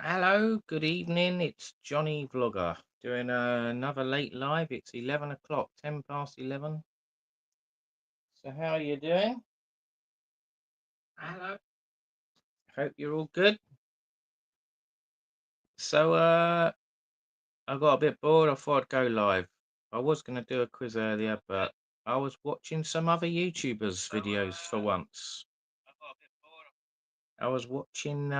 Hello, good evening. It's Johnny Vlogger doing another late live. It's 11 o'clock, 10 past 11. So, how are you doing? Hello. Hope you're all good. So, I got a bit bored. I thought I'd go live. I was going to do a quiz earlier, but I was watching some other YouTubers' videos for once. I was watching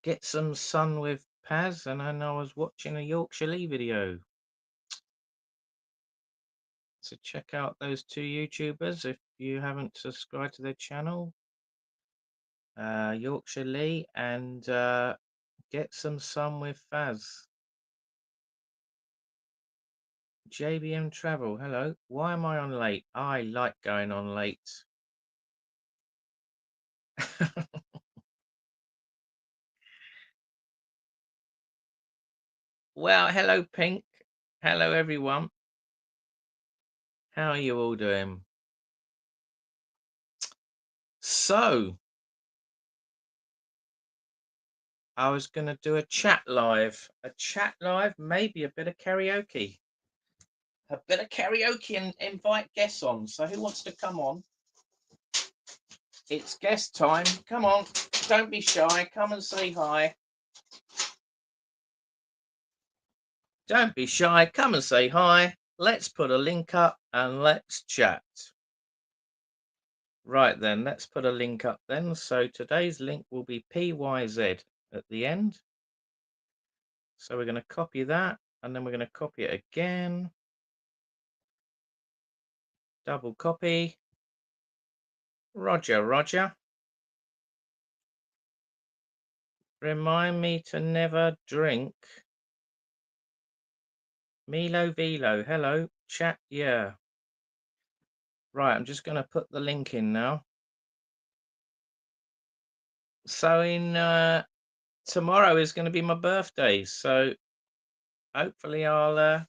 Get Some Sun with Paz, and then I was watching a Yorkshire Lee video. So check out those two YouTubers if you haven't subscribed to their channel, Yorkshire Lee and Get Some Sun with Faz. JBM Travel, hello. Why am I on late? I like going on late. Well, hello Pink. Hello everyone. How are you all doing? So, I was going to do a chat live, maybe a bit of karaoke. A bit of karaoke and invite guests on. So who wants to come on? It's guest time. Come on. Don't be shy. Come and say hi. Don't be shy. Come and say hi. Let's put a link up and let's chat. Right then, let's put a link up then. So today's link will be PYZ at the end. So we're going to copy that and then we're going to copy it again. Double copy. Roger, Roger. Remind me to never drink. Milo Velo, hello. Chat, yeah. Right, I'm just going to put the link in now. So tomorrow is going to be my birthday, so hopefully I'll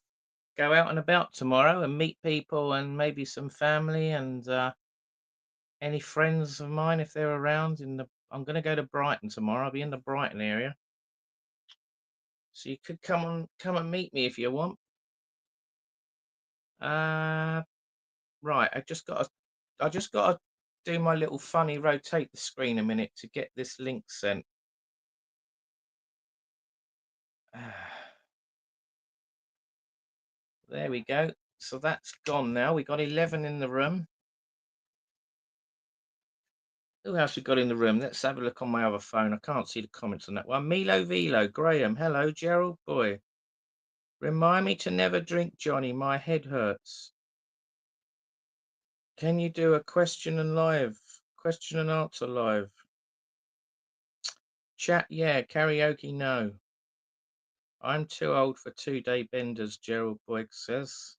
go out and about tomorrow and meet people and maybe some family and any friends of mine if they're around. I'm going to go to Brighton tomorrow. I'll be in the Brighton area, so you could come and meet me if you want. Right, I just got to do my little funny rotate the screen a minute to get this link sent. There we go. So that's gone now. We got 11 in the room. Who else we got in the room? Let's have a look on my other phone. I can't see the comments on that one. Milo Velo, Graham, hello, Gerald Boy. Remind me to never drink, Johnny. My head hurts. Can you do a question and answer live? Chat, yeah. Karaoke, no. I'm too old for 2-day benders, Gerald Boyd says.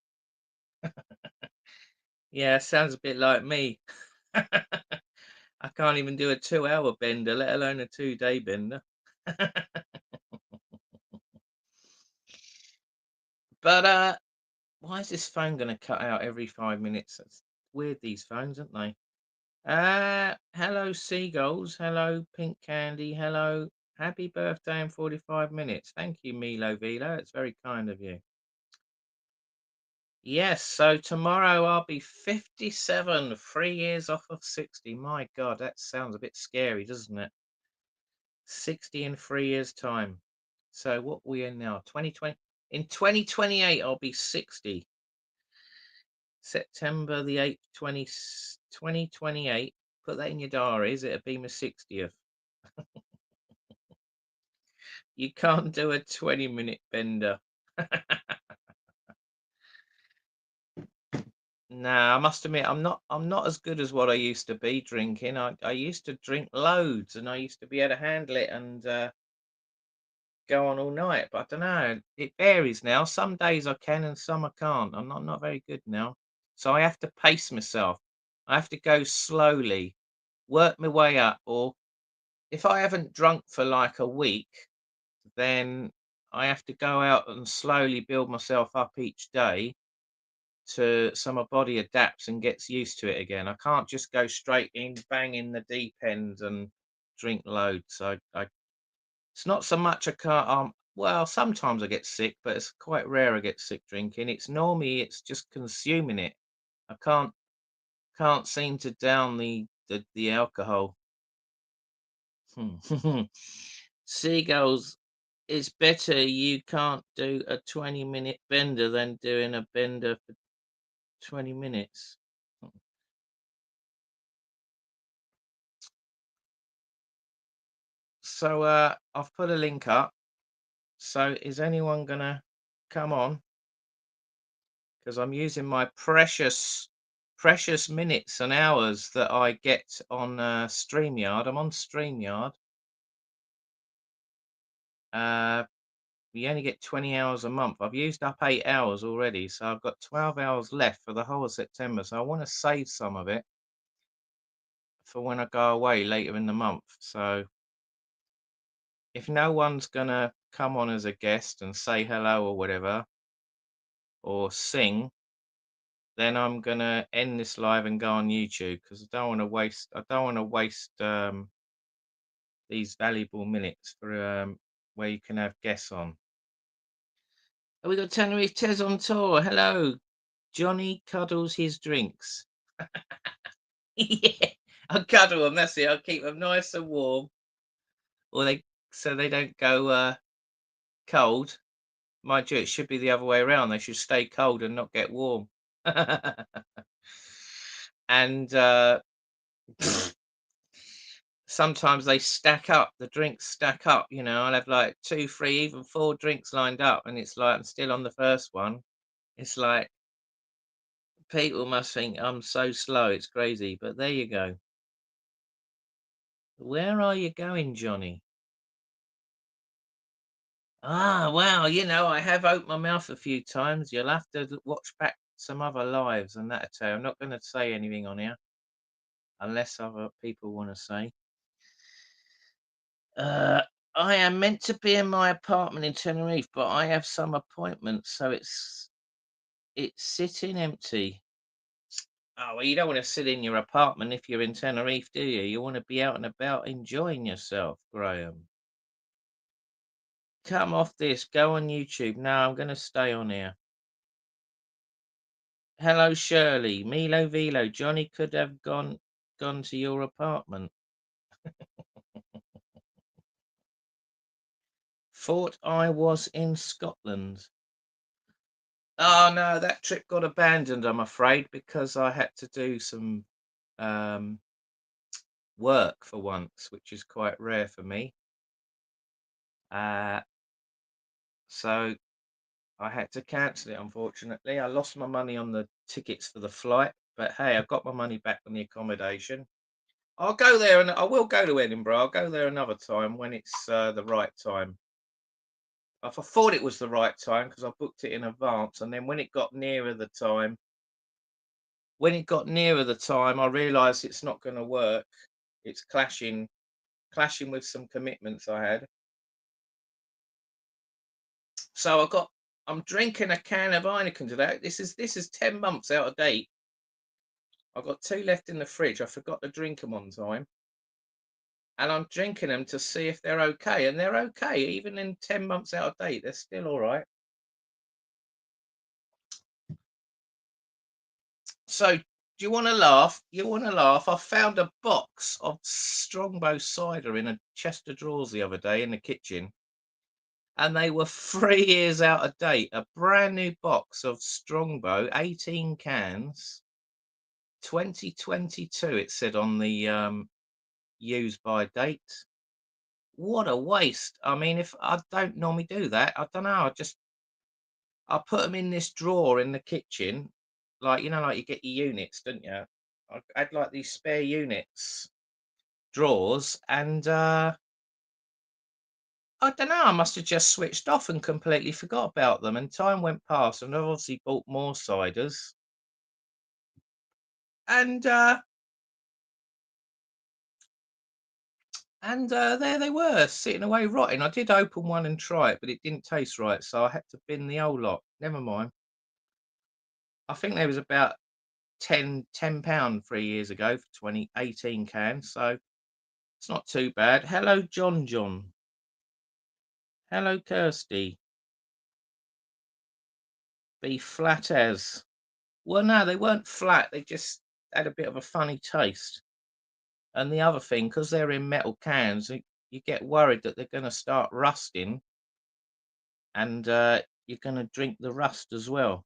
Yeah, sounds a bit like me. I can't even do a 2-hour bender, let alone a 2-day bender. But why is this phone going to cut out every 5 minutes? That's weird, these phones, aren't they? Hello, Seagulls. Hello, Pink Candy. Hello. Happy birthday in 45 minutes. Thank you, Milo Velo. It's very kind of you. Yes, so tomorrow I'll be 57, 3 years off of 60. My God, that sounds a bit scary, doesn't it? 60 in 3 years' time. So what we in now? 2020. In 2028, I'll be 60. September the 8th, 2028. Put that in your diaries. It'll be my 60th. You can't do a 20-minute bender. Nah, I must admit, I'm not as good as what I used to be drinking. I used to drink loads and I used to be able to handle it and go on all night. But I don't know. It varies now. Some days I can and some I can't. I'm not very good now. So I have to pace myself. I have to go slowly, work my way up. Or if I haven't drunk for like a week, then I have to go out and slowly build myself up each day so my body adapts and gets used to it again. I can't just go straight in, bang in the deep end and drink loads. I It's not so much I can't, well, sometimes I get sick, but it's quite rare I get sick drinking. It's normally it's just consuming it. I can't seem to down the alcohol. Seagulls, it's better you can't do a 20-minute bender than doing a bender for 20 minutes. So, I've put a link up. So is anyone gonna come on? Because I'm using my precious minutes and hours that I get on StreamYard. I'm on StreamYard. Uh, we only get 20 hours a month. I've used up 8 hours already, so I've got 12 hours left for the whole of September. So I want to save some of it for when I go away later in the month. So if no one's gonna come on as a guest and say hello or whatever, or sing, then I'm gonna end this live and go on YouTube because I don't want to waste these valuable minutes for where you can have guests on. Oh, we got Tenerife Tez on tour. Hello, Johnny cuddles his drinks. Yeah, I'll cuddle them. That's it. I'll keep them nice and warm, or they so they don't go cold. Mind you, it should be the other way around. They should stay cold and not get warm. And sometimes they stack up. The drinks stack up. I'll have like two, three, even four drinks lined up, and it's like I'm still on the first one. It's like people must think I'm so slow. It's crazy, but there you go. Where are you going, Johnny? Ah, well, I have opened my mouth a few times. You'll have to watch back some other lives and that'll tell. I'm not going to say anything on here unless other people want to say. Uh, I am meant to be in my apartment in Tenerife, but I have some appointments, so it's sitting empty. Oh, well, you don't want to sit in your apartment if you're in Tenerife, do you? You want to be out and about enjoying yourself, Graham. Come off this, go on YouTube. No, I'm going to stay on here. Hello, Shirley. Milo Velo. Johnny could have gone to your apartment. Thought I was in Scotland. Oh no, that trip got abandoned, I'm afraid, because I had to do some um, work for once, which is quite rare for me. Uh, so I had to cancel it, unfortunately. I lost my money on the tickets for the flight, but hey, I got my money back on the accommodation. I'll go there, and I will go to Edinburgh. I'll go there another time when it's the right time. I thought it was the right time because I booked it in advance, and then when it got nearer the time, I realised it's not going to work. It's clashing with some commitments I had. So I'm drinking a can of Heineken today. This is 10 months out of date. I've got two left in the fridge. I forgot to drink them on time, and I'm drinking them to see if they're okay, and they're okay. Even in 10 months out of date, they're still all right. So, do you want to laugh? You want to laugh? I found a box of Strongbow cider in a chest of drawers the other day in the kitchen, and they were 3 years out of date. A brand new box of Strongbow, 18 cans, 2022. It said on the use by date. What a waste! I mean, if I don't normally do that, I don't know. I put them in this drawer in the kitchen, like like you get your units, don't you? I had like these spare units drawers, and I don't know. I must have just switched off and completely forgot about them. And time went past, and I've obviously bought more ciders, and there they were, sitting away rotting. I did open one and try it, but it didn't taste right, so I had to bin the whole lot. Never mind. I think there was about £10 3 years ago for 2018 cans, so it's not too bad. Hello, John. Hello, Kirsty. Be flat as. Well, no, they weren't flat. They just had a bit of a funny taste. And the other thing, because they're in metal cans, you get worried that they're going to start rusting, and you're going to drink the rust as well.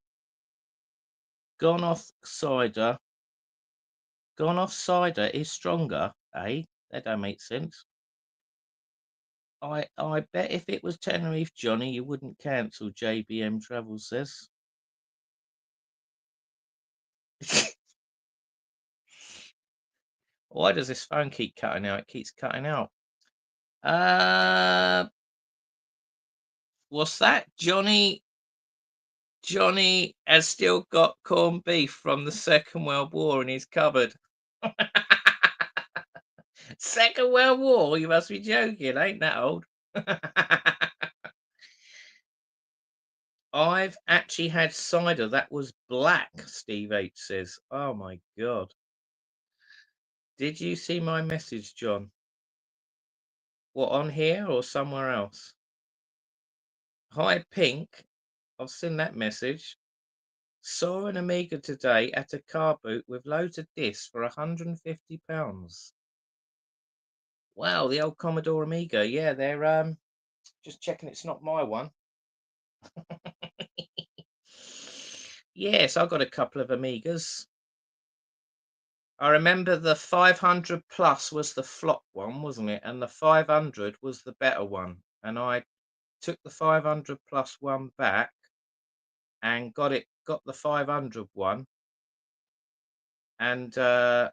Gone off cider. Gone off cider is stronger, eh? That don't make sense. I bet if it was Tenerife, Johnny, you wouldn't cancel. JBM Travel says. Why does this phone keep cutting out? It keeps cutting out. What's that? Johnny has still got corned beef from the Second World War in his cupboard. Second World War? You must be joking. Ain't that old? I've actually had cider that was black, Steve H says. Oh my God. Did you see my message, John? What, on here or somewhere else? Hi, Pink. I've seen that message. Saw an Amiga today at a car boot with loads of discs for £150. Wow, the old Commodore Amiga. Yeah, they're just checking it's not my one. Yes, I got a couple of Amigas. I remember the 500 plus was the flop one, wasn't it? And the 500 was the better one. And I took the 500 plus one back and got the 500 one. And I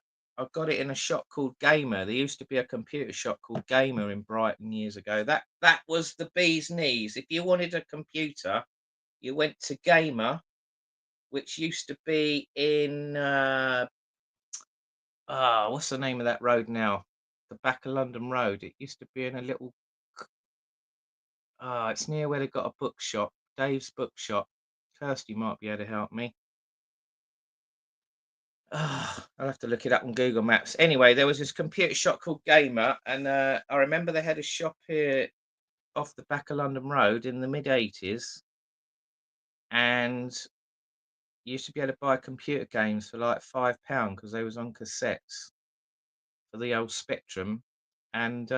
got it in a shop called Gamer. There used to be a computer shop called Gamer in Brighton years ago. That was the bee's knees. If you wanted a computer, you went to Gamer, which used to be in what's the name of that road now? The back of London Road. It used to be in a little it's near where they got a bookshop, Dave's Bookshop. Kirsty might be able to help me. I'll have to look it up on Google Maps. Anyway, there was this computer shop called Gamer, and I remember they had a shop here off the back of London Road in the mid-80s, and you used to be able to buy computer games for like £5 because they was on cassettes for the old Spectrum, and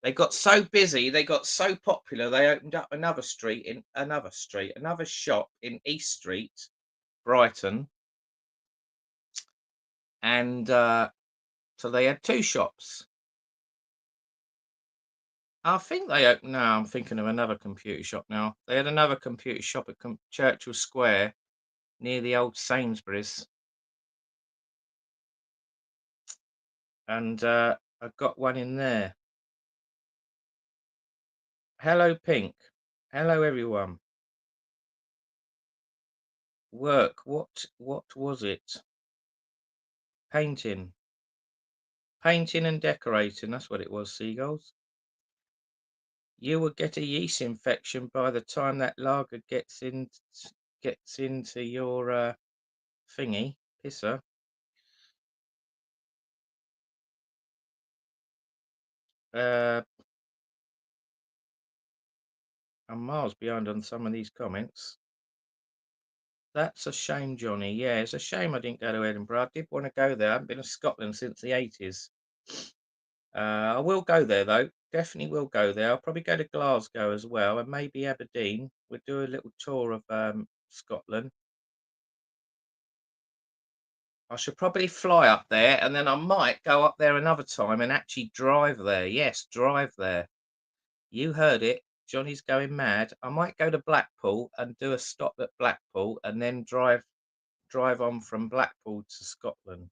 they got so busy, they got so popular, they opened up another shop in East Street, Brighton, and so they had two shops. I think they opened. No, I'm thinking of another computer shop now. They had another computer shop at Churchill Square near the old Sainsbury's, and I got one in there. Hello, Pink. Hello, everyone. Work. What was it? Painting. Painting and decorating. That's what it was, Seagulls. You will get a yeast infection by the time that lager gets into your thingy, pisser. I'm miles behind on some of these comments. That's a shame, Johnny. Yeah, it's a shame I didn't go to Edinburgh. I did want to go there. I haven't been to Scotland since the 80s. I will go there, though. Definitely will go there. I'll probably go to Glasgow as well, and maybe Aberdeen. We'll do a little tour of Scotland. I should probably fly up there, and then I might go up there another time and actually drive there. Yes, drive there. You heard it. Johnny's going mad. I might go to Blackpool and do a stop at Blackpool, and then drive on from Blackpool to Scotland,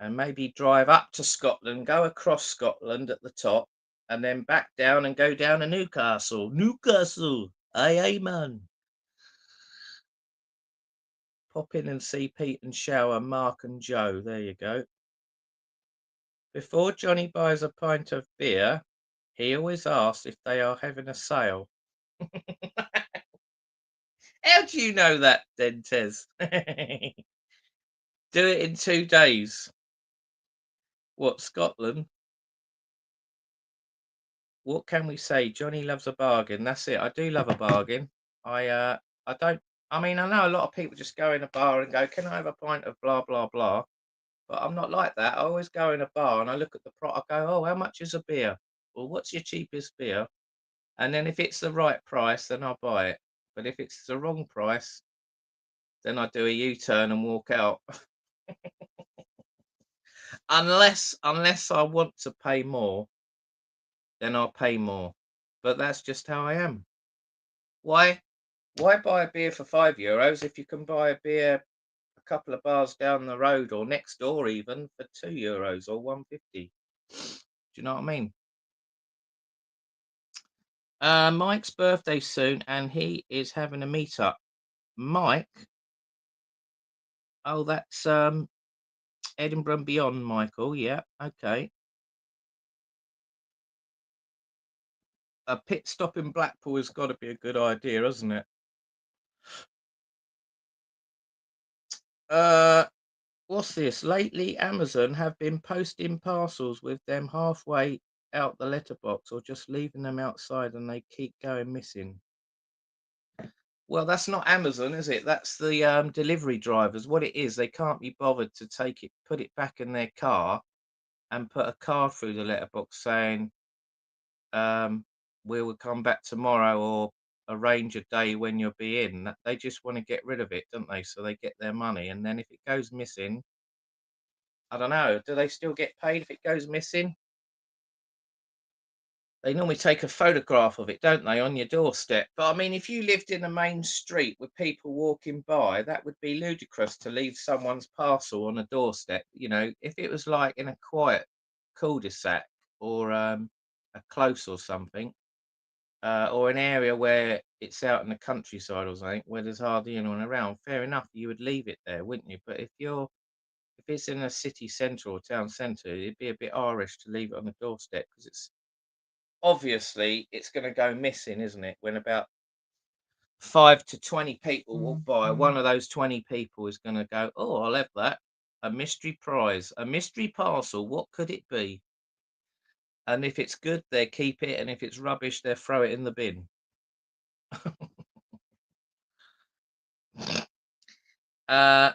and maybe drive up to Scotland, go across Scotland at the top, and then back down and go down to Newcastle. Newcastle, aye, man. Pop in and see Pete and Shower, Mark and Joe. There you go. Before Johnny buys a pint of beer, he always asks if they are having a sale. How do you know that, Dentez? Do it in 2 days. What, Scotland? What can we say? Johnny loves a bargain. That's it. I do love a bargain. I don't. I mean, I know a lot of people just go in a bar and go, "Can I have a pint of blah blah blah?" But I'm not like that. I always go in a bar and I look at the price. I go, "Oh, how much is a beer? Well, what's your cheapest beer?" And then if it's the right price, then I'll buy it. But if it's the wrong price, then I do a U-turn and walk out. Unless I want to pay more, then I'll pay more. But that's just how I am. Why why buy a beer for €5 if you can buy a beer a couple of bars down the road or next door even for €2 or 1.50? Do you know what I mean? Mike's birthday soon and he is having a meetup. Mike, oh that's Edinburgh and Beyond, Michael. Yeah, okay. A pit stop in Blackpool has got to be a good idea, hasn't it? Uh, what's this? Lately, Amazon have been posting parcels with them halfway out the letterbox or just leaving them outside and they keep going missing. Well, that's not Amazon, is it? That's the delivery drivers. What it is, they can't be bothered to take it, put it back in their car and put a card through the letterbox saying, um, we will come back tomorrow or arrange a day when you'll be in. They just want to get rid of it, don't they? So they get their money. And then if it goes missing, I don't know, do they still get paid if it goes missing? They normally take a photograph of it, don't they, on your doorstep? But I mean, if you lived in a main street with people walking by, that would be ludicrous to leave someone's parcel on a doorstep. If it was like in a quiet cul-de-sac or a close or something, or an area where it's out in the countryside or something where there's hardly anyone around, fair enough, you would leave it there, wouldn't you? But if it's in a city centre or town centre, it'd be a bit Irish to leave it on the doorstep because it's going to go missing, isn't it? When about 5 to 20 people walk by, one of those 20 people is going to go, "Oh, I'll have that. A mystery prize, a mystery parcel. What could it be?" And if it's good, they keep it, and if it's rubbish, they throw it in the bin. Uh,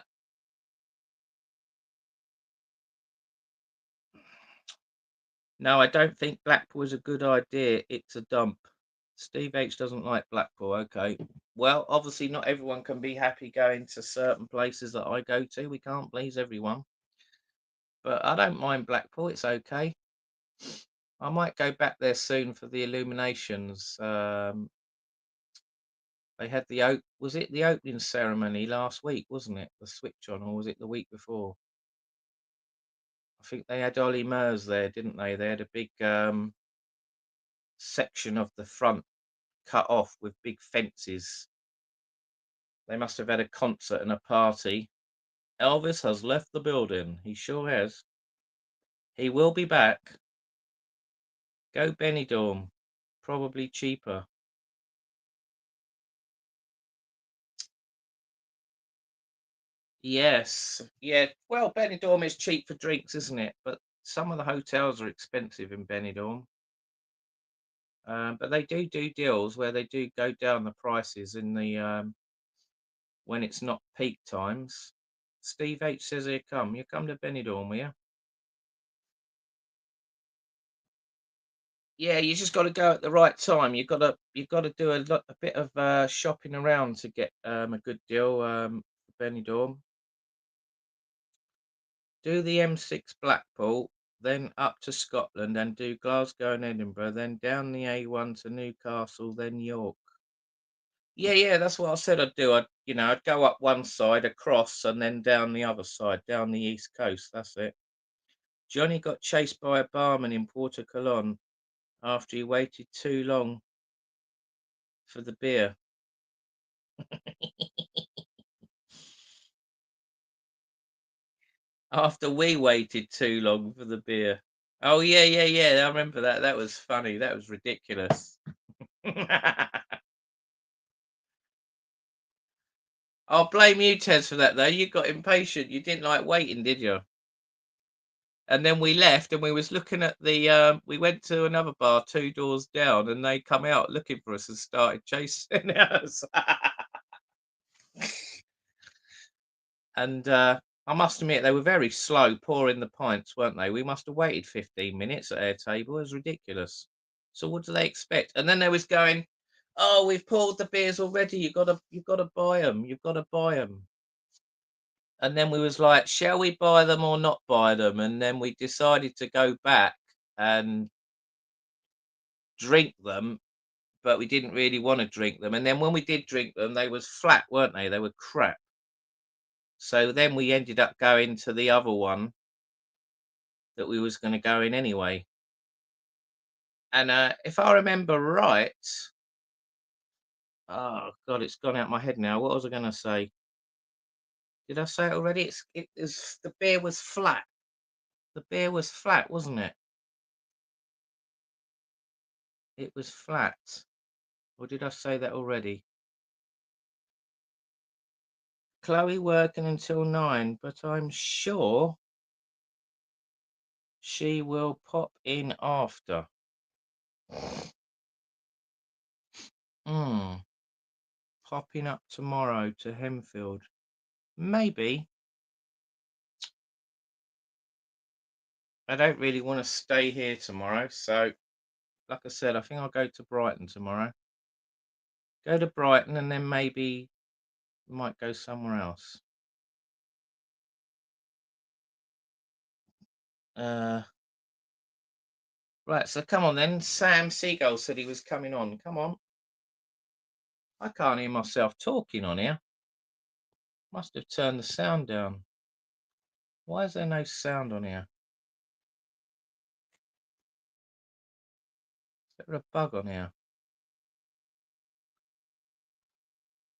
no, I don't think Blackpool is a good idea. It's a dump. Steve H doesn't like Blackpool. Okay. Well, obviously, not everyone can be happy going to certain places that I go to. We can't please everyone. But I don't mind Blackpool. It's okay. I might go back there soon for the illuminations. They had was it the opening ceremony last week, wasn't it? The switch on, or was it the week before? I think they had Ollie Murs there, didn't they? They had a big section of the front cut off with big fences. They must have had a concert and a party. Elvis has left the building. He sure has. He will be back. Go Benidorm. Probably cheaper. Yes. Yeah. Well, Benidorm is cheap for drinks, isn't it? But some of the hotels are expensive in Benidorm. But they do deals where they do go down the prices in the when it's not peak times. Steve H says here come. You come to Benidorm, will you? Yeah, you just got to go at the right time. You got to do a bit of shopping around to get a good deal. For Benidorm. Do the M6 Blackpool, then up to Scotland, and do Glasgow and Edinburgh, then down the A1 to Newcastle, then York. Yeah, yeah, that's what I said I'd do. I'd go up one side across and then down the other side, down the east coast. That's it. Johnny got chased by a barman in Porto Colon after he waited too long for the beer. After we waited too long for the beer. Oh yeah, yeah, yeah. I remember that. That was funny. That was ridiculous. I'll blame you, Tez, for that though. You got impatient. You didn't like waiting, did you? And then we left, and we was looking at the, we went to another bar 2 doors down, and they come out looking for us and started chasing us. And, I must admit they were very slow pouring the pints, weren't they? We must have waited 15 minutes at our table. It was ridiculous. So what do they expect? And then they was going, "Oh, we've poured the beers already. You've gotta buy them. 'em. You've gotta buy them." And then we was like, "Shall we buy them or not buy them?" And then we decided to go back and drink them, but we didn't really wanna drink them. And then when we did drink them, they was flat, weren't they? They were crap. So then we ended up going to the other one that we was gonna go in anyway. And, if I remember right, oh god, it's gone out my head now. What was I gonna say? Did I say it already? It is the beer was flat. The beer was flat, wasn't it? It was flat. Or did I say that already? Chloe working until 9, but I'm sure she will pop in after. Hmm, popping up tomorrow to Hemfield. Maybe. I don't really want to stay here tomorrow, so like I said, I think I'll go to Brighton tomorrow. Go to Brighton and then maybe might go somewhere else. Uh, right, so come on then. Sam Seagull said he was coming on. Come on. I can't hear myself talking on here. Must have turned the sound down. Why is there no sound on here? Is there a bug on here?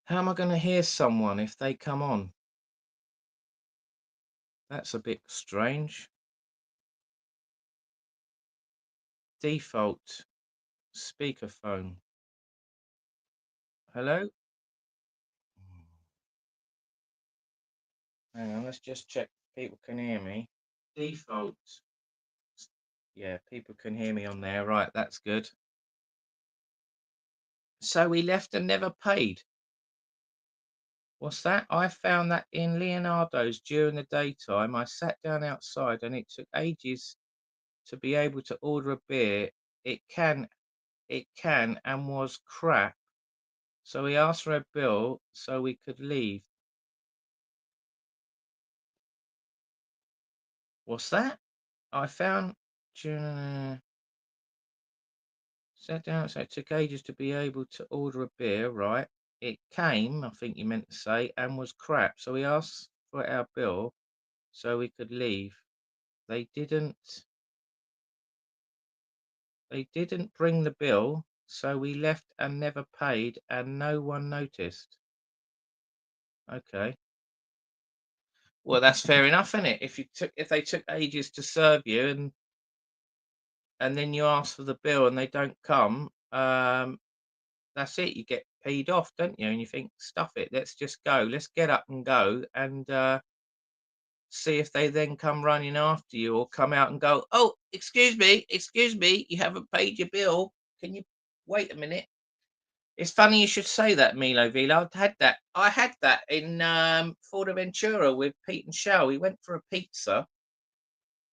How am I going to hear someone if they come on? That's a bit strange. Default speakerphone. Hello? Hang on, let's just check people can hear me. Default. Yeah, people can hear me on there. Right, that's good. So we left and never paid. What's that? I found that in Leonardo's during the daytime. I sat down outside and it took ages to be able to order a beer. It can, it can, and was crap. So we asked for a bill so we could leave. What's that? I found during sat down, so it took ages to be able to order a beer, right? It came, I think you meant to say, and was crap. So we asked for our bill so we could leave. They didn't they didn't bring the bill, so we left and never paid and no one noticed. Okay. Well, that's fair enough, isn't it? If they took ages to serve you and then you ask for the bill and they don't come, that's it. You get peed off, don't you? And you think, stuff it, let's just go. Let's get up and go and see if they then come running after you or come out and go, "Oh, excuse me, you haven't paid your bill. Can you wait a minute?" It's funny you should say that, Milo Vila. I had that in Fortaventura with Pete and Shell. We went for a pizza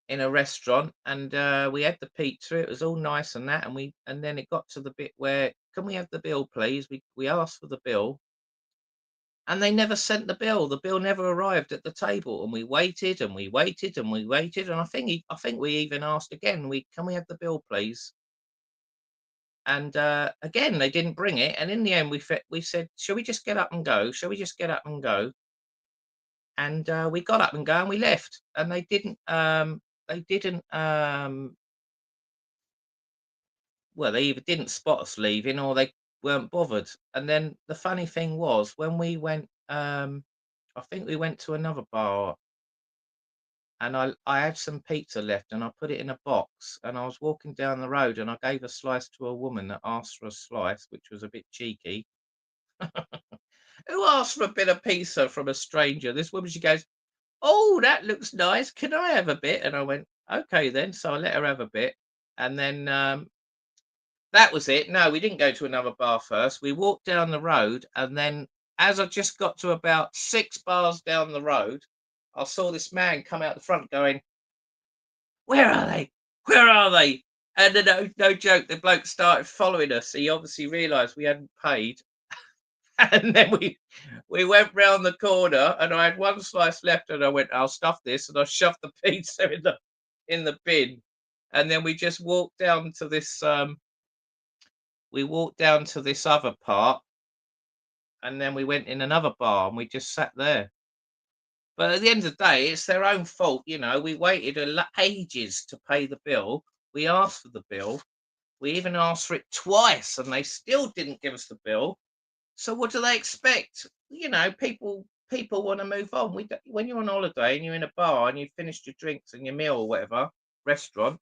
in a restaurant and we had the pizza. It was all nice and that, and then it got to the bit where, can we have the bill, please? We asked for the bill and they never sent the bill. The bill never arrived at the table, and we waited and we waited and we waited. And I think we even asked again. We Can we have the bill, please? And again, they didn't bring it. And in the end, we said, "Shall we just get up and go? Shall we just get up and go?" And we got up and go, and we left. And they didn't. They didn't. Well, they either didn't spot us leaving, or they weren't bothered. And then the funny thing was, when we went, I think we went to another bar and I had some pizza left and I put it in a box and I was walking down the road and I gave a slice to a woman that asked for a slice, which was a bit cheeky. Who asked for a bit of pizza from a stranger? This woman, she goes, "Oh, that looks nice. Can I have a bit?" And I went, Okay then. So I let her have a bit, and then that was it. No, we didn't go to another bar first. We walked down the road, and then as I just got to about 6 bars down the road, I saw this man come out the front going, "Where are they? Where are they?" And then, no joke, the bloke started following us. He obviously realised we hadn't paid, and then we went round the corner, and I had one slice left, and I went, "I'll stuff this," and I shoved the pizza in the bin, and then we walked down to this other part, and then we went in another bar, and we just sat there. But at the end of the day, it's their own fault, you know. We waited ages to pay the bill. We asked for the bill. We even asked for it twice, and they still didn't give us the bill. So what do they expect? You know, people want to move on. When you're on holiday and you're in a bar and you've finished your drinks and your meal or whatever restaurant,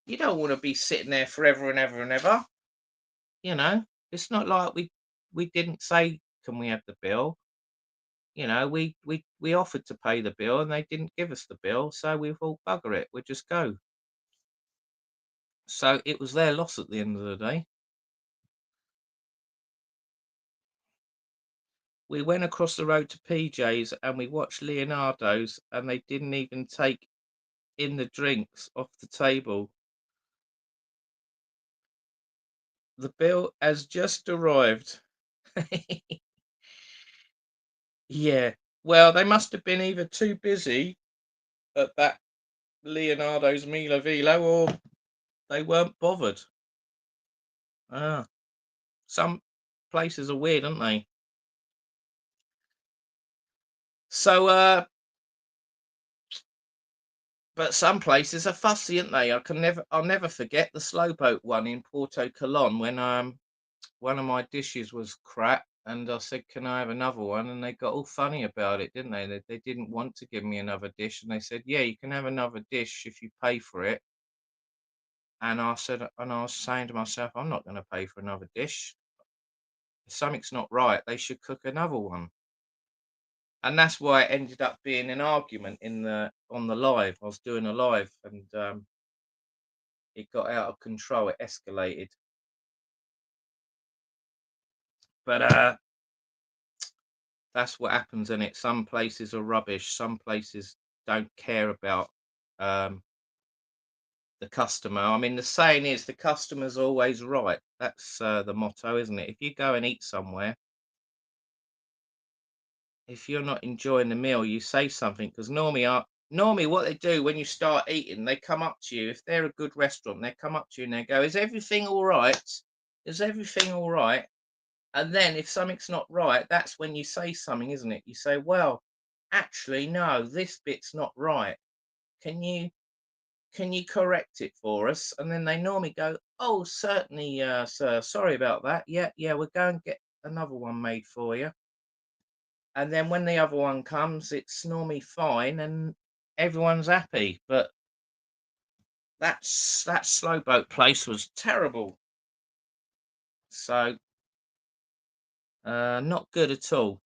you don't want to be sitting there forever and ever and ever. You know, it's not like we didn't say, "Can we have the bill?" You know, we offered to pay the bill and they didn't give us the bill, so we thought, "Bugger it, we'll just go." So it was their loss at the end of the day. We went across the road to PJ's and we watched Leonardo's, and they didn't even take in the drinks off the table. The bill has just arrived. Yeah. Well, they must have been either too busy at that Leonardo's Mila Velo, or they weren't bothered. Ah, some places are weird, aren't they? So, but some places are fussy, aren't they? I'll never forget the slow boat one in Porto Colon when one of my dishes was crap, and I said, "Can I have another one?" And they got all funny about it, didn't they? They didn't want to give me another dish, and they said, "Yeah, you can have another dish if you pay for it." And I was saying to myself, "I'm not going to pay for another dish. If something's not right, they should cook another one." And that's why it ended up being an argument in the on the live. I was doing a live, and it got out of control. It escalated. But that's what happens in it. Some places are rubbish. Some places don't care about um, the customer. I mean, the saying is the customer's always right. That's the motto, isn't it? If you go and eat somewhere, if you're not enjoying the meal, you say something, because normally what they do when you start eating, they come up to you. If they're a good restaurant, they come up to you and they go, "Is everything all right? Is everything all right?" And then if something's not right, that's when you say something, isn't it? You say, "Well, actually, no, this bit's not right. Can you correct it for us?" And then they normally go, "Oh, certainly, sir. Sorry about that. Yeah, yeah, we'll go and get another one made for you." And then when the other one comes, it's normally fine and everyone's happy. But that slow boat place was terrible. So not good at all.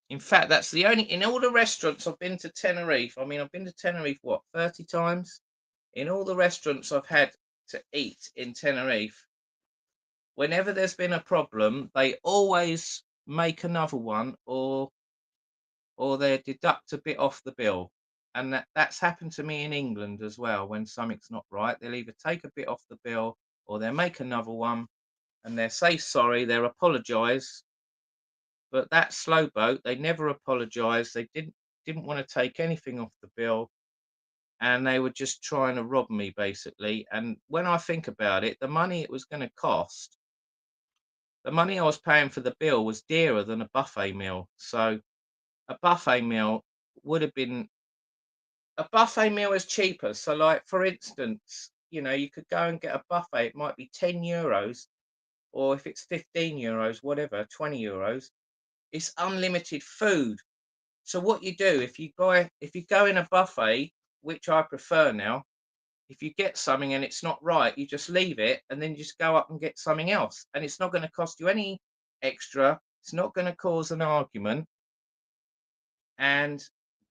In fact, that's the only in all the restaurants I've been to Tenerife. I mean, I've been to Tenerife what 30 times. In all the restaurants I've had to eat in Tenerife, whenever there's been a problem, they always make another one, or they deduct a bit off the bill. And that's happened to me in England as well. When something's not right, they'll either take a bit off the bill, or they'll make another one, and they'll say sorry, they'll apologise. But that slow boat, they never apologised. They didn't want to take anything off the bill, and they were just trying to rob me basically. And when I think about it, the money it was going to cost, the money I was paying for the bill was dearer than a buffet meal. So a buffet meal would have been a buffet meal is cheaper. So, like for instance, you know, you could go and get a buffet. It might be €10, or if it's €15, whatever, €20. It's unlimited food. So what you do if you go in a buffet, which I prefer now, if you get something and it's not right, you just leave it and then you just go up and get something else, and it's not going to cost you any extra. It's not going to cause an argument, and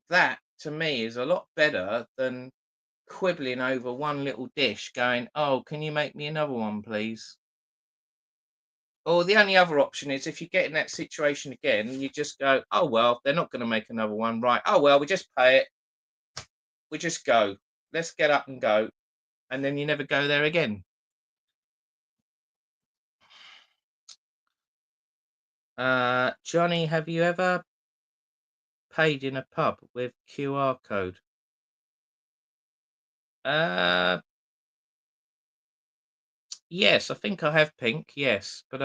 that to me is a lot better than quibbling over one little dish, going, "Oh, can you make me another one, please?" Or the only other option is if you get in that situation again, you just go, "Oh well, they're not going to make another one, right? Oh well, we just pay it. We just go. Let's get up and go," and then you never go there again. Johnny, have you ever paid in a pub with QR code? Uh, yes, I think I have, Pink. Yes, but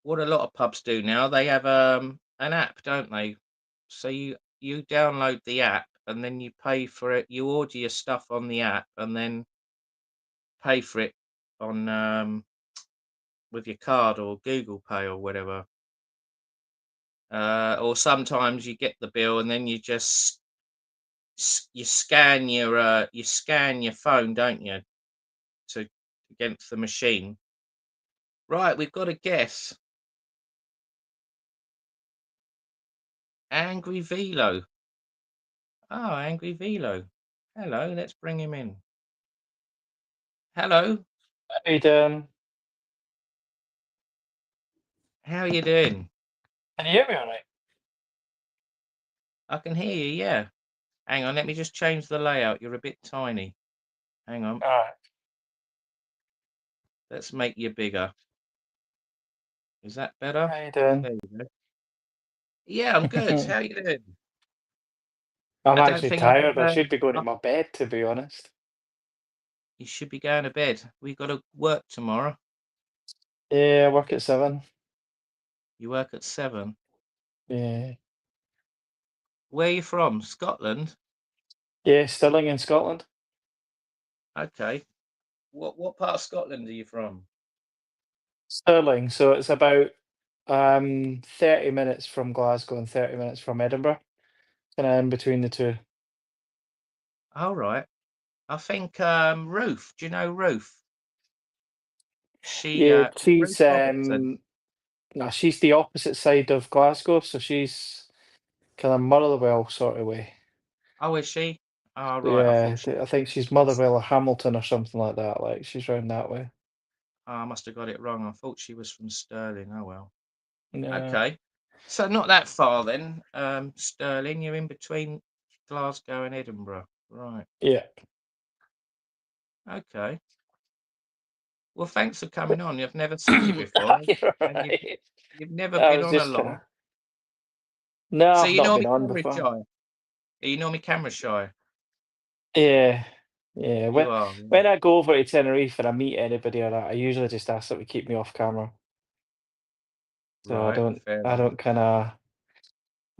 what a lot of pubs do now, they have an app, don't they? So you download the app and then you pay for it. You order your stuff on the app and then pay for it on with your card or Google Pay or whatever. Or sometimes you get the bill and then you just you scan your phone, don't you, to against the machine. Right, we've got a guess. Angry Velo. Oh, Angry Velo. Hello, let's bring him in. Hello, How you doing? how are you doing? Can you hear me all right? I can hear you, yeah. Hang on, let me just change the layout. You're a bit tiny. Hang on, All right. let's make you bigger. Is that better? How you doing? There you go. Yeah, I'm good. How you doing? I'm I don't actually think tired. I should be going to I- my bed, to be honest. you should be going to bed. We got to work tomorrow. Yeah, I work at 7. You work at 7. Yeah. Where are you from? Scotland? Yeah, Stirling in Scotland. Okay. What part of Scotland are you from? Stirling, so it's about 30 minutes from Glasgow and 30 minutes from Edinburgh. Kinda in between the two. All right. I think Ruth. Do you know Ruth? She Yeah, Ruth she's Robertson. no, she's the opposite side of Glasgow, so she's kinda Motherwell sort of way. Oh, is she? Oh, right. I Yeah, thought she I think was she's from Motherwell or Hamilton or something like that, like, she's round that way. Oh, I must have got it wrong. I thought she was from Stirling. Oh well. No. Okay. So not that far then. Stirling, you're in between Glasgow and Edinburgh. Right. Yeah. Okay. Well, thanks for coming on. I've never seen you before, You're and right. you've never I been was on a just log. kinda no, So I've you not been normally on camera before. shy. Are you normally camera shy? Yeah, yeah. When You are. when I go over to Tenerife and I meet anybody or that, I usually just ask them to keep me off camera. So I Right. don't Fair I enough. don't kinda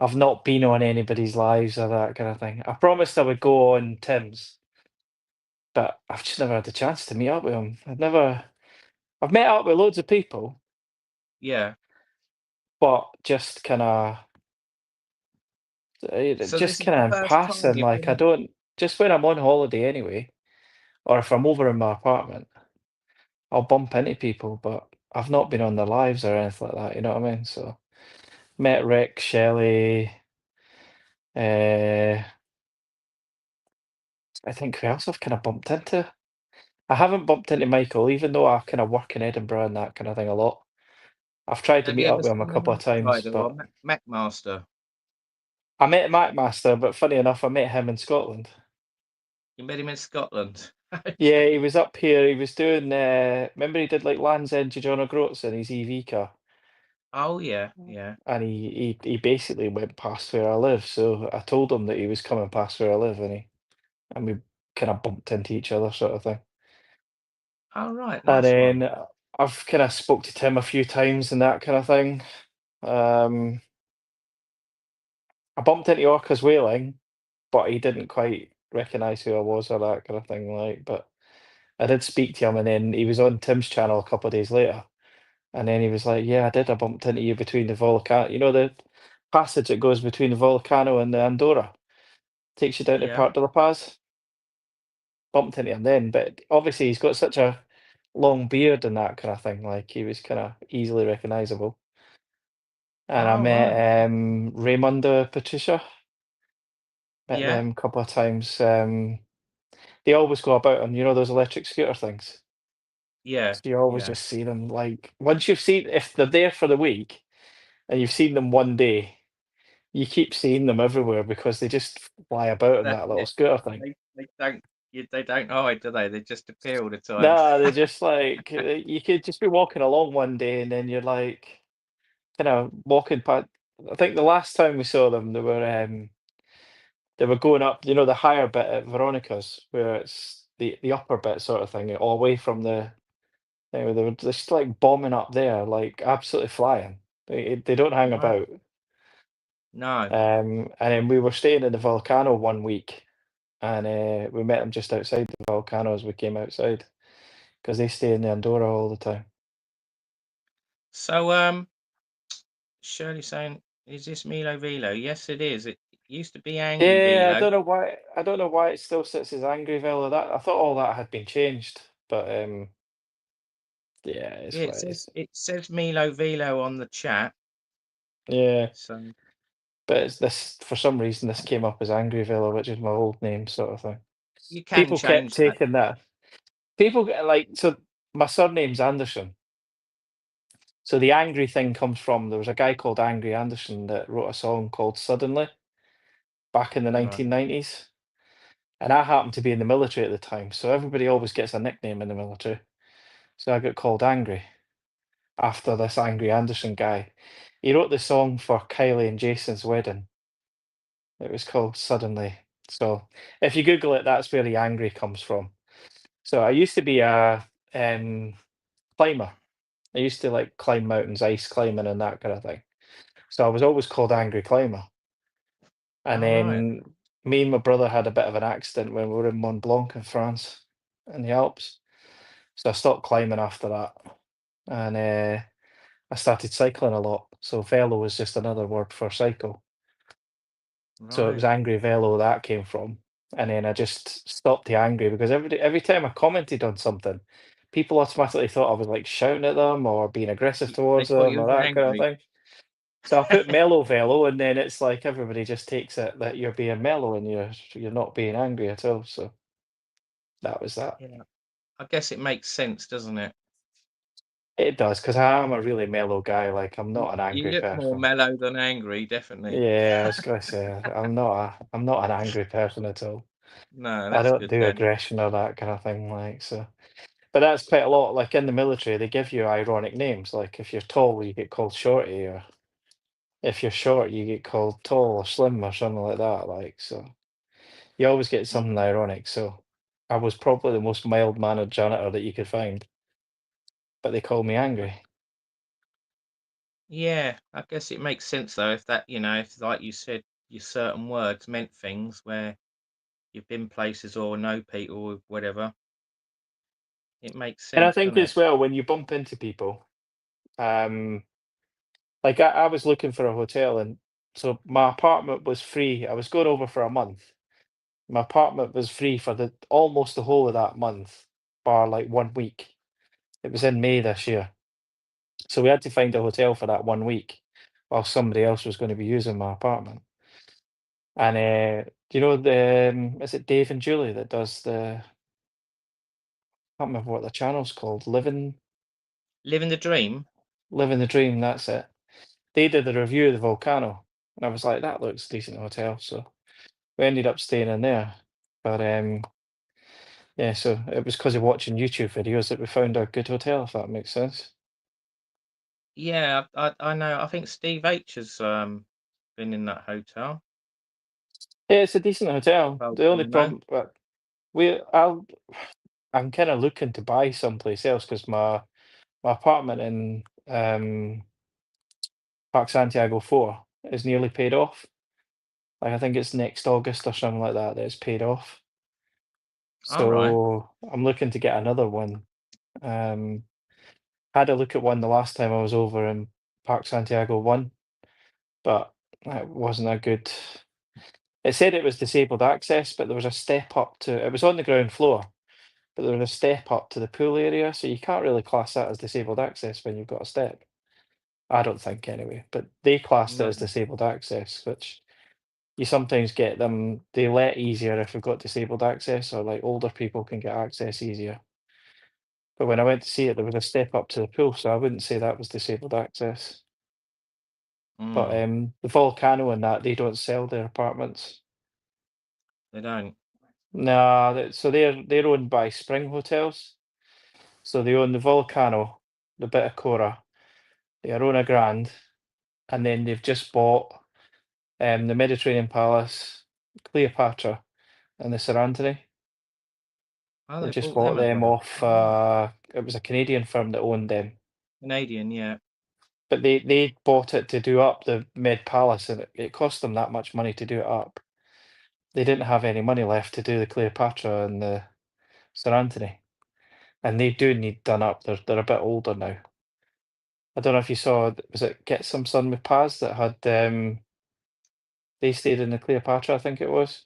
I've not been on anybody's lives or that kind of thing. I promised I would go on Tim's, but I've just never had the chance to meet up with him. I've met up with loads of people, Yeah. but just kinda So this just is the kinda in first time passing, you've like, I been. don't just when I'm on holiday anyway, or if I'm over in my apartment, I'll bump into people, but I've not been on their lives or anything like that, you know what I mean? So, met Rick, Shelley, I think who else I've kinda bumped into? I haven't bumped into Michael, even though I kinda work in Edinburgh and that kinda thing a lot. I've tried to Have meet you up ever with him a seen couple an of times, Outsider or but Macmaster? I met McMaster, but funny enough, I met him in Scotland. You met him in Scotland. Yeah, he Okay. was up here, he was doing, remember he did, like, Land's End to John O'Groats in his EV car? Oh yeah. Yeah. And he basically went past where I live, so I told him that he was coming past where I live, and we kinda bumped into each other sort of thing. Oh right. And Nice one. then I've kinda spoke to Tim a few times and that kinda thing. Um, I bumped into Orcas Whaling, but he didn't quite recognise who I was or that kind of thing, like, but I did speak to him, and then he was on Tim's channel a couple of days later, and then he was like, "Yeah, I did, I bumped into you between the Volcano, you know, the passage that goes between the Volcano and the Andorra, takes you down to Yeah. Parc de la Paz?" Bumped into him then, but obviously he's got such a long beard and that kind of thing, like, he was kinda easily recognisable. And I Oh right. met, Raymundo Patricia. met Yeah, them a couple of times. They always go about on, those electric scooter things. yeah, So you always yeah. just see them, like, once you've seen, if they're there for the week and you've seen them one day, you keep seeing them everywhere because they just fly about on That's that little it. scooter thing. They don't they don't hide, do they? They just appear all the time. No, they're just like, you could just be walking along one day and then you're like, walking past. I think the last time we saw them, they were going up, the higher bit at Veronica's, where it's the upper bit sort of thing, all away from the. They were just like bombing up there, like absolutely flying. They don't hang Right. about. No. And then we were staying in the volcano one week, and we met them just outside the volcano as we came outside, because they stay in the Andorra all the time. So, Shirley saying, "Is this Milo Velo?" Yes, it is. It used to be Angry Yeah, I Velo. don't know why. I don't know why it still sits as Angry Villa. That I thought all that had been changed, but yeah, it's Yeah, what it is. it says Milo Velo on the chat. Yeah, So but it's this for some reason this came up as Angry Villa, which is my old name, sort of thing. you can People kept change that. taking that. People get like so. My surname's Anderson, so the angry thing comes from there was a guy called Angry Anderson that wrote a song called Suddenly back in the Right. 1990s, and I happened to be in the military at the time, so everybody always gets a nickname in the military. So I got called Angry after this Angry Anderson guy. He wrote the song for Kylie and Jason's wedding. It was called Suddenly. So if you Google it, that's where the angry comes from. So I used to be a climber. I used to like climb mountains, ice climbing, and that kind of thing. So I was always called Angry Climber. And All right. then me and my brother had a bit of an accident when we were in Mont Blanc in France, in the Alps. So I stopped climbing after that. And I started cycling a lot. So velo was just another word for cycle. So it was Right. Angry Velo that came from. And then I just stopped the angry because every time I commented on something, people automatically thought I was like shouting at them or being aggressive They towards thought them you or was that kind of angry. thing. So I put mellow velo, and then it's like everybody just takes it that you're being mellow and you're not being angry at all. So that was that. Yeah. I guess it makes sense, doesn't it? It does because I am a really mellow guy. Like I'm You not an you angry look more person. mellow than angry, definitely. Yeah, I was gonna say I'm not an angry person at all. No, I that's don't good do then. aggression or that kind of thing. Like so. But that's quite a lot. Like in the military, they give you ironic names. Like if you're tall, you get called shorty, or if you're short, you get called tall or slim or something like that. Like so, you always get something Mm. ironic. So, I was probably the most mild-mannered janitor that you could find, but they called me angry. Yeah, I guess it makes sense though if that, if like you said, your certain words meant things where you've been places or know people or whatever, it makes And I sense, think doesn't it? as well when you bump into people, um, like I was looking for a hotel, and so my apartment was free. I was going over for a month. My apartment was free for the almost the whole of that month, bar like 1 week. It was in May this year. So we had to find a hotel for that 1 week while somebody else was going to be using my apartment. And do you know is it Dave and Julie that does I can't remember what the channel's called. Living the dream. Living the Dream, that's it. They did a review of the volcano. And I was like, that looks decent hotel. So we ended up staying in there. But yeah, so it was because of watching YouTube videos that we found a good hotel, if that makes sense. Yeah, I know. I think Steve H has been in that hotel. Yeah, it's a decent hotel. The only Volcano. problem, but I'm kind of looking to buy someplace else because my apartment in Park Santiago 4 is nearly paid off. Like I think it's next August or something like that that it's paid off. All right. So I'm looking to get another one. Um, had a look at one the last time I was over in Park Santiago 1, but it wasn't a good. It said it was disabled access, but there was a step up to. It was on the ground floor, but there was a step up to the pool area, so you can't really class that as disabled access when you've got a step. I don't think anyway, but they classed it No. as disabled access, which you sometimes get them, they let easier if you've got disabled access, or like older people can get access easier. But when I went to see it, there was a step up to the pool, so I wouldn't say that was disabled access. But Mm, the Volcano and that, they don't sell their apartments. they don't. Nah, so they're owned by Spring Hotels. So they own the Volcano, the bit of Cora, the Arona Grand, and then they've just bought the Mediterranean Palace, Cleopatra, and the Sir Anthony. Oh, They they just bought them bought as them well. off. Oh, It was a Canadian firm that owned them, Canadian, yeah. but they bought it to do up the Med Palace, and it cost them that much money to do it up. They didn't have any money left to do the Cleopatra and the Sir Anthony, and they do need done up. They're a bit older now. I don't know if you saw, was it Get Some Sun with Paz that had they stayed in the Cleopatra, I think it was.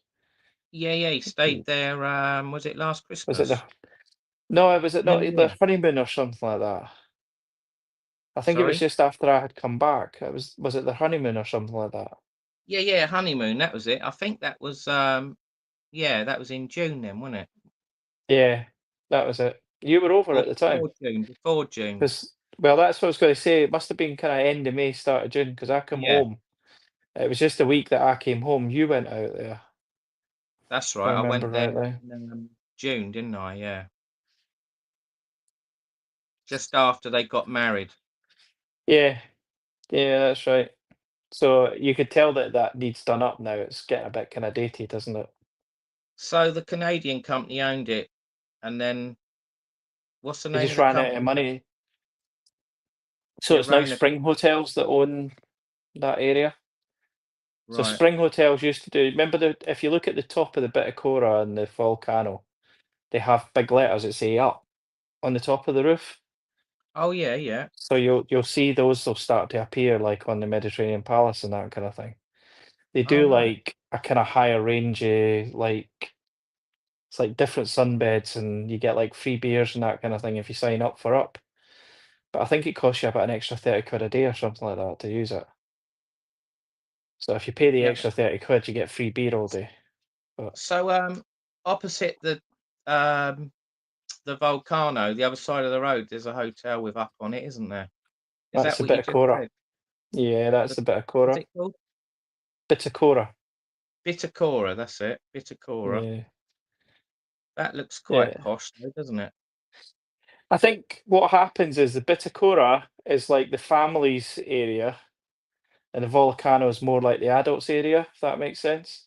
Yeah, yeah. He stayed Mm, there. Was it last Was it the Christmas? no, was it No, not the yeah. honeymoon or something like that? I think it was Sorry. just after I had come back. Was it the honeymoon or something like that? Yeah, yeah. Honeymoon. That was it. I think that was. Yeah, that was in June then, wasn't it? Yeah, that was it. You were over Or at the time, before June? Before June. because well, that's what I was going to say. It must have been kind of end of May, start of June, because I come Yeah, home. It was just a week that I came home. You went out there, that's if I right. I remember went there rightly. in June, didn't I? Yeah, just after they got married. Yeah, yeah, that's right. So you could tell that that needs done up now. It's getting a bit kind of dated, isn't it? So the Canadian company owned it, and then what's the They name of just the ran out of company? money. So Yeah, it's now Rona. Spring Hotels that own that area. So Right. Spring Hotels used to do. Remember if you look at the top of the bit of Cora and the Volcano, they have big letters that say "up" on the top of the roof. Oh yeah, yeah, So you'll see those will start to appear like on the Mediterranean Palace and that kind of thing. They oh do right. like a kind of higher range, like it's like different sunbeds, and you get like free beers and that kind of thing if you sign up for up. But I think it costs you about an extra 30 quid a day or something like that to use it. So if you pay the Yeah. extra 30 quid, you get free beer all day. But So opposite the Volcano, the other side of the road, there's a hotel with up on it, isn't there? Is that's that the what bit you of just Cora. said? Yeah, that's The, the bit of what's Cora. it called? Bit of Cora. Bitacora, that's it. Bitacora. Yeah, That looks quite yeah. posh though, doesn't it? I think what happens is the bit of Cora is like the families area, and the Volcano is more like the adults area, if that makes sense.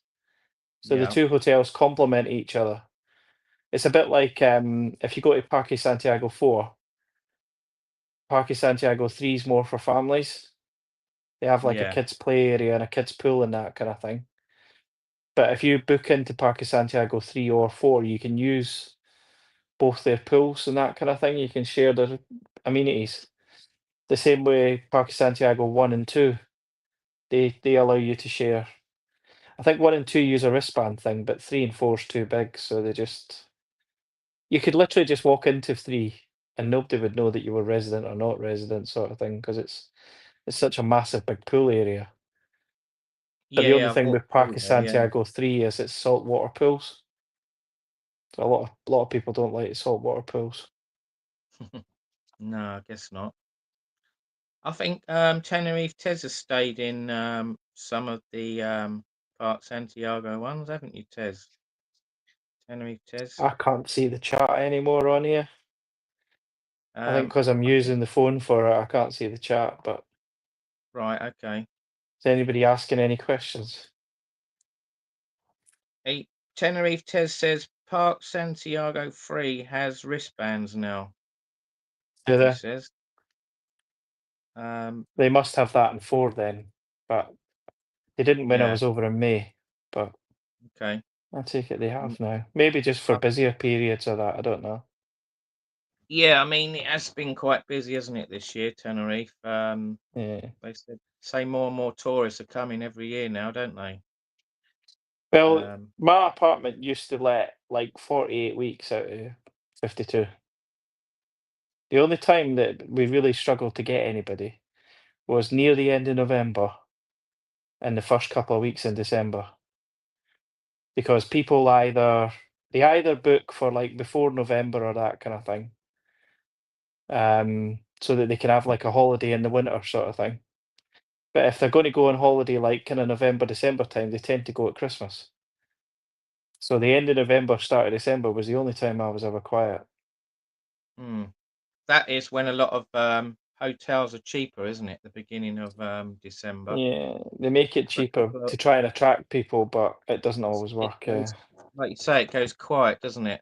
So the Yeah, two hotels complement each other. It's a bit like if you go to Parque Santiago 4, Parque Santiago 3 is more for families. They have like a yeah, kids play area and a kids pool and that kind of thing. But if you book into Parque Santiago 3 or 4, you can use both their pools and that kind of thing. You can share their amenities. The same way Parque Santiago 1 and 2, they allow you to share. I think 1 and 2 use a wristband thing, but 3 and 4 is too big, so they just you could literally just walk into 3 and nobody would know that you were resident or not resident sort of thing, because it's such a massive big pool area. But yeah, the only yeah. I've thing walked with through Parque there. Yeah. Santiago 3 is it's saltwater pools. So a lot of people don't like saltwater pools. No, I guess not. I think Tenerife Tez has stayed in some of the Park Santiago ones, haven't you, Tez? Tenerife Tez. I can't see the chat anymore on here. I think Um, because 'cause I'm I think using the phone for it, I can't see the chat, but right. Okay. is anybody asking any questions? He, Tenerife Tez says Park Santiago 3 has wristbands now. Do He they? says. Um, They must have that in 4 then, but they didn't when I yeah. was over in May, but Okay. I take it they Mm, have now. Maybe just for uh, busier periods or that, I don't know. yeah, I mean it has been quite busy, hasn't it, this year, Tenerife? Yeah. They say more and more tourists are coming every year now, don't they? Well, Um, my apartment used to let, like, 48 weeks out of 52. The only time that we really struggled to get anybody was near the end of November and the first couple of weeks in December. because people either book for like before November or that kind of thing, so that they can have like a holiday in the winter sort of thing. But if they're going to go on holiday like kind of November, December time, they tend to go at Christmas. So the end of November, start of December was the only time I was ever quiet. Mm. That is when a lot of hotels are cheaper, isn't it? The beginning of December. Yeah, they make it So cheaper people to try and attract people, but it doesn't always it work. goes, like you say, it goes quiet, doesn't it?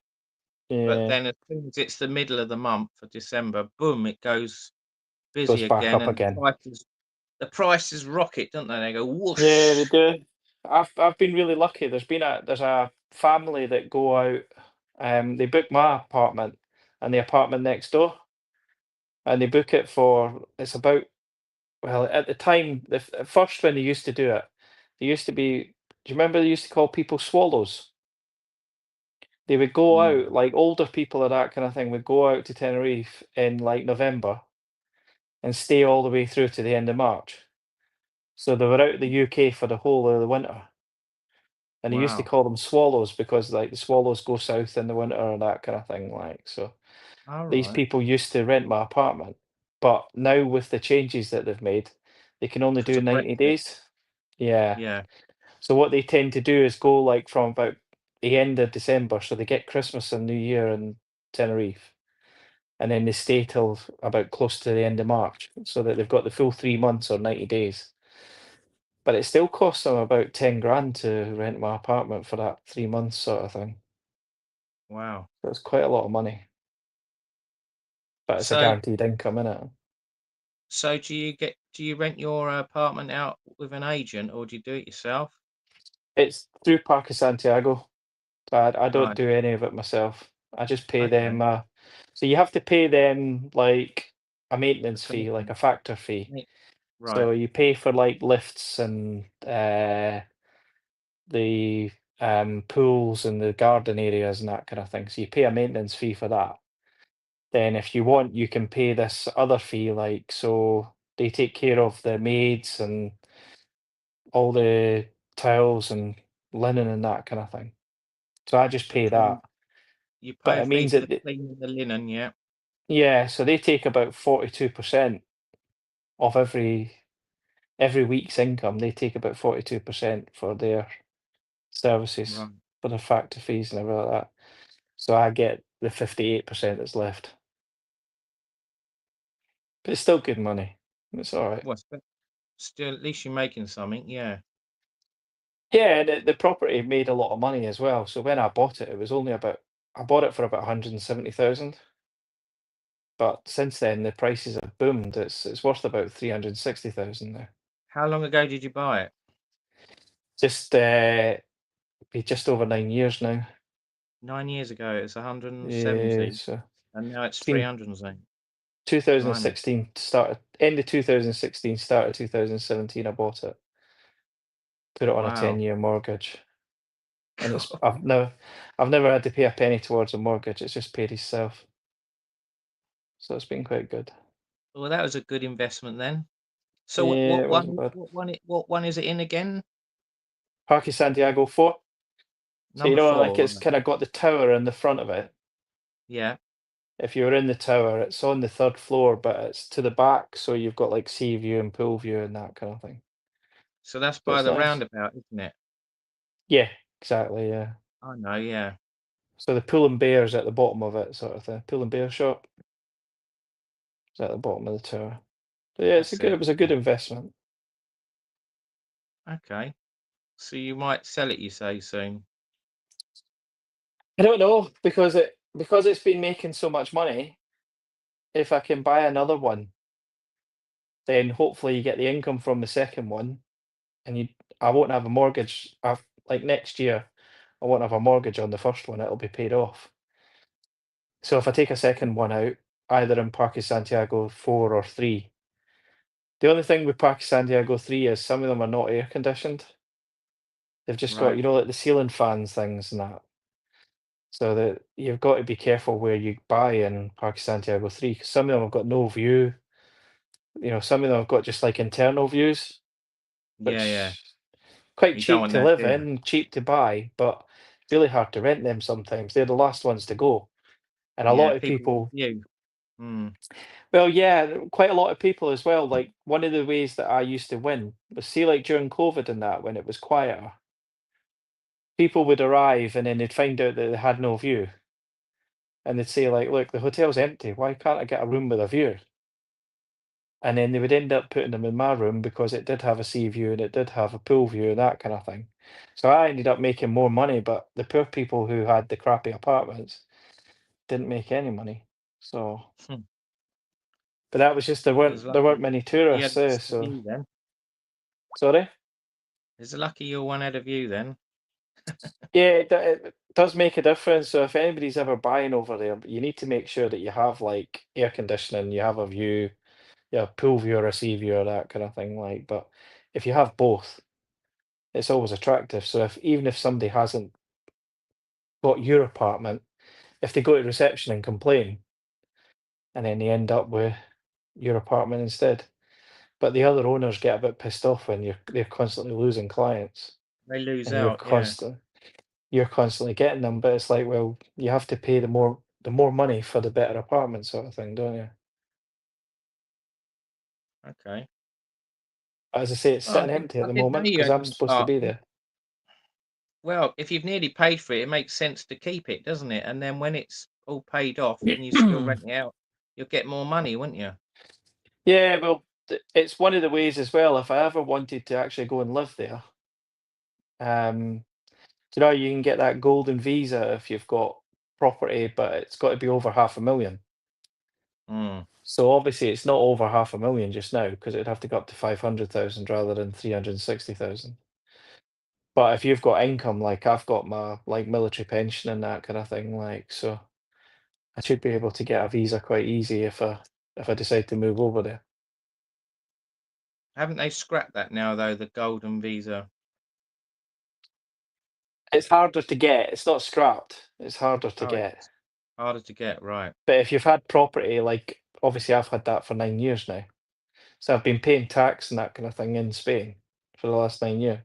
But Yeah, then as soon as it's the middle of the month for December, boom, it goes goes busy back again, up and again. the prices rocket, don't they? They go Yeah, they whoosh. do. I've been really lucky. There's a family that go out. They book my apartment and the apartment next door, and they book it for it's about well at the time at first when they used to do it, they used to be. Do you remember they used to call people swallows? They would go Mm. out like older people or that kind of thing would go out to Tenerife in like November and stay all the way through to the end of March. So they were out of the UK for the whole of the winter. And he used to Wow. call them swallows because like the swallows go south in the winter or that kind of thing. Like so, All these right. people used to rent my apartment, but now with the changes that they've made, they can only Because do of 90 Brexit. days. Yeah. Yeah. So what they tend to do is go like from about the end of December, so they get Christmas and New Year in Tenerife, and then they stay till about close to the end of March, so that they've got the full 3 months or 90 days. But it still costs them about 10 grand to rent my apartment for that 3 months sort of thing. Wow. So it's quite a lot of money, but it's a So guaranteed income, innit? so do you rent your apartment out with an agent, or do you do it yourself? It's through Parque Santiago. I don't Right. do any of it myself. I just pay Okay. them. So you have to pay them like a A maintenance fee, like commitment. a factor fee. Right. Right. So you pay for like lifts and the pools and the garden areas and that kind of thing. So you pay a maintenance fee for that. Then if you want, you can pay this other fee, like so they take care of the maids and all the towels and linen and that kind of thing. So I just To pay clean. that. You pay But a it fee means for the that cleaning of the linen, yeah? yeah, so they take about 42% of every week's income. They take about 42% for their services, Right. for their factor fees and everything like that. So I get the 58% that's left. But it's still good money. It's all right. Well, still, at least you're making something, yeah. Yeah, the property made a lot of money as well. So when I bought it, it was only about I bought it for about 170,000. But since then, the prices have boomed. It's worth about 360,000 now. How long ago did you buy it? Just be just over 9 years now. 9 years ago, it was Yeah, 170, so and now it's between 300 and something. Blimey. 2016 started end of 2016, start of 2017, I bought it. Put it on a Wow. 10-year mortgage, and I've never had to pay a penny towards a mortgage. It's just paid itself, so it's been quite good. Well, that was a good investment then. So Yeah, it wasn't bad. what one is it in again? Parque Santiago 4. So Number like 4, it's right. kind of got the tower in the front of it. Yeah. If you're in the tower, it's on the third floor, but it's to the back, so you've got like sea view and pool view and that kind of thing. So that's So by it's the nice. roundabout, isn't it? Yeah, exactly. Yeah. I know, yeah. So the Pull and Bear's at the bottom of it, sort of thing. Pull and Bear shop is at the bottom of the tower. So yeah, That's it it. was a good investment. Okay. So you might sell it, you say, soon. I don't know because it's been making so much money. If I can buy another one, then hopefully you get the income from the second one, and I won't have a mortgage. Like next year, I won't have a mortgage on the first one. It'll be paid off. So if I take a second one out, either in Parque Santiago 4 or 3, the only thing with Parque Santiago 3 is some of them are not air conditioned. They've just got, Right. like the ceiling fans things and that. So that you've got to be careful where you buy in Parque Santiago 3 because some of them have got no view. Some of them have got just like internal views, Yeah, yeah. which quite You don't cheap want to that, live do you? in, cheap to buy, but really hard to rent them sometimes. They're the last ones to go. And a Yeah, lot of people with a people, view. Mm. well, yeah, quite a lot of people as well. Like one of the ways that I used to win was see, like during COVID and that, when it was quieter, people would arrive and then they'd find out that they had no view. And they'd say, like, look, the hotel's empty. Why can't I get a room with a view? And then they would end up putting them in my room because it did have a sea view and it did have a pool view and that kind of thing. So I ended up making more money, but the poor people who had the crappy apartments didn't make any money. So, Hmm. but that was just there It was weren't there weren't lucky many you had tourists there. a So view then. sorry. It's lucky your one had a view then. Yeah, it does make a difference. So if anybody's ever buying over there, you need to make sure that you have like air conditioning, you have a view, you have pool view or a sea view or that kind of thing. Like, but if you have both, it's always attractive. So if even if somebody hasn't got your apartment, if they go to reception and complain, and then they end up with your apartment instead. But the other owners get a bit pissed off when they're constantly losing clients They lose and out, yeah. you're constantly getting them. But it's like, well, you have to pay the more money for the better apartment sort of thing, don't you? Okay. As I say, it's Well, sitting empty at I the didn't know moment you because had I'm an supposed to be apartment. there. Well, if you've nearly paid for it, it makes sense to keep it, doesn't it? And then when it's all paid off and you still rent it out, you'll get more money, won't you? Yeah, well, it's one of the ways as well. If I ever wanted to actually go and live there, um, you can get that golden visa if you've got property, but it's got to be over 500,000. Mm. So obviously it's not over 500,000 just now because it'd have to go up to 500,000 rather than 360,000. But if you've got income, like I've got my like military pension and that kind of thing, like so I should be able to get a visa quite easy if I decide to move over there. Haven't they scrapped that now, though, the golden visa? It's harder to get. It's not scrapped. It's harder to Oh, get. it's harder to get, right. But if you've had property, like obviously I've had that for 9 years now. So I've been paying tax and that kind of thing in Spain for the last 9 years.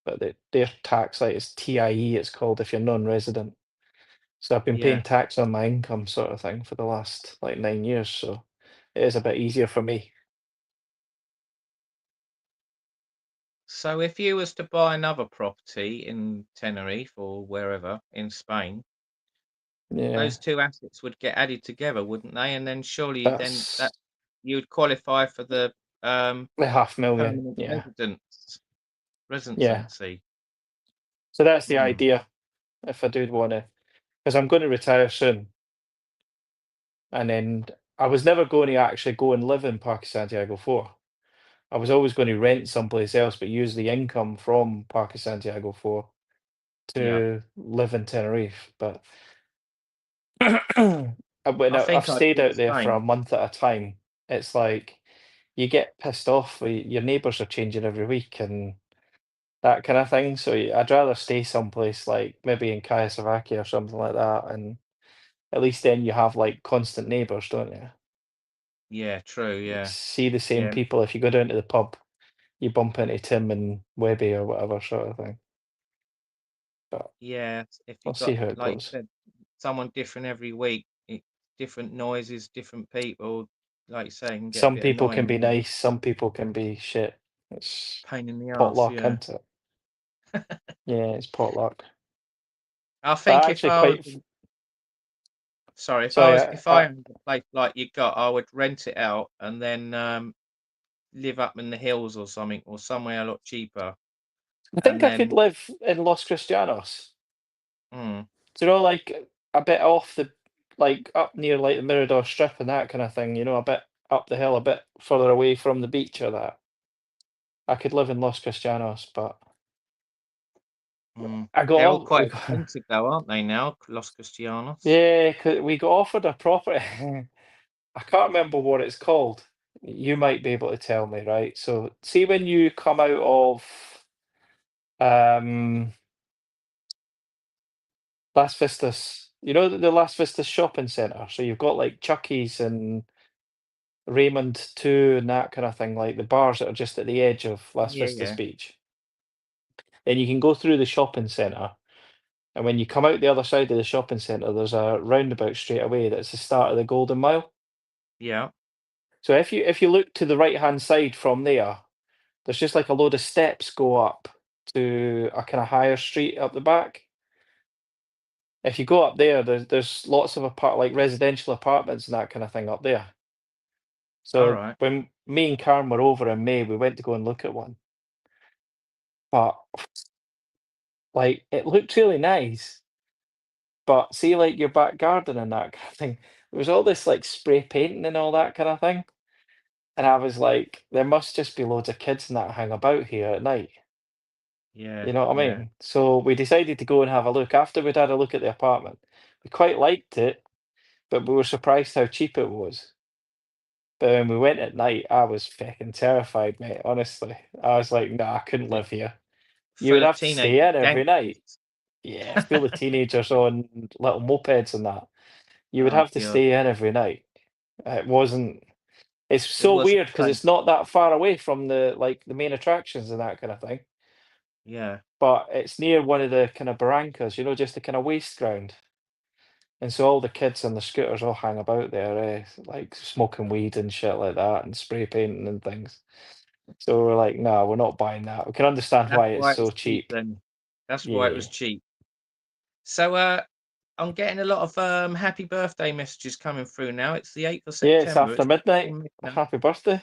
But their tax like is TIE, it's called if you're non-resident. So I've been Yeah. paying tax on my income sort of thing for the last like 9 years. So it is a bit easier for me. So if you was to buy another property in Tenerife or wherever in Spain, Yeah, those two assets would get added together, wouldn't they? And then surely then that's that you'd qualify for the the 500,000. permanent Yeah, yeah. residency. So that's the Hmm. idea. If I do want to, because I'm going to retire soon, and then I was never going to actually go and live in Parque Santiago 4. I was always going to rent someplace else, but use the income from Parque Santiago 4 Yeah. to live in Tenerife. But when I I've think I'd stayed do the out there for a same. month at a time, it's like you get pissed off. Your neighbours are changing every week and that kind of thing. So I'd rather stay someplace like maybe in Kayasavaki or something like that, and at least then you have like constant neighbours, don't you? Yeah, true. You Yeah. see the same Yeah. people. If you go down to the pub, you bump into Tim and Webby or whatever sort of thing. But Yeah. If we'll you see got, how it like you goes. said, someone different every week, different noises, different people, like you say, can get a Some bit people can annoying, be and nice, some people can be shit. It's pain in the ass. potluck, Yeah. isn't it? Yeah, it's potluck. I But think if actually I was, quite sorry, sorry, if I owned a place like you got, I would rent it out and then live up in the hills or something, or somewhere a lot cheaper, I think and I could then live in Los Cristianos. mm, Like a bit off like up near like the Mirador Strip and that kind of thing, a bit up the hill, a bit further away from the beach or that. I could live in Los Cristianos, but I got they're all all quite we got, expensive though, aren't they now, Los Cristianos? yeah, we got offered a property. I can't remember what it's called. You might be able to tell me, right? So see when you come out of um Las Vistas, the Las Vistas shopping centre. So you've got like Chucky's and Raymond too and that kind of thing, like the bars that are just at the edge of Las Yeah, Vistas yeah, Beach. and you can go through the shopping centre. And when you come out the other side of the shopping centre, there's a roundabout straight away that's the start of the Golden Mile. Yeah. So if you look to the right hand side from there, there's just like a load of steps go up to a kind of higher street up the back. If you go up there, there's lots of like residential apartments and that kind of thing up there. All So right. when me and Karen were over in May, we went to go and look at one. But like it looked really nice. But see like your back garden and that kind of thing, there was all this like spray painting and all that kind of thing. And I was like, there must just be loads of kids and that hang about here at night. Yeah. You know what I Yeah. mean? So we decided to go and have a look. After we'd had a look at the apartment, we quite liked it, but we were surprised how cheap it was. But when we went at night, I was fucking terrified, mate. Honestly, I was like, nah, I couldn't It, live here. You would full of have to teenage stay in every night. gangsters. Yeah, full of teenagers on little mopeds and that. You would Oh have to God. stay in every night. It wasn't. It's It so wasn't weird because safe. it's not that far away from the main attractions and that kind of thing. Yeah. But it's near one of the kind of barrancas, just the kind of waste ground. And so all the kids on the scooters all hang about there, like smoking weed and shit like that, and spray painting and things. So we're like, no, we're not buying that. We can understand That's why it's why it so was cheap cheap. then. That's why it was Yeah. cheap. So I'm getting a lot of happy birthday messages coming through now. It's the 8th of Yeah, it's September. after It's midnight. before midnight. Happy birthday.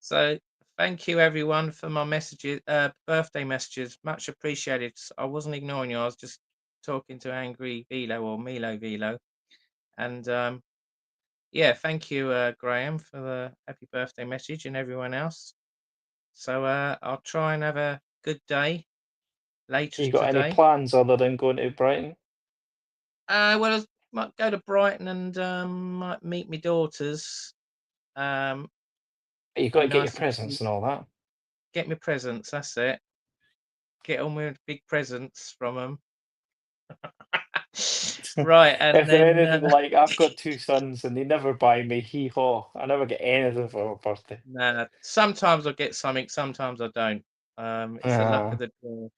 So thank you everyone for my messages, birthday messages. Much appreciated. I wasn't ignoring you. I was just talking to Angry Velo or Milo Velo. And yeah, thank you, Graham, for the happy birthday message and everyone else. So I'll try and have a good day later You got any today. plans other than going to Brighton? Well, I might go to Brighton and might meet my daughters. Um, You got be to get your nice to presents and all that. get me presents. That's it. Get on with big presents from them. Right, and If they're then anything like, I've got two sons and they never buy me hee haw. I never get anything for my birthday. nah, sometimes I get something, sometimes I don't. It's the luck of Ah, the draw.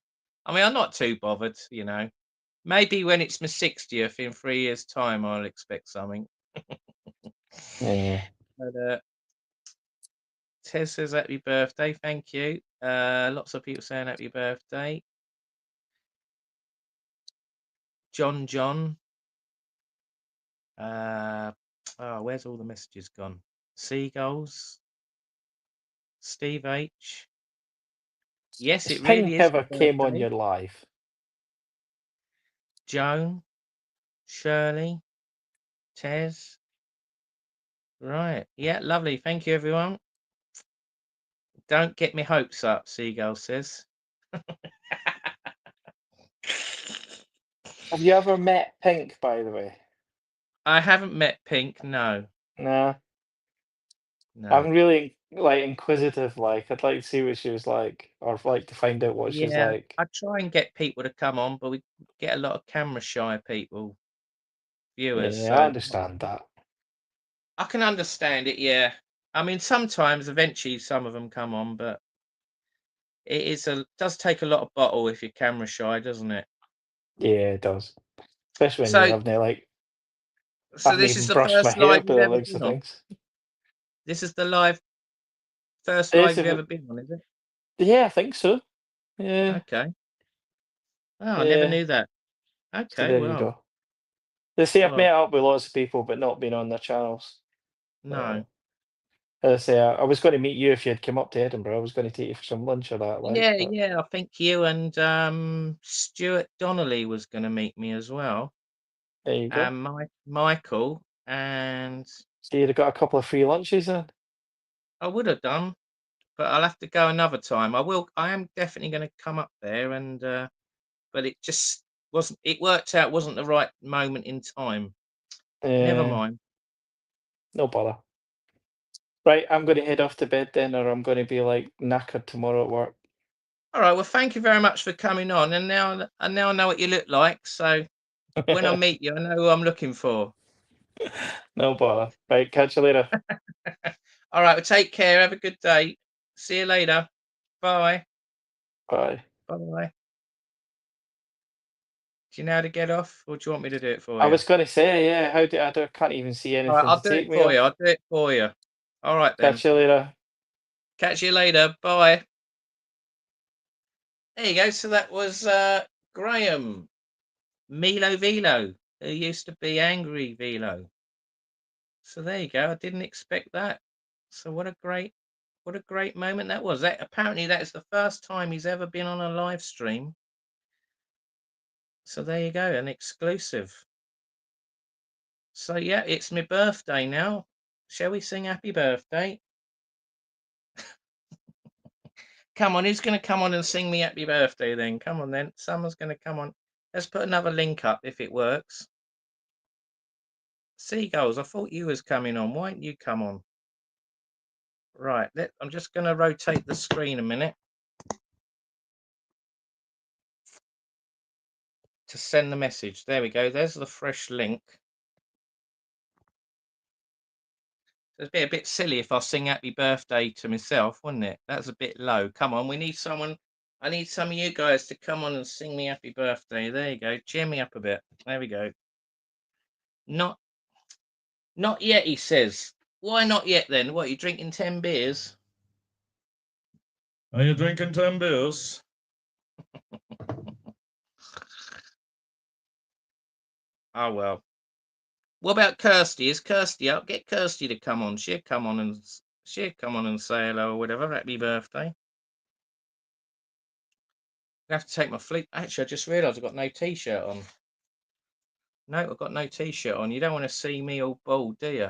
I mean, I'm not too bothered, Maybe when it's my 60th in 3 years' time, I'll expect something. yeah. But Tez says happy birthday. Thank you. Lots of people saying happy birthday. John. Where's all the messages gone? Seagulls. Steve H. Yes, Has it Pink really is my ever came on birthday. your live? Joan, Shirley, Tez. Right. Yeah, lovely. Thank you, everyone. Don't get me hopes up, Seagull says. Have you ever met Pink, by the way? I haven't met Pink. No, Nah. no. I'm really like inquisitive, like I'd like to see what she was like, or like to find out what she's Yeah, like. I try and get people to come on, but we get a lot of camera shy people, viewers. Yeah, I So understand that. I can understand it. Yeah, I mean sometimes, eventually, some of them come on, but does take a lot of bottle if you're camera shy, doesn't it? Yeah, it does. Especially when you So, haven't like so haven't this is even the brushed my first hair live by you've the ever looks been of on. things. This is the first Is live you've it? ever been on, is it? Yeah, I think so. Yeah, Okay. Oh, I never yeah. knew that. So Okay, there you well, go. They say I've well, met up with lots of people, but not been on their channels. no. So as I say, I was going to meet you if you had come up to Edinburgh. I was going to take you for some lunch or that, like. Yeah, But yeah. I think you and Stuart Donnelly was going to meet me as well, there you go. and Michael, and So you'd have got a couple of free lunches then. I would have done, but I'll have to go another time. I will. I am definitely going to come up there, and but it just wasn't. It worked out wasn't the right moment in time. Never Yeah, mind. no bother. Right, I'm going to head off to bed then, or I'm going to be like knackered tomorrow at work. All right. Well, thank you very much for coming on, and now I know what you look like. So when I meet you, I know who I'm looking for. No bother. Right, catch you later. All right. Well, take care. Have a good day. See you later. Bye. Bye. Bye. Do you know how to get off, or do you want me to do it for I you? was going to say, yeah, I can't even see All right, anything I'll to do it take me for you. off. I'll do it for you. All right then. Catch you later. Catch you later. Bye. There you go. So that was Graham Milo Velo, who used to be Angry Velo. So there you go. I didn't expect that. So what a great moment that was. That apparently that is the first time he's ever been on a live stream. So there you go, an exclusive. So yeah, it's my birthday now. Shall we sing happy birthday? Come on, who's going to come on and sing me happy birthday then? Come on then. Someone's going to come on. Let's put another link up if it works. Seagulls, I thought you was coming on. Why didn't you come on? Right, I'm just going to rotate the screen a minute to send the message. There we go. There's the fresh link. It'd be a bit silly if I sing happy birthday to myself, wouldn't it? That's a bit low. Come on, we need someone. I need some of you guys to come on and sing me happy birthday. There you go. Cheer me up a bit. There we go. Not yet, he says. Why not yet then? What, you drinking 10 beers? Are you drinking 10 beers? Oh, well. What about Kirsty? Is Kirsty up? Get Kirsty to come on. She'll come on and say hello or whatever. Happy birthday. I have to take my fleet. Actually, I just realised I've got no t-shirt on. No, I've got no t-shirt on. You don't want to see me all bald, do you?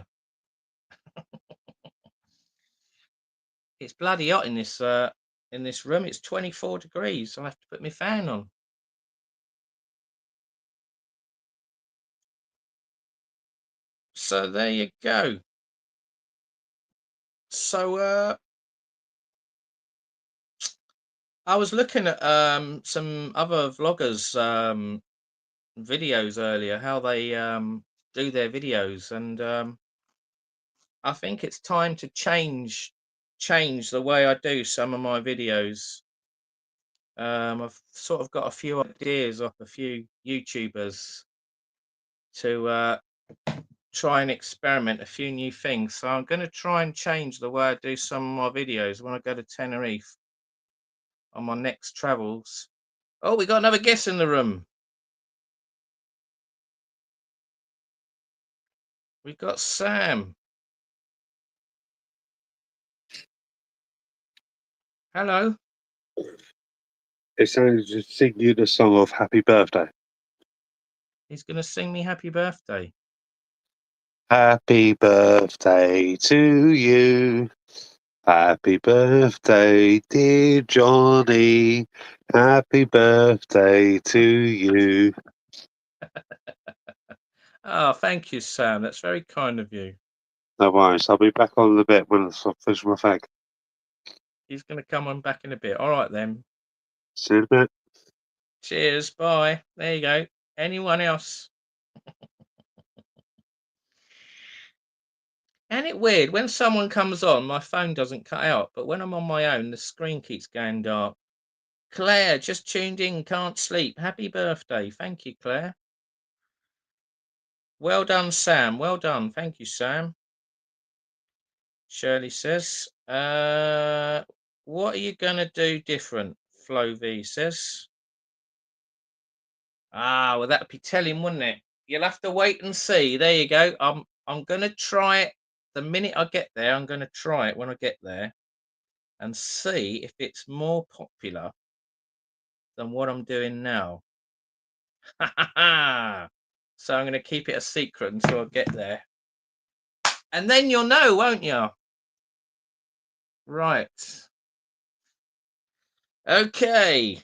It's bloody hot in this room. It's 24 degrees. So I have to put my fan on. So there you go. So I was looking at some other vloggers videos earlier, how they do their videos, and I think it's time to change the way I do some of my videos. I've sort of got a few ideas off a few YouTubers to try and experiment a few new things. So I'm going to try and change the way I do some of my videos when I go to Tenerife on my next travels. Oh, we got another guest in the room. We've got Sam. Hello. It's going to sing you the song of Happy Birthday. He's going to sing me happy birthday. Happy birthday to you. Happy birthday, dear Johnny. Happy birthday to you. Oh, thank you, Sam. That's very kind of you. No worries. I'll be back on in a bit when I finish my fag. He's going to come on back in a bit. All right, then. See you in a bit. Cheers. Bye. There you go. Anyone else? Isn't it weird? When someone comes on, my phone doesn't cut out, but when I'm on my own, the screen keeps going dark. Claire, just tuned in, can't sleep. Happy birthday. Thank you, Claire. Well done, Sam. Well done. Thank you, Sam. Shirley says, what are you going to do different? Flo V says. Ah, well, that'd be telling, wouldn't it? You'll have to wait and see. There you go. I'm going to try it the minute I get there. I'm going to try it when I get there and see if it's more popular than what I'm doing now. So I'm going to keep it a secret until I get there. And then you'll know, won't you? Right. Okay.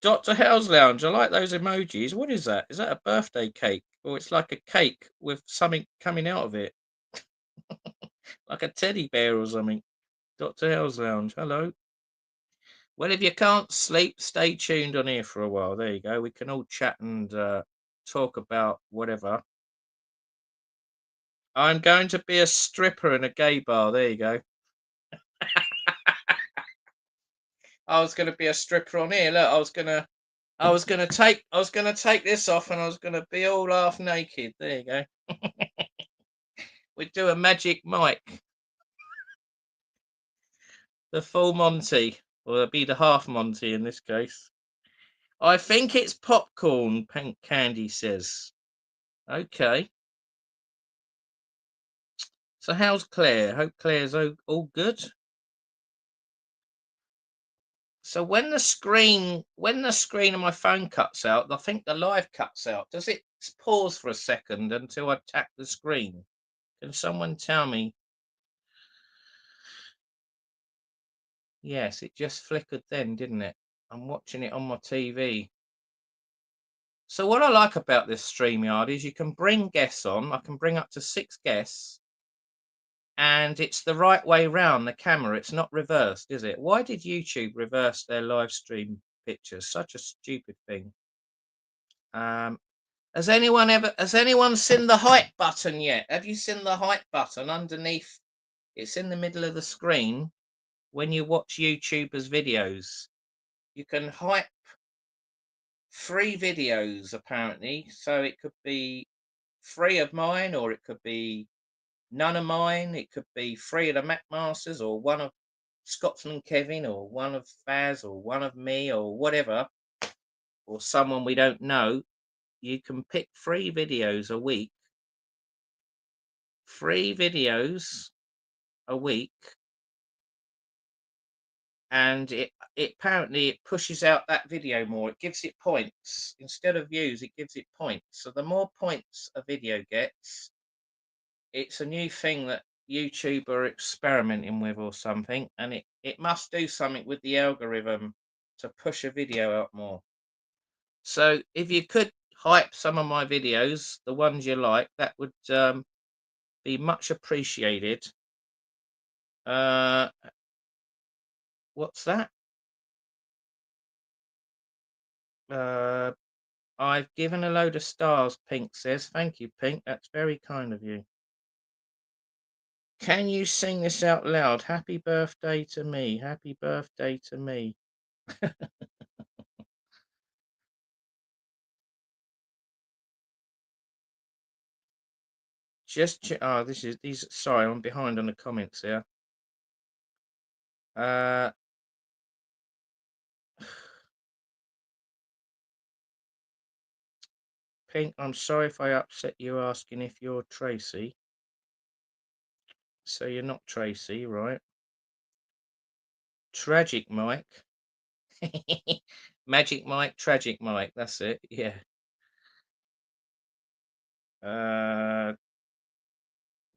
Dr. House Lounge. I like those emojis. What is that? Is that a birthday cake? Or it's like a cake with something coming out of it? Like a teddy bear or something. Dr. House Lounge. Hello. Well, if you can't sleep, stay tuned on here for a while. There you go. We can all chat and talk about whatever. I'm going to be a stripper in a gay bar. There you go. I was going to be a stripper on here. Look, I was going to I was gonna take this off, and I was gonna be all half naked. There you go. We'd do a magic Mike, the full Monty, or it'd be the half Monty in this case. I think it's popcorn. Pink Candy says. Okay. So how's Claire? Hope Claire's all good. So when the screen of my phone cuts out, I think the live cuts out. Does it pause for a second until I tap the screen? Can someone tell me? Yes, it just flickered then, didn't it? I'm watching it on my TV. So what I like about this StreamYard is you can bring guests on. I can bring up to 6 guests. And it's the right way round the camera. It's not reversed, is it? Why did YouTube reverse their live stream pictures? Such a stupid thing. Has anyone seen the height button yet? Have you seen the height button underneath? It's in the middle of the screen when you watch YouTubers' videos. You can hype 3 videos apparently. So it could be 3 of mine, or it could be none of mine. It could be 3 of the Mac Masters, or 1 of Scotsman Kevin, or 1 of Faz, or 1 of me, or whatever, or someone we don't know. You can pick 3 videos a week. 3 videos a week, and it apparently it pushes out that video more. It gives it points instead of views. It gives it points. So the more points a video gets, it's a new thing that YouTube are experimenting with or something, and it must do something with the algorithm to push a video out more. So if you could hype some of my videos, the ones you like, that would be much appreciated. What's that? I've given a load of stars, Pink says. Thank you, Pink. That's very kind of you. Can you sing this out loud? Happy birthday to me. Happy birthday to me. Sorry, I'm behind on the comments here. Pink, I'm sorry if I upset you asking if you're Tracy. So you're not Tracy, right? Tragic Mike. Magic Mike, Tragic Mike. That's it. Yeah.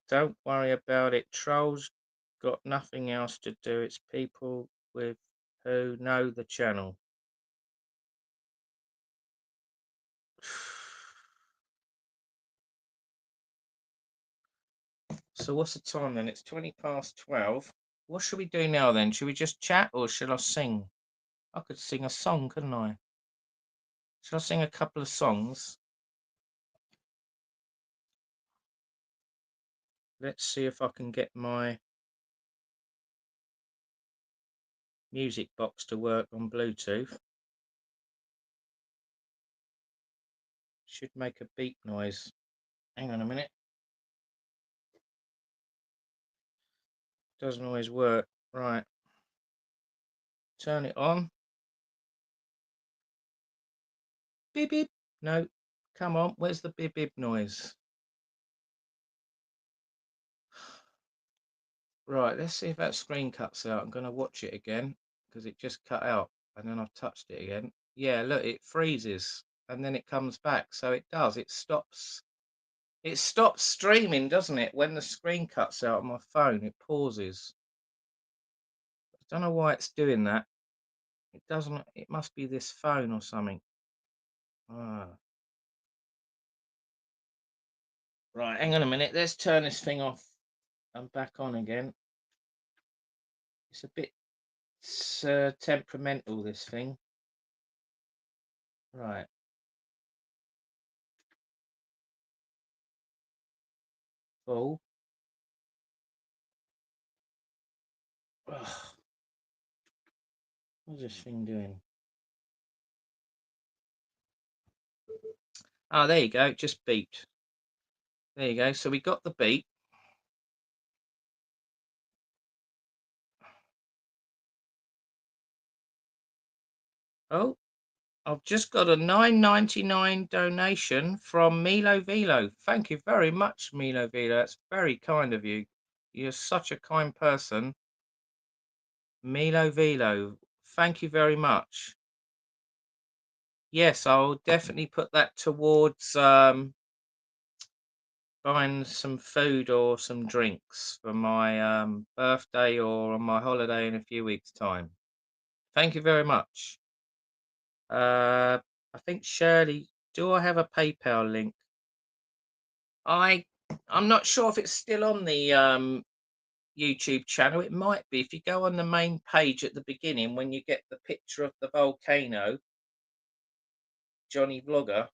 Don't worry about it. Trolls got nothing else to do. It's people with who know the channel. So what's the time then? It's 12:20. What should we do now then? Should we just chat or should I sing? I could sing a song, couldn't I? Should I sing a couple of songs? Let's see if I can get my music box to work on Bluetooth. Should make a beep noise. Hang on a minute. Doesn't always work. Right. Turn it on. Beep beep. No. Come on. Where's the beep beep noise? Right. Let's see if that screen cuts out. I'm going to watch it again because it just cut out and then I've touched it again. Yeah, look, it freezes and then it comes back. So it does. It stops streaming, doesn't it? When the screen cuts out on my phone, it pauses. I don't know why it's doing that. It doesn't. It must be this phone or something. Right, hang on a minute. Let's turn this thing off and back on again. It's a bit temperamental, this thing. Right. Full. Ugh. What's this thing doing? Oh, there you go. It just beeped. There you go. So we got the beep. Oh, I've just got a $9.99 donation from Milo Velo. Thank you very much, Milo Velo. That's very kind of you. You're such a kind person. Milo Velo, thank you very much. Yes, I'll definitely put that towards buying some food or some drinks for my birthday or on my holiday in a few weeks' time. Thank you very much. I think Shirley, do I have a PayPal link? I'm not sure if it's still on the YouTube channel. It might be. If you go on the main page at the beginning, when you get the picture of the volcano, Johnny Vlogger,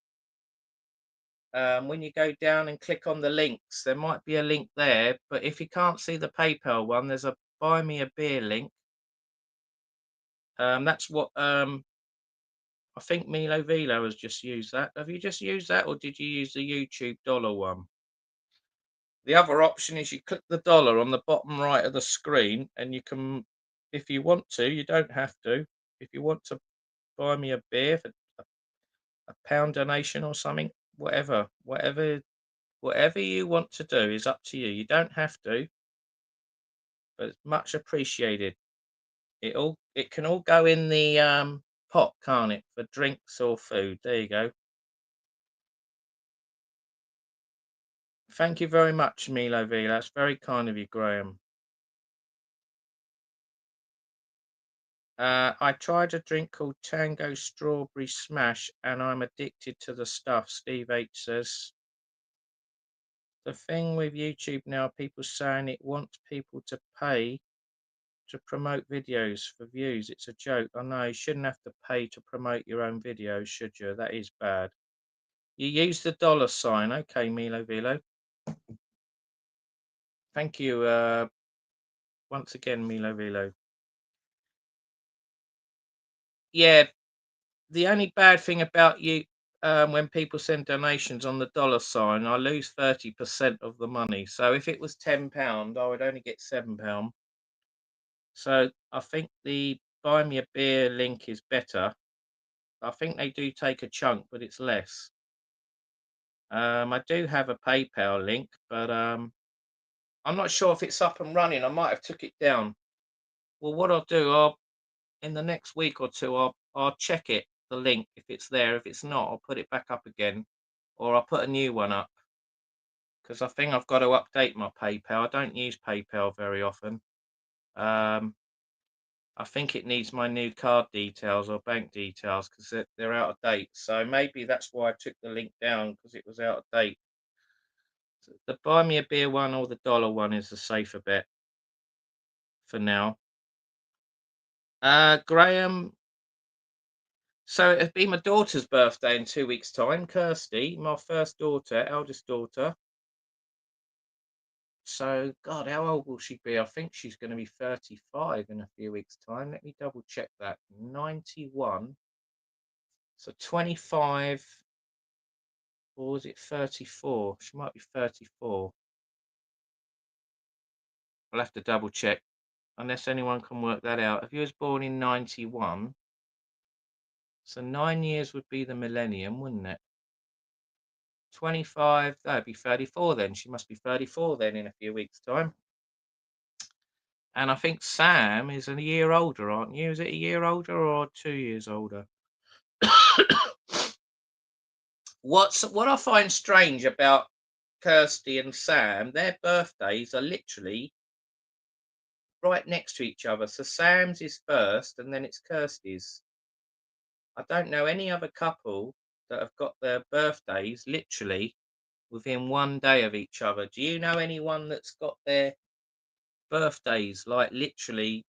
when you go down and click on the links, there might be a link there. But if you can't see the PayPal one, there's a Buy Me a Beer link. That's what I think Milo Velo has just used that. Have you just used that, or did you use the YouTube dollar one? The other option is you click the dollar on the bottom right of the screen, and you can, if you want to, you don't have to. If you want to buy me a beer for a pound donation or something, whatever you want to do is up to you. You don't have to, but it's much appreciated. It can all go in the pot, can't it, for drinks or food? There you go. Thank you very much, Milo V. That's very kind of you, Graham. I tried a drink called Tango Strawberry Smash, and I'm addicted to the stuff, Steve H says. The thing with YouTube now, people saying it wants people to pay to promote videos for views. It's a joke. I know, you shouldn't have to pay to promote your own videos, should you? That is bad. You use the dollar sign. Okay, Milo Velo. Thank you once again, Milo Velo. Yeah, the only bad thing about you, when people send donations on the dollar sign, I lose 30% of the money. So if it was £10, I would only get £7. So I think the Buy Me a Beer link is better. I think they do take a chunk, but it's less. I do have a PayPal link, but I'm not sure if it's up and running. I might have took it down. Well, what I'll do, in the next week or two, I'll check it, the link, if it's there. If it's not, I'll put it back up again, or I'll put a new one up, because I think I've got to update my PayPal. I don't use PayPal very often. I think it needs my new card details or bank details, because they're out of date. So maybe that's why I took the link down, because it was out of date. So the Buy Me a Beer one or the dollar one is the safer bet for now. Graham, so it'll be my daughter's birthday in 2 weeks' time, Kirsty, my first daughter, eldest daughter. So, God, how old will she be? I think she's going to be 35 in a few weeks' time. Let me double check that. 91. So 25, or was it 34? She might be 34. I'll have to double check, unless anyone can work that out. If you was born in 91, so 9 years would be the millennium, wouldn't it? 25, that'd be 34 then. She must be 34 then in a few weeks' time. And I think Sam is a year older, aren't you? Is it a year older or 2 years older? What I find strange about Kirsty and Sam, their birthdays are literally right next to each other. So Sam's is first, and then it's Kirsty's. I don't know any other couple that have got their birthdays literally within 1 day of each other. Do you know anyone that's got their birthdays like literally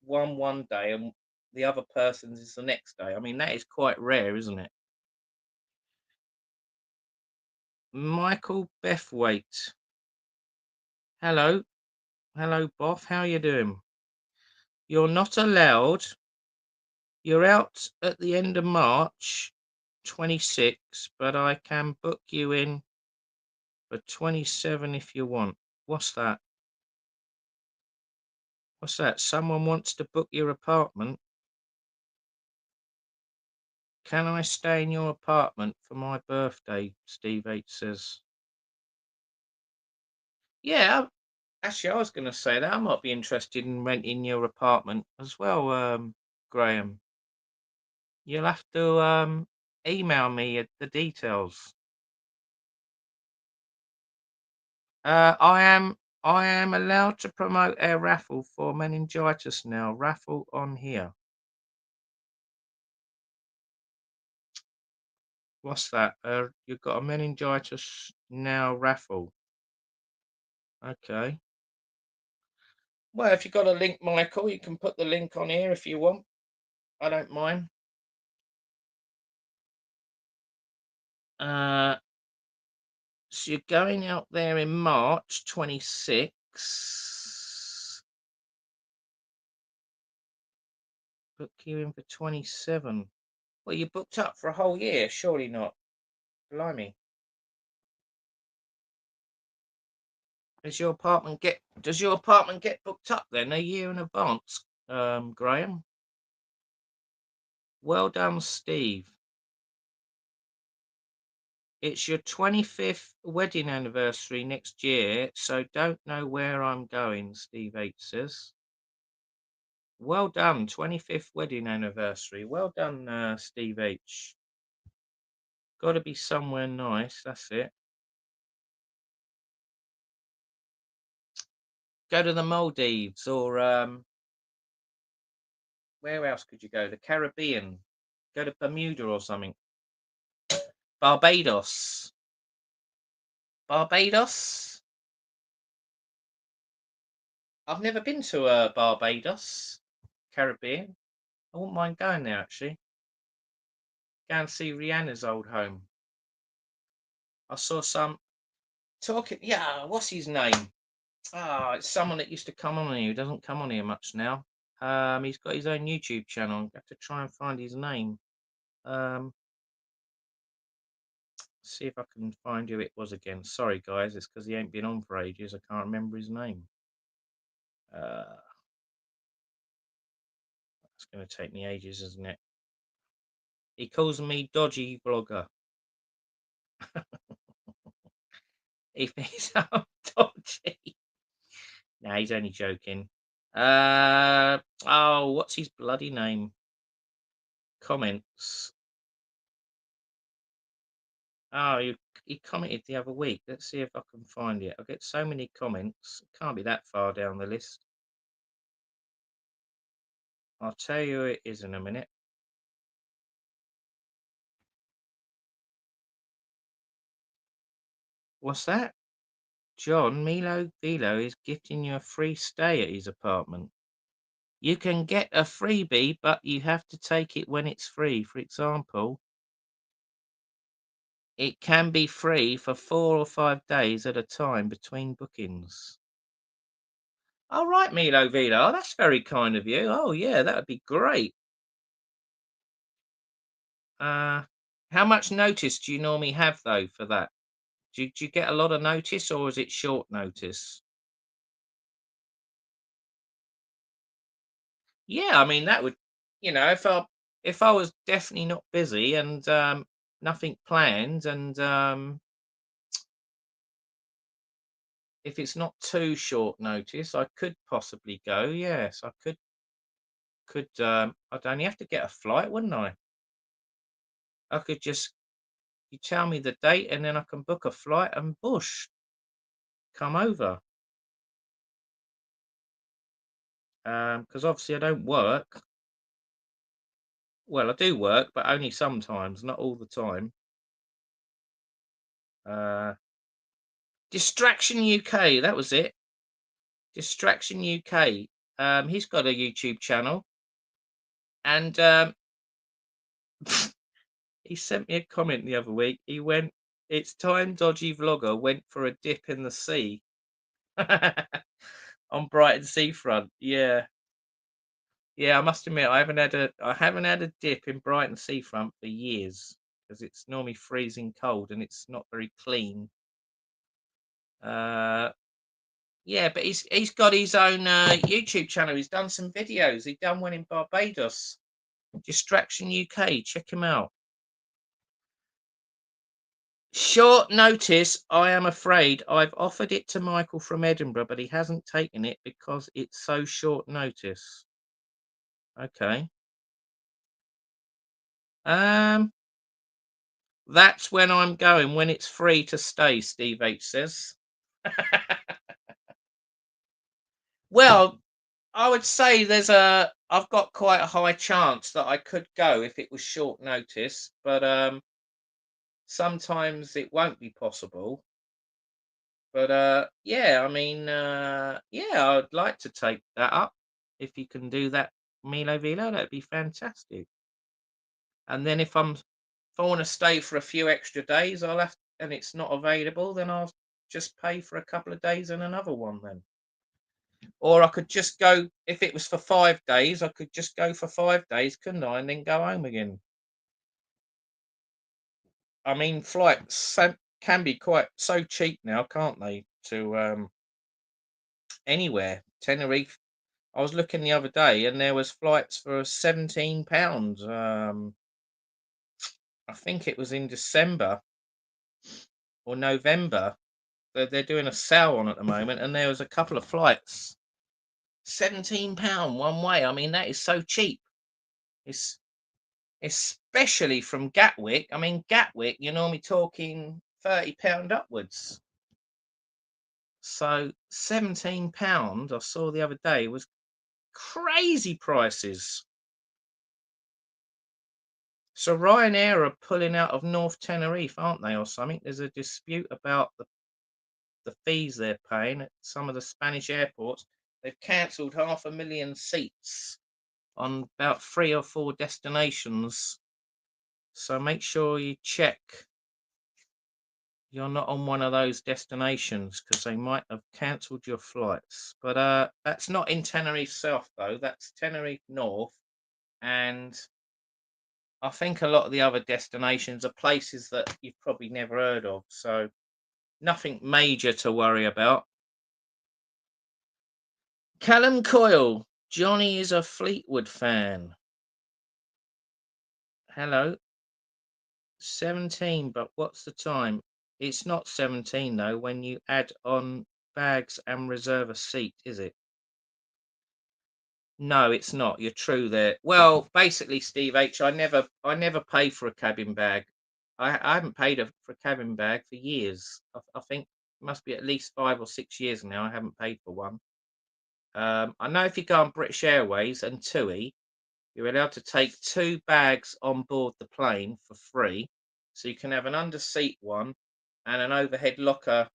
one day and the other person's is the next day? I mean, that is quite rare, isn't it? Michael Bethwaite. Hello, Boff. How you doing? You're not allowed. You're out at the end of March 26, but I can book you in for 27 if you want. What's that? What's that? Someone wants to book your apartment? Can I stay in your apartment for my birthday? Steve H says. Yeah, actually, I was going to say that I might be interested in renting your apartment as well, Graham. You'll have to email me the details. I am allowed to promote our raffle for meningitis now. Raffle on here. What's that? You've got a meningitis now raffle. Okay. Well, if you've got a link, Michael, you can put the link on here if you want. I don't mind. So you're going out there in March 26. Book you in for 27. Well, you booked up for a whole year. Surely not. Blimey. Does your apartment get booked up then a year in advance, Graham? Well done, Steve. It's your 25th wedding anniversary next year, so don't know where I'm going, Steve H says. Well done, 25th wedding anniversary. Well done, Steve H. Got to be somewhere nice, that's it. Go to the Maldives or where else could you go? The Caribbean. Go to Bermuda or something. Barbados. Barbados? I've never been to Barbados, Caribbean. I wouldn't mind going there actually. Go and see Rihanna's old home. I saw some talking. Yeah, what's his name? It's someone that used to come on here who doesn't come on here much now. He's got his own YouTube channel. I have to try and find his name. See if I can find who it was again. Sorry, guys, it's because he ain't been on for ages. I can't remember his name. It's going to take me ages, isn't it? He calls me dodgy vlogger. He thinks I'm dodgy. Nah, he's only joking. What's his bloody name? Comments. He commented the other week. Let's see if I can find it. I get so many comments. It can't be that far down the list. I'll tell you who it is in a minute. What's that? John, Milo Velo is gifting you a free stay at his apartment. You can get a freebie, but you have to take it when it's free. For example, it can be free for 4 or 5 days at a time between bookings. All right, Milo Velo, that's very kind of you. Oh, yeah, that would be great. How much notice do you normally have, though, for that? Do you get a lot of notice, or is it short notice? Yeah, I mean, that would, if I was definitely not busy and nothing planned, and if it's not too short notice, I could possibly go. Yes, I could. I'd only have to get a flight, wouldn't I? I could just, you tell me the date, and then I can book a flight and come over. Because obviously I don't work. Well, I do work, but only sometimes, not all the time. Distraction UK, that was it. Distraction UK. He's got a YouTube channel, and he sent me a comment the other week. He went, "It's time Dodgy Vlogger went for a dip in the sea." On Brighton seafront. Yeah. I must admit I haven't had a dip in Brighton seafront for years. because it's normally freezing cold and it's not very clean. Yeah, but he's got his own YouTube channel. He's done some videos. He done one in Barbados, Distraction UK. Check him out. Short notice, I am afraid. I've offered it to Michael from Edinburgh, but he hasn't taken it because it's so short notice. Okay. That's when I'm going, when it's free to stay, Steve H says. Well, I would say I've got quite a high chance that I could go if it was short notice, but sometimes it won't be possible. But yeah, I mean, yeah, I'd like to take that up. If you can do that, Milo Velo, that'd be fantastic. And then if I want to stay for a few extra days, and it's not available, then I'll just pay for a couple of days and another one then. Or I could just go, if it was for 5 days, I could just go for 5 days, couldn't I? And then go home again. I mean, flights can be quite so cheap now, can't they? To anywhere. Tenerife. I was looking the other day and there was flights for £17. I think it was in December or November. They're doing a sale on at the moment, and there was a couple of flights. £17 one way. I mean, that is so cheap. It's especially from Gatwick. I mean, Gatwick, you're normally talking £30 upwards. So £17, I saw the other day, was crazy prices. So Ryanair are pulling out of North Tenerife, aren't they, or something? There's a dispute about the fees they're paying at some of the Spanish airports. They've cancelled 500,000 seats on about 3 or 4 destinations. So make sure you check you're not on one of those destinations, because they might have cancelled your flights. But that's not in Tenerife South, though. That's Tenerife North. And I think a lot of the other destinations are places that you've probably never heard of. So nothing major to worry about. Callum Coyle. Johnny is a Fleetwood fan. Hello. 17, but what's the time? It's not 17 though when you add on bags and reserve a seat, is it? No, it's not. You're true there. Well, basically, Steve H, I never pay for a cabin bag. I haven't paid for a cabin bag for years. I think it must be at least 5 or 6 years now. I haven't paid for one. I know if you go on British Airways and TUI, you're allowed to take 2 bags on board the plane for free. So you can have an under-seat one and an overhead locker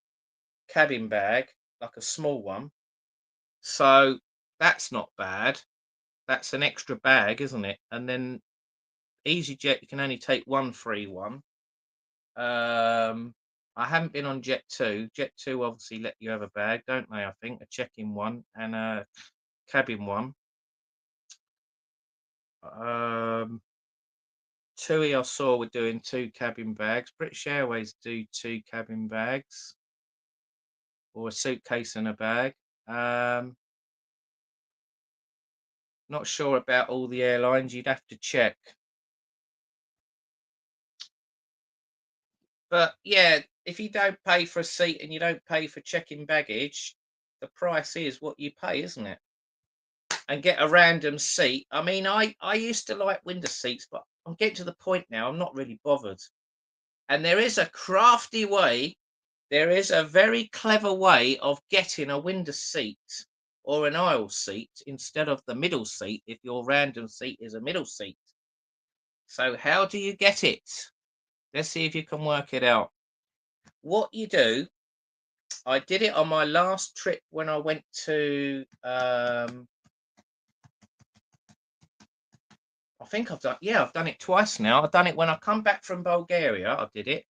cabin bag, like a small one. So that's not bad. That's an extra bag, isn't it? And then EasyJet, you can only take 1 free one. I haven't been on Jet2. Jet2 obviously let you have a bag, don't they? I think a check-in one and a cabin one. TUI I saw were doing 2 cabin bags. British Airways do 2 cabin bags, or a suitcase and a bag. Not sure about all the airlines. You'd have to check. But yeah, if you don't pay for a seat and you don't pay for check-in baggage, the price is what you pay, isn't it? And get a random seat. I mean, I used to like window seats, but I'm getting to the point now, I'm not really bothered. And there is a crafty way, there is a very clever way of getting a window seat or an aisle seat instead of the middle seat if your random seat is a middle seat. So how do you get it? Let's see if you can work it out. What you do, I did it on my last trip when I went to, I think I've done it twice now. I've done it when I come back from Bulgaria, I did it.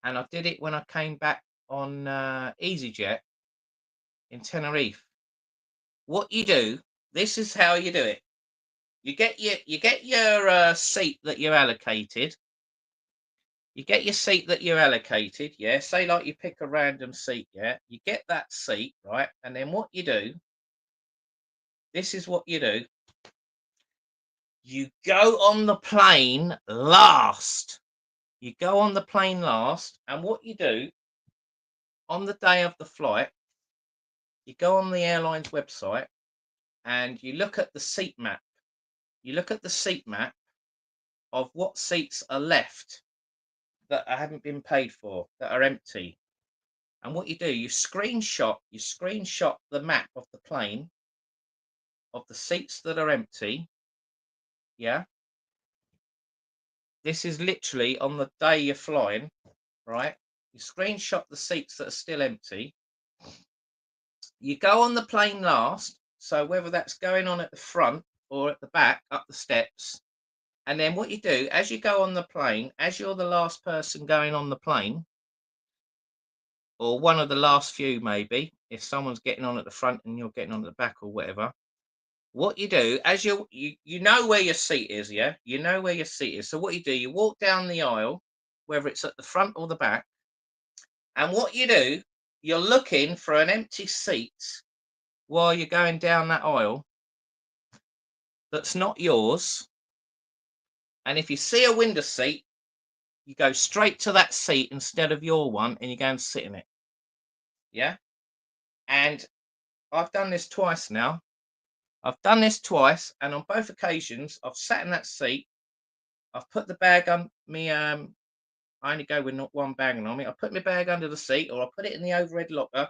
And I did it when I came back on EasyJet in Tenerife. What you do, this is how you do it. You get your seat that you're allocated. You get your seat that you're allocated, yeah. Say like you pick a random seat, yeah. You get that seat, right? And then what you do, this is what you do. You go on the plane last. You go on the plane last, and what you do on the day of the flight, you go on the airline's website and you look at the seat map. You look at the seat map of what seats are left that haven't been paid for, that are empty. And what you do, you screenshot the map of the plane of the seats that are empty. Yeah. This is literally on the day you're flying, right? You screenshot the seats that are still empty. You go on the plane last. So whether that's going on at the front or at the back, up the steps. And then what you do, as you go on the plane, as you're the last person going on the plane, or one of the last few maybe, if someone's getting on at the front and you're getting on at the back or whatever, what you do, as you know where your seat is, yeah? You know where your seat is. So what you do, you walk down the aisle, whether it's at the front or the back, and what you do, you're looking for an empty seat while you're going down that aisle that's not yours. And if you see a window seat, you go straight to that seat instead of your one and you go and sit in it. Yeah. And I've done this twice now. And on both occasions, I've sat in that seat. I've put the bag on me. I only go with not one bag on me. I put my bag under the seat, or I put it in the overhead locker,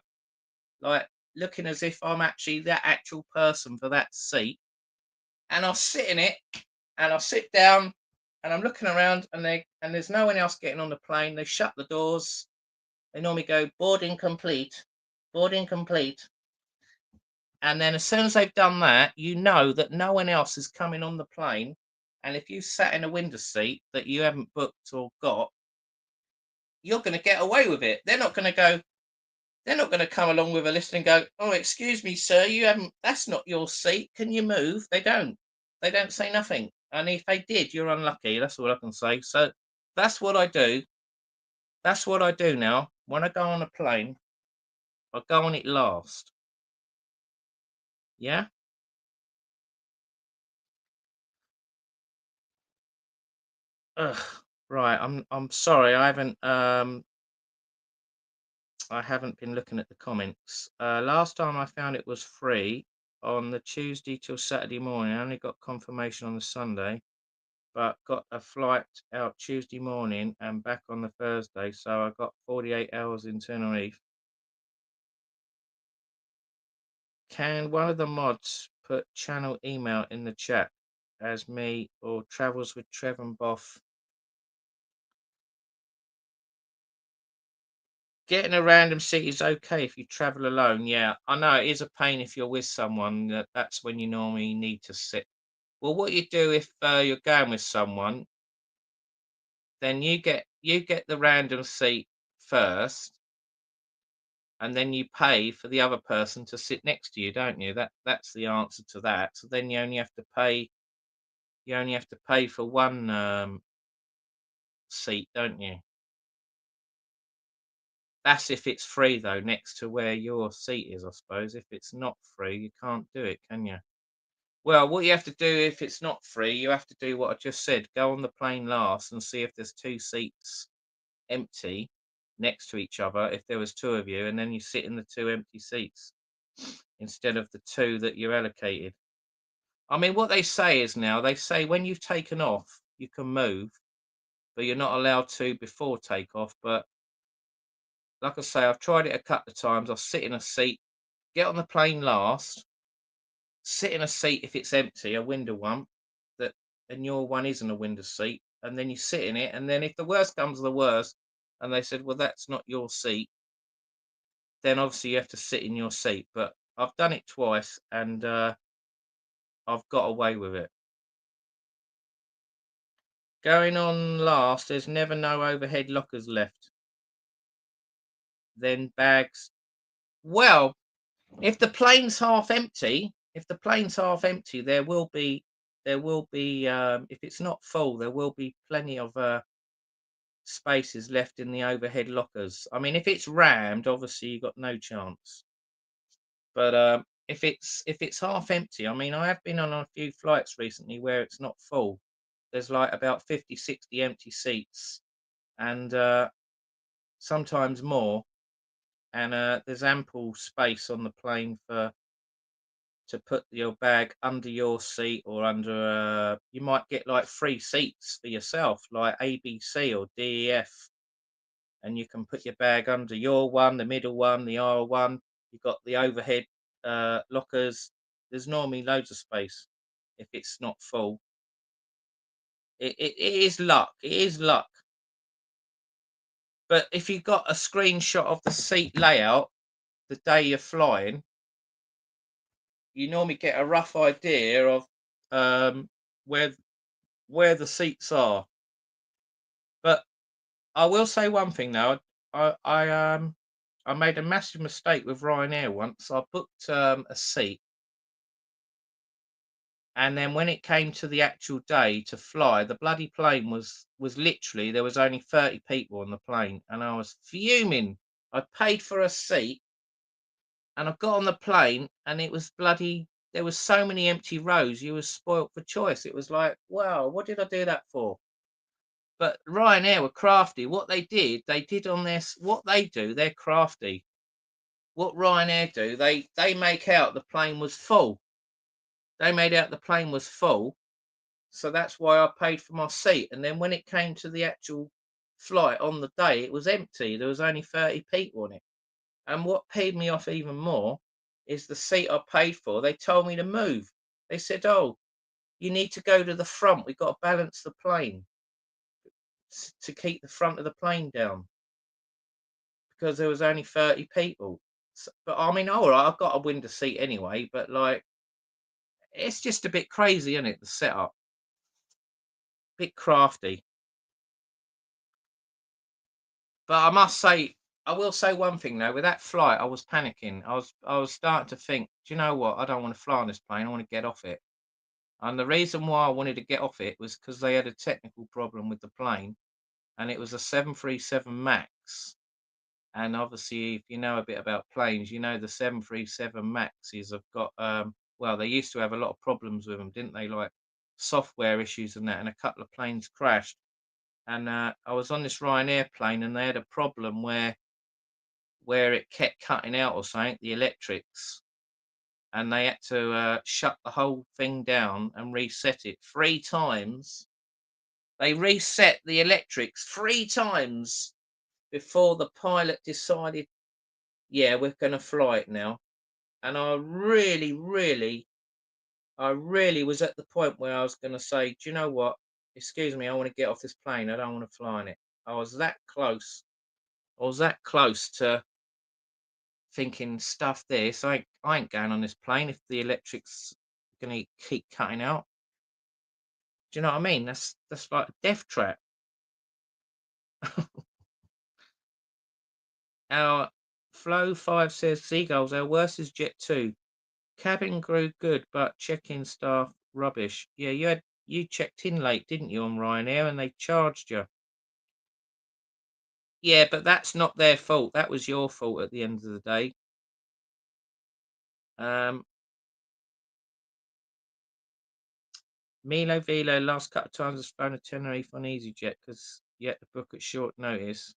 like looking as if I'm actually that actual person for that seat. And I'll sit in it, and I'll sit down, and I'm looking around, and there's no one else getting on the plane. They shut the doors. They normally go boarding complete. And then as soon as they've done that, you know that no one else is coming on the plane. And if you sat in a window seat that you haven't booked or got, you're going to get away with it. They're not going to come along with a list and go, oh, excuse me, sir, that's not your seat. Can you move? They don't say nothing. And if they did, you're unlucky. That's all I can say. So that's what I do. That's what I do now. When I go on a plane, I go on it last. Yeah. Ugh. Right. I'm sorry. I haven't been looking at the comments. Last time I found it was free on the Tuesday till Saturday morning. I only got confirmation on the Sunday, but got a flight out Tuesday morning and back on the Thursday. So I got 48 hours in Tenerife. Can one of the mods put channel email in the chat as me, or Travels with Trev and Boff? Getting a random seat is okay if you travel alone. Yeah, I know it is a pain if you're with someone. That's when you normally need to sit. Well, what you do if you're going with someone, then you get the random seat first, and then you pay for the other person to sit next to you, don't you? That's the answer to that. So then you only have to pay. You only have to pay for one seat, don't you? That's if it's free though, next to where your seat is, I suppose. If it's not free, you can't do it, can you? Well, what you have to do if it's not free, you have to do what I just said. Go on the plane last and see if there's two seats empty next to each other, if there was two of you, and then you sit in the two empty seats instead of the two that you're allocated. I mean, what they say is now, they say when you've taken off, you can move, but you're not allowed to before takeoff. But like I say, I've tried it a couple of times. I'll sit in a seat, get on the plane last, sit in a seat if it's empty, a window one, and your one isn't a window seat, and then you sit in it, and then if the worst comes to the worst, and they said, well, that's not your seat, then obviously you have to sit in your seat. But I've done it twice, and I've got away with it. Going on last, there's never no overhead lockers left. Then bags. Well, if the plane's half empty, there will be, if it's not full, there will be plenty of spaces left in the overhead lockers. I mean, if it's rammed, obviously you've got no chance. But if it's half empty, I mean, I have been on a few flights recently where it's not full. There's like about 50, 60 empty seats, and sometimes more. And there's ample space on the plane to put your bag under your seat or under. You might get like 3 seats for yourself, like A, B, C or D, E, F, and you can put your bag under your one, the middle one, the aisle one. You've got the overhead lockers. There's normally loads of space if it's not full. It is luck. It is luck. But if you've got a screenshot of the seat layout the day you're flying, you normally get a rough idea of where the seats are. But I will say one thing though. I made a massive mistake with Ryanair once. I booked a seat, and then when it came to the actual day to fly, the bloody plane was literally, there was only 30 people on the plane, and I was fuming. I paid for a seat, and I got on the plane, and it was bloody. There was so many empty rows. You were spoilt for choice. It was like, wow, what did I do that for? But Ryanair were crafty. What they did on this. What they do, they're crafty. What Ryanair do, they make out the plane was full. They made out the plane was full, so that's why I paid for my seat. And then when it came to the actual flight on the day, it was empty. There was only 30 people on it. And what paid me off even more is the seat I paid for. They told me to move. They said, "Oh, you need to go to the front. We've got to balance the plane to keep the front of the plane down because there was only 30 people." But I mean, all right, I've got a window seat anyway. But like, it's just a bit crazy, isn't it? The setup, bit crafty. But I must say, I will say one thing though. With that flight, I was panicking. I was starting to think, do you know what? I don't want to fly on this plane. I want to get off it. And the reason why I wanted to get off it was because they had a technical problem with the plane, and it was a 737 MAX. And obviously, if you know a bit about planes, you know the 737 Maxes have got well, they used to have a lot of problems with them, didn't they? Like software issues and that, and a couple of planes crashed. And I was on this Ryanair plane, and they had a problem where it kept cutting out or something, the electrics, and they had to shut the whole thing down and reset it 3 times. They reset the electrics 3 times before the pilot decided, yeah, we're going to fly it now. And I really was at the point where I was going to say, do you know what? Excuse me, I want to get off this plane. I don't want to fly on it. I was that close. I was that close to thinking, stuff this. I ain't going on this plane if the electric's going to keep cutting out. Do you know what I mean? That's like a death trap. Our Flow 5 says, Seagulls, our worst is Jet 2. Cabin crew good, but check-in staff rubbish. Yeah, you checked in late, didn't you, on Ryanair, and they charged you. Yeah, but that's not their fault. That was your fault at the end of the day. Milo Velo last couple of times has flown a Tenerife on EasyJet because you had to book at short notice.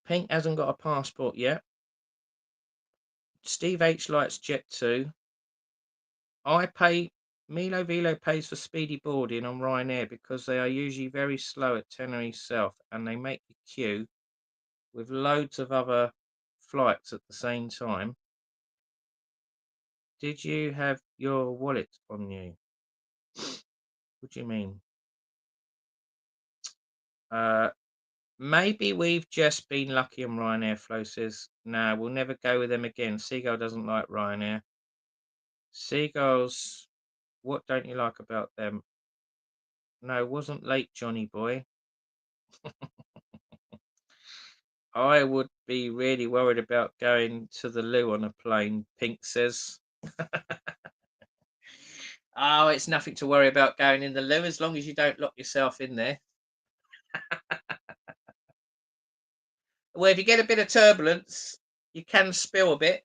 Pink hasn't got a passport yet. Steve H likes Jet 2. Milo Velo pays for speedy boarding on Ryanair because they are usually very slow at Tenerife South, and they make you queue with loads of other flights at the same time. Did you have your wallet on you? What do you mean? Maybe we've just been lucky on Ryanair. Flo says, nah, we'll never go with them again. Seagull doesn't like Ryanair. Seagulls, what don't you like about them? No, wasn't late, Johnny boy. I would be really worried about going to the loo on a plane, Pink says. Oh, it's nothing to worry about going in the loo as long as you don't lock yourself in there. Well, if you get a bit of turbulence, you can spill a bit.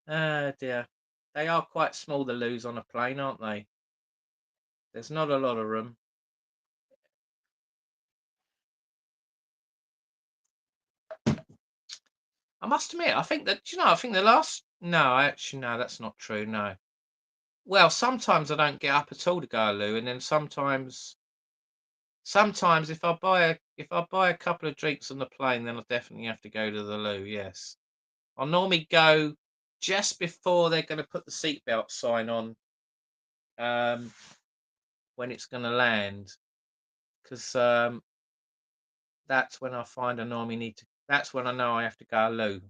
Oh dear. They are quite small, the loos on a plane, aren't they? There's not a lot of room. I must admit, I think that, I think the last, no, actually, no, that's not true. No. Well, sometimes I don't get up at all to go to loo, and then sometimes if I buy a couple of drinks on the plane, then I definitely have to go to the loo. Yes, I'll normally go just before they're going to put the seatbelt sign on, when it's going to land, because that's when I find I normally need to. That's when I know I have to go to loo.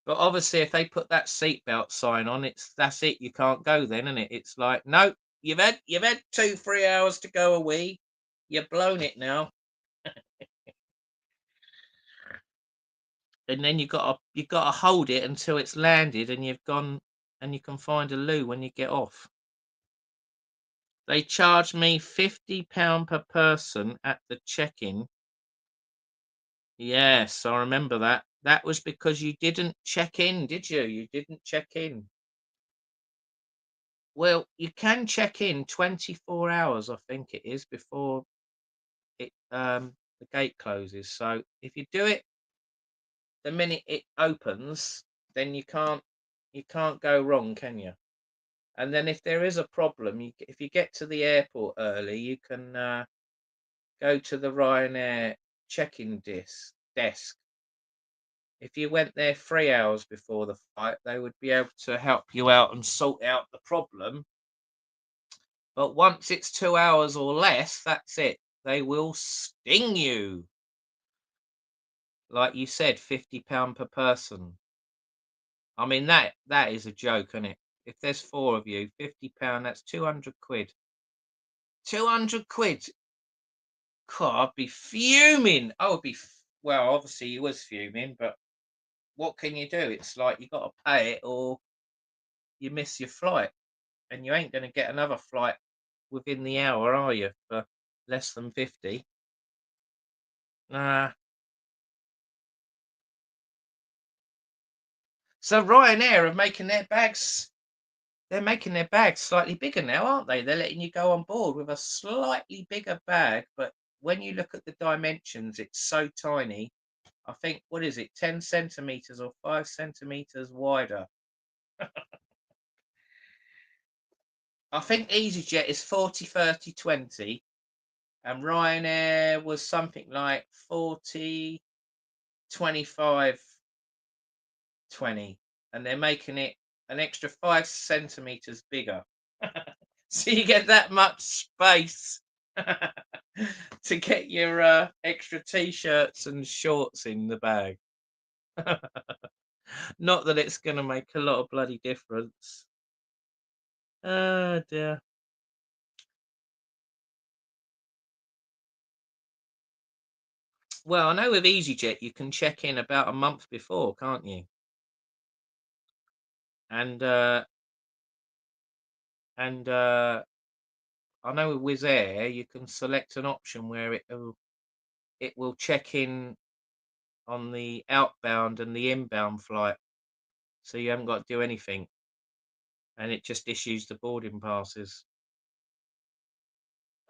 But obviously, if they put that seatbelt sign on, that's it. You can't go then, isn't it? It's like, no, you've had 2-3 hours to go a wee. You've blown it now. And then you gotta hold it until it's landed, and you've gone, and you can find a loo when you get off. They charged me £50 per person at the check-in. Yes, I remember that. That was because you didn't check in, did you? You didn't check in. Well, you can check in 24 hours, I think it is, before the gate closes. So if you do it the minute it opens, then you can't go wrong, can you? And then if there is a problem, if you get to the airport early, you can go to the Ryanair check-in desk. If you went there 3 hours before the flight, they would be able to help you out and sort out the problem. But once it's 2 hours or less, that's it. They will sting you. Like you said, £50 per person. I mean, that is a joke, isn't it? If there's 4 of you, £50, that's 200 quid. 200 quid. God, I'd be fuming. I would be, well, obviously you was fuming, but what can you do? It's like you got to pay it or you miss your flight. And you ain't going to get another flight within the hour, are you, for less than 50? Nah. So Ryanair are making their bags. They're making their bags slightly bigger now, aren't they? They're letting you go on board with a slightly bigger bag, but when you look at the dimensions, it's so tiny. I think, what is it, 10 centimeters or 5 centimeters wider? I think EasyJet is 40, 30, 20, and Ryanair was something like 40, 25, 20, and they're making it an extra 5 centimeters bigger. So you get that much space to get your extra t-shirts and shorts in the bag. Not that it's going to make a lot of bloody difference. Oh dear. Well, I know with EasyJet you can check in about a month before, can't you? And I know with Wizz Air you can select an option where it will check in on the outbound and the inbound flight, so you haven't got to do anything, and it just issues the boarding passes.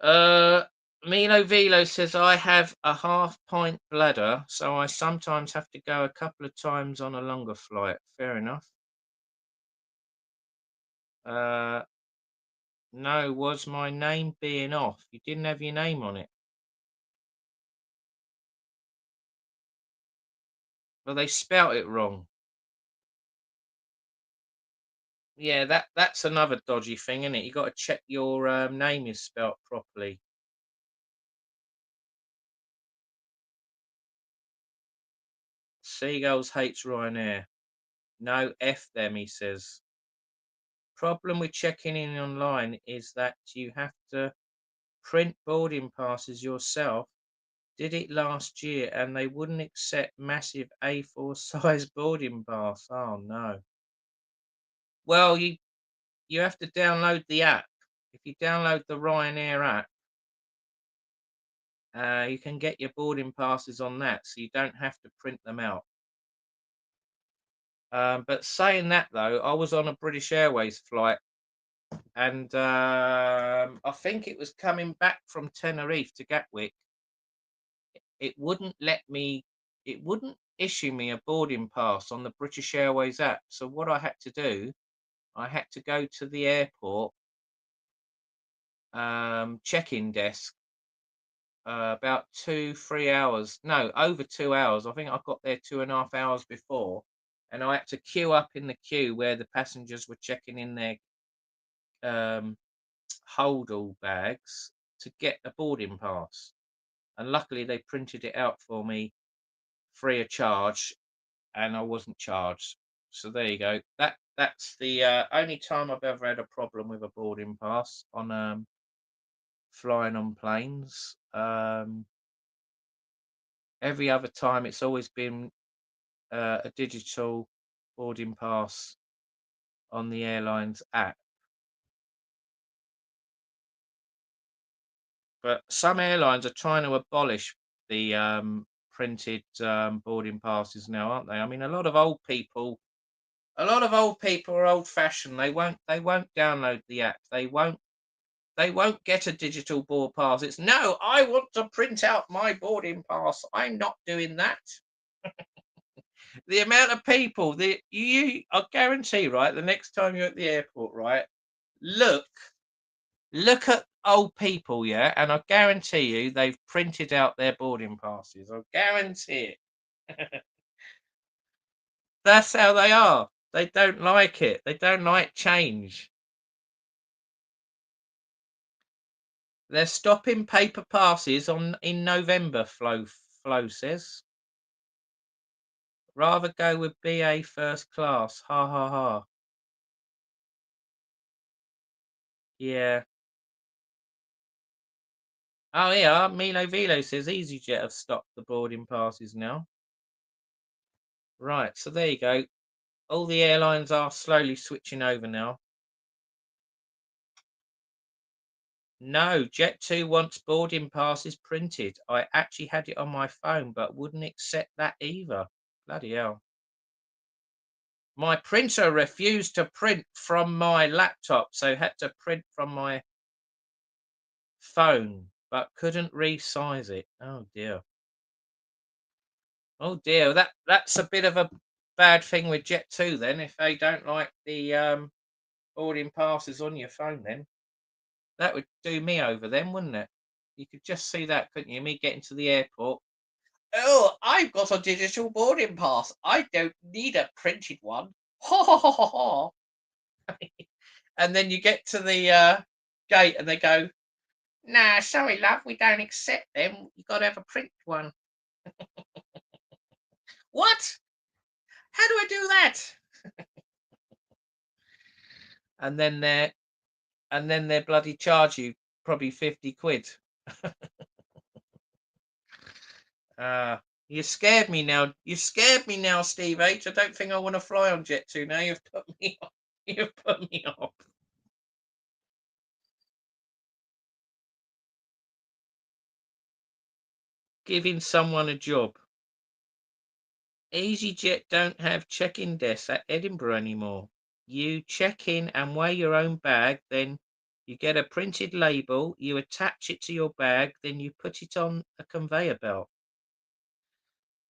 Milo Velo says I have a half-pint bladder, so I sometimes have to go a couple of times on a longer flight. Fair enough. No, was my name being off? You didn't have your name on it. Well, they spelt it wrong. Yeah, that's another dodgy thing, isn't it? You got to check your name is spelt properly. Seagulls hates Ryanair. No, F them, he says. Problem with checking in online is that you have to print boarding passes yourself. Did it last year and they wouldn't accept massive A4 size boarding pass. Oh no. Well, you have to download the app. If you download the Ryanair app, you can get your boarding passes on that, so you don't have to print them out. But saying that though, I was on a British Airways flight, and I think it was coming back from Tenerife to Gatwick. It wouldn't issue me a boarding pass on the British Airways app. So what I had to do, I had to go to the airport check-in desk about 2-3 hours. No, over 2 hours. I think I got there 2.5 hours before, and I had to queue up in the queue where the passengers were checking in their hold all bags to get a boarding pass. And luckily they printed it out for me free of charge, and I wasn't charged. So there you go. That's the only time I've ever had a problem with a boarding pass on flying on planes. Every other time it's always been a digital boarding pass on the airline's app. But some airlines are trying to abolish the printed boarding passes now, aren't they? I mean, a lot of old people are old-fashioned. They won't download the app. They won't get a digital board pass. It's no, I want to print out my boarding pass. I'm not doing that. The amount of people that I guarantee, right? The next time you're at the airport, right? Look at old people, yeah, and I guarantee you they've printed out their boarding passes. I guarantee it. That's how they are. They don't like it. They don't like change. They're stopping paper passes in November, Flo says. Rather go with BA first class. Ha ha ha. Yeah. Oh yeah, Milo Velo says EasyJet have stopped the boarding passes now. Right, so there you go. All the airlines are slowly switching over now. No, Jet2 wants boarding passes printed. I actually had it on my phone, but wouldn't accept that either. Bloody hell. My printer refused to print from my laptop, so had to print from my phone, but couldn't resize it. Oh dear. Oh dear. That's a bit of a bad thing with Jet2 then, if they don't like the boarding passes on your phone then. That would do me over then, wouldn't it? You could just see that, couldn't you? Me getting to the airport. Oh, I've got a digital boarding pass. I don't need a printed one. Ha ha ha ha ha. And then you get to the gate and they go, nah, sorry, love, we don't accept them. You've got to have a print one. What? How do I do that? And then they bloody charge you probably 50 quid. You scared me now. You scared me now, Steve H. I don't think I want to fly on Jet2 now. You've put me off. You've put me off. Giving someone a job. EasyJet don't have check-in desks at Edinburgh anymore. You check in and weigh your own bag, then you get a printed label, you attach it to your bag, then you put it on a conveyor belt.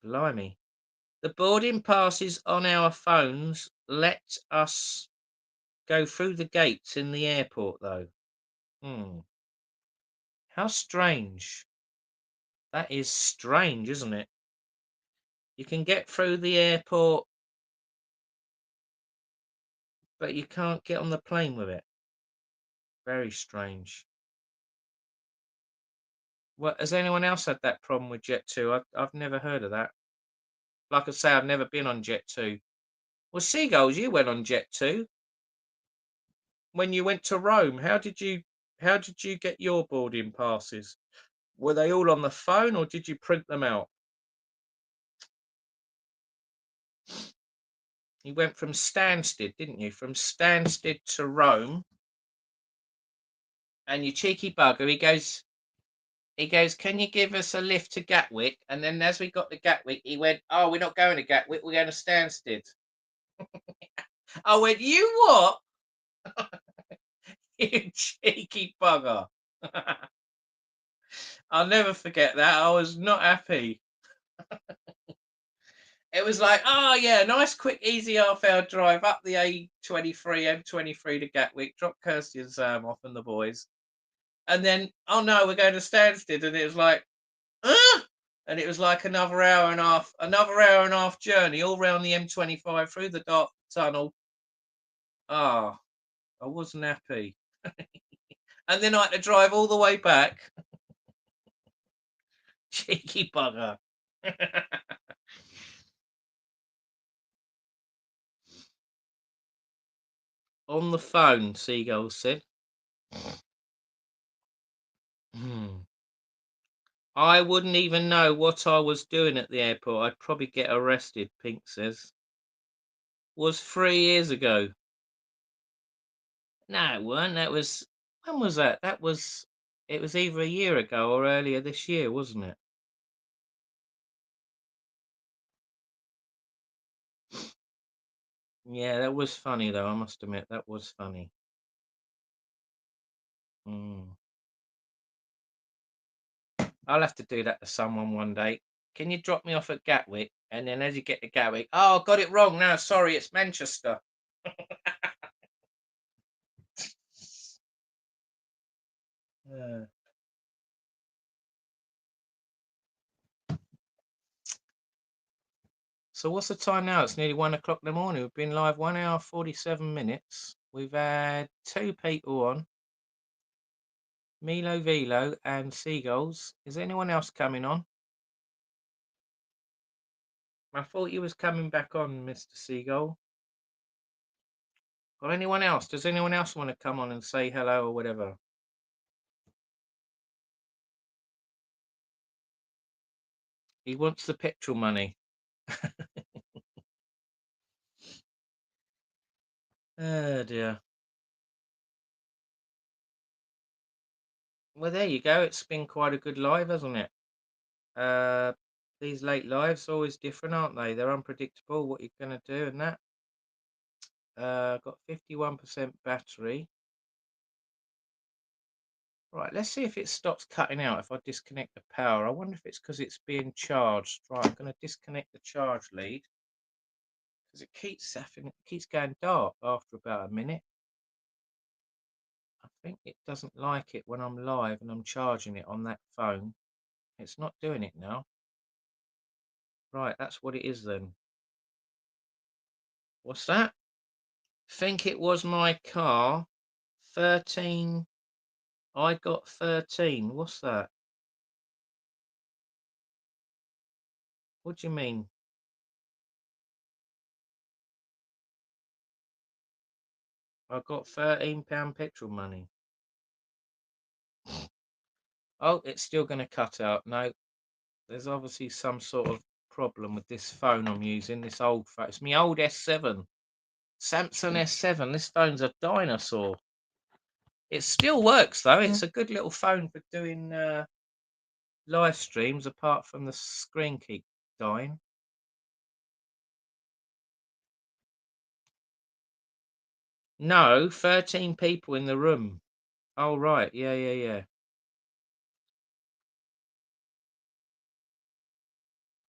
Blimey. The boarding passes on our phones let us go through the gates in the airport, though. How strange. That is strange, isn't it? You can get through the airport, but you can't get on the plane with it. Very strange. Well, has anyone else had that problem with Jet2? I've never heard of that. Like I say, I've never been on Jet2. Well, Seagulls, you went on Jet2 when you went to Rome. How did you get your boarding passes? Were they all on the phone or did you print them out? You went from Stansted, didn't you? From Stansted to Rome. And you cheeky bugger, he goes, can you give us a lift to Gatwick? And then as we got to Gatwick, he went, oh, we're not going to Gatwick, we're going to Stansted. I went, you what? You cheeky bugger. I'll never forget that. I was not happy. It was like, oh yeah, nice, quick, easy half-hour drive up the M23 to Gatwick, drop Kirsty and Sam off and the boys. And then, oh no, we're going to Stansted. And it was like, and it was like another hour and a half journey all around the M25 through the dark tunnel. Ah, I wasn't happy. And then I had to drive all the way back. Cheeky bugger. On the phone, Seagull said. I wouldn't even know what I was doing at the airport. I'd probably get arrested, Pink says. Was 3 years ago. No, it weren't. That was, when was that? It was either a year ago or earlier this year, wasn't it? Yeah, that was funny though, I must admit, that was funny. I'll have to do that to someone one day. Can you drop me off at Gatwick? And then as you get to Gatwick, oh, got it wrong. No, sorry, it's Manchester. So what's the time now? It's nearly 1 o'clock in the morning. We've been live 1 hour, 47 minutes. We've had 2 people on. Milo Velo and Seagulls. Is anyone else coming on? I thought you was coming back on, Mr. Seagull. Or anyone else? Does anyone else want to come on and say hello or whatever? He wants the petrol money. Oh dear. Well, there you go. It's been quite a good live, hasn't it? These late lives are always different, aren't they? They're unpredictable, what you're going to do and that. Got 51% battery. Right, let's see if it stops cutting out if I disconnect the power. I wonder if it's because it's being charged. Right, I'm going to disconnect the charge lead because it keeps going dark after about a minute. I think it doesn't like it when I'm live and I'm charging it on that phone. It's not doing it now. Right, that's what it is then. What's that? Think it was my car. 13. I got 13. What's that? What do you mean? I got £13 petrol money. Oh, it's still going to cut out. No, there's obviously some sort of problem with this phone I'm using. This old phone. It's my old S7. Samsung S7. This phone's a dinosaur. It still works though. It's a good little phone for doing live streams, apart from the screen keep dying. No, 13 people in the room. Oh right, yeah.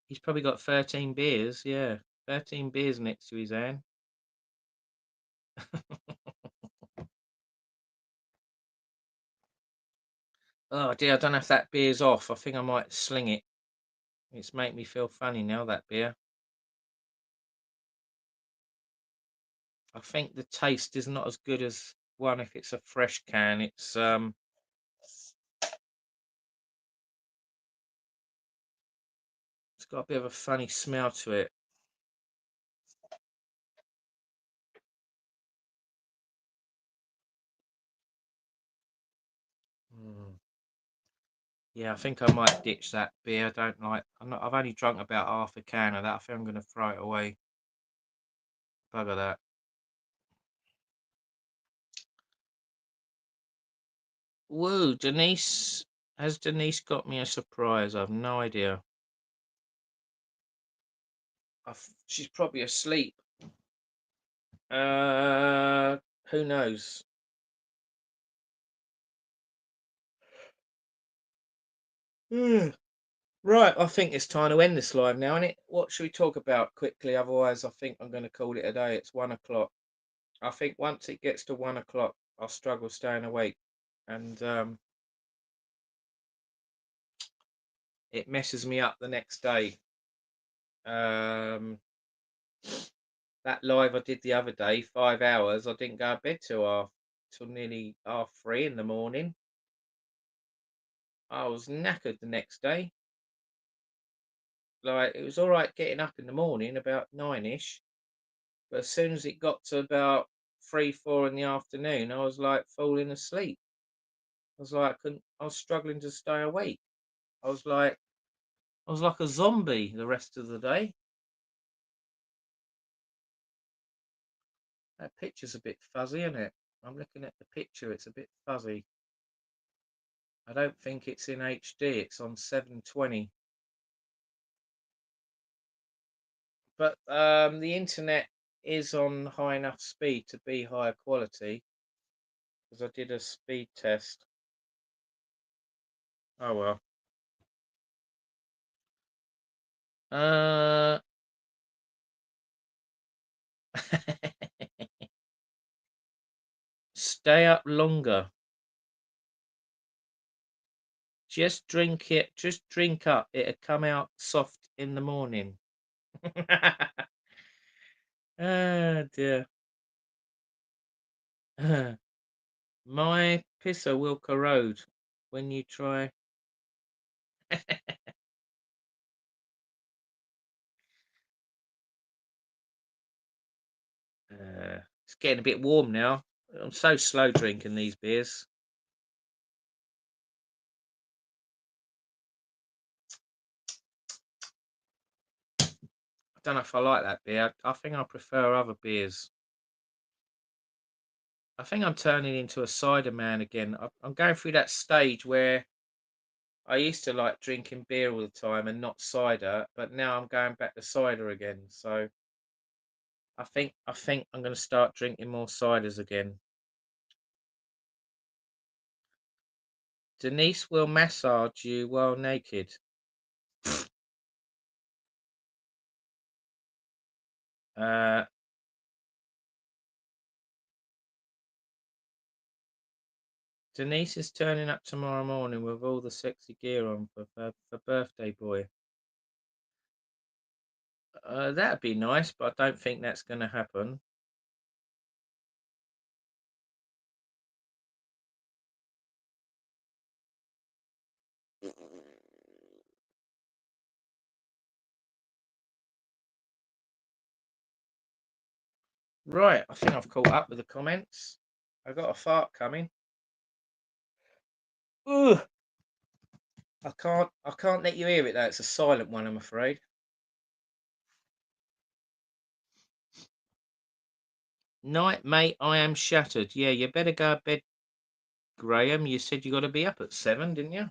He's probably got 13 beers. Yeah, 13 beers next to his hand. Oh dear, I don't know if that beer's off. I think I might sling it. It's made me feel funny now, that beer. I think the taste is not as good as one if it's a fresh can. It's got a bit of a funny smell to it. Yeah, I think I might ditch that beer. I've only drunk about half a can of that. I think I'm going to throw it away. Bugger that. Woo, Denise. Has Denise got me a surprise? I've no idea. She's probably asleep. Who knows? Right, I think it's time to end this live now, isn't it? What should we talk about quickly? Otherwise, I think I'm going to call it a day. It's 1 o'clock. I think once it gets to 1 o'clock, I'll struggle staying awake. And it messes me up the next day. That live I did the other day, 5 hours, I didn't go to bed till nearly 3:30 in the morning. I was knackered the next day. Like, it was all right getting up in the morning about 9ish, but as soon as it got to about 3-4 in the afternoon, I was like falling asleep. I was like, I was struggling to stay awake. I was like a zombie the rest of the day. That picture's a bit fuzzy, isn't it? I'm looking at the picture, it's a bit fuzzy. I don't think it's in HD, it's on 720. But the internet is on high enough speed to be higher quality, because I did a speed test. Oh well. Stay up longer. Just drink it. Just drink up. It'll come out soft in the morning. Oh dear. My pisser will corrode when you try. It's getting a bit warm now. I'm so slow drinking these beers. I don't know if I like that beer. I think I prefer other beers. I think I'm turning into a cider man again. I'm going through that stage where I used to like drinking beer all the time and not cider, but now I'm going back to cider again. So I think I'm going to start drinking more ciders again. Denise will massage you while naked. Denise is turning up tomorrow morning with all the sexy gear on for birthday boy. That'd be nice, but I don't think that's going to happen. Right, I think I've caught up with the comments. I've got a fart coming. Ugh. I can't let you hear it though. It's a silent one, I'm afraid. Night, mate, I am shattered. Yeah, you better go to bed, Graham. You said you got to be up at 7, didn't you?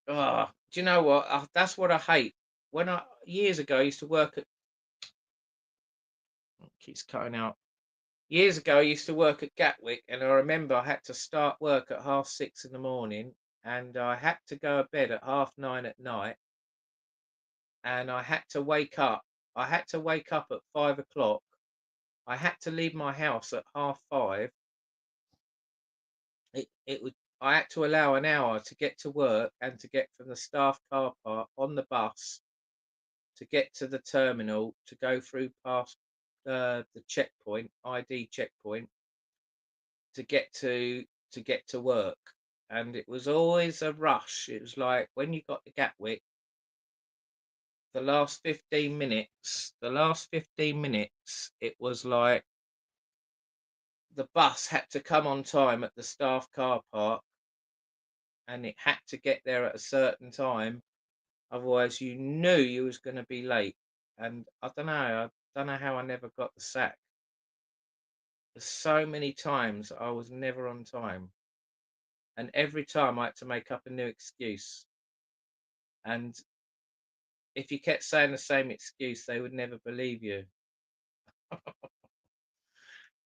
Oh, do you know what? That's what I hate. When years ago I used to work at. Keeps cutting out. Years ago I used to work at Gatwick, and I remember I had to start work at 6:30 in the morning, and I had to go to bed at 9:30 at night, and I had to wake up. I had to wake up at 5 o'clock. I had to leave my house at 5:30. It would. I had to allow an hour to get to work and to get from the staff car park on the bus to get to the terminal, to go through past the checkpoint, ID checkpoint, to get to work. And it was always a rush. It was like when you got to Gatwick, the last 15 minutes, it was like the bus had to come on time at the staff car park, and it had to get there at a certain time. Otherwise, you knew you was going to be late. And I don't know, don't know how I never got the sack. There's so many times I was never on time, and every time I had to make up a new excuse. And if you kept saying the same excuse, they would never believe you.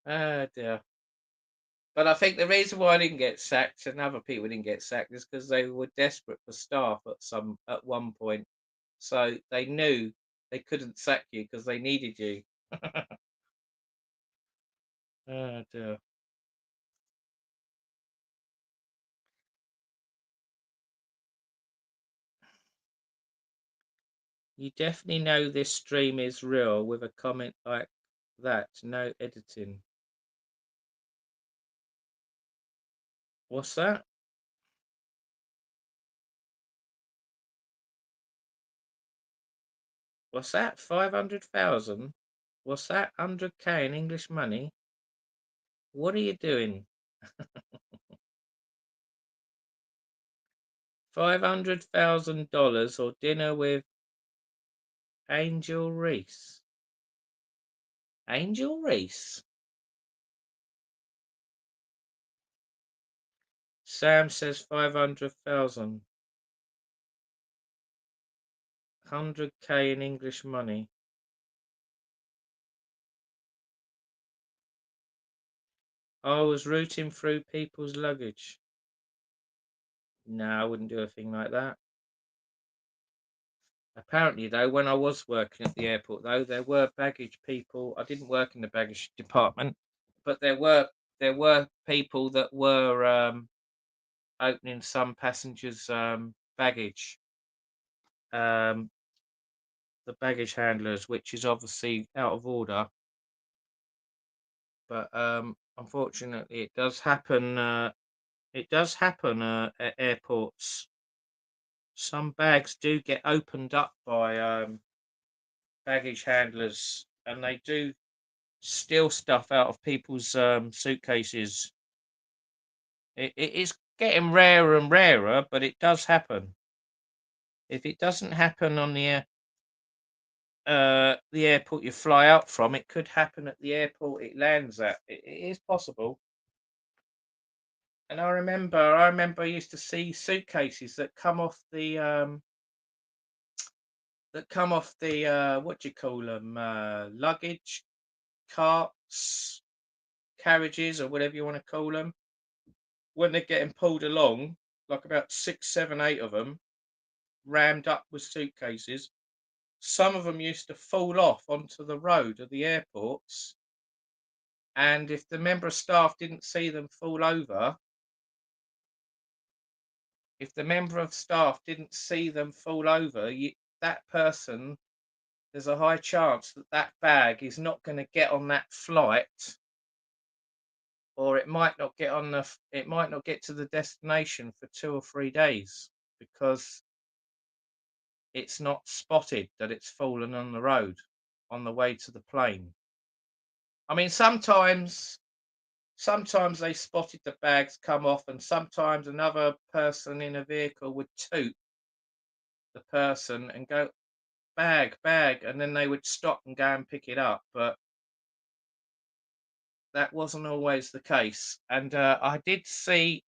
Oh dear. But I think the reason why I didn't get sacked and other people didn't get sacked is because they were desperate for staff at one point. So they knew they couldn't sack you because they needed you. Oh dear. You definitely know this stream is real with a comment like that. No editing. What's that? What's that? 500,000? What's that? 100K in English money? What are you doing? $500,000 or dinner with Angel Reese? Angel Reese? Sam says 500,000. 100K in English money. I was rooting through people's luggage. No, I wouldn't do a thing like that. Apparently, though, when I was working at the airport, though, there were baggage people. I didn't work in the baggage department, but there were people that were opening some passengers' baggage. The baggage handlers, which is obviously out of order. But unfortunately, it does happen. It does happen at airports. Some bags do get opened up by baggage handlers, and they do steal stuff out of people's suitcases. It is getting rarer and rarer, but it does happen. If it doesn't happen on the airport you fly out from, it could happen at the airport it lands at. It is possible. And I remember I used to see suitcases that come off the what do you call them, luggage carts, carriages, or whatever you want to call them, when they're getting pulled along, like about 6, 7, 8 of them rammed up with suitcases. Some of them used to fall off onto the road of the airports, and if the member of staff didn't see them fall over, that person, there's a high chance that bag is not going to get on that flight, or it might not get to the destination for 2 or 3 days because it's not spotted that it's fallen on the road on the way to the plane. I mean, sometimes they spotted the bags come off, and sometimes another person in a vehicle would toot the person and go, bag, and then they would stop and go and pick it up. But that wasn't always the case. And I did see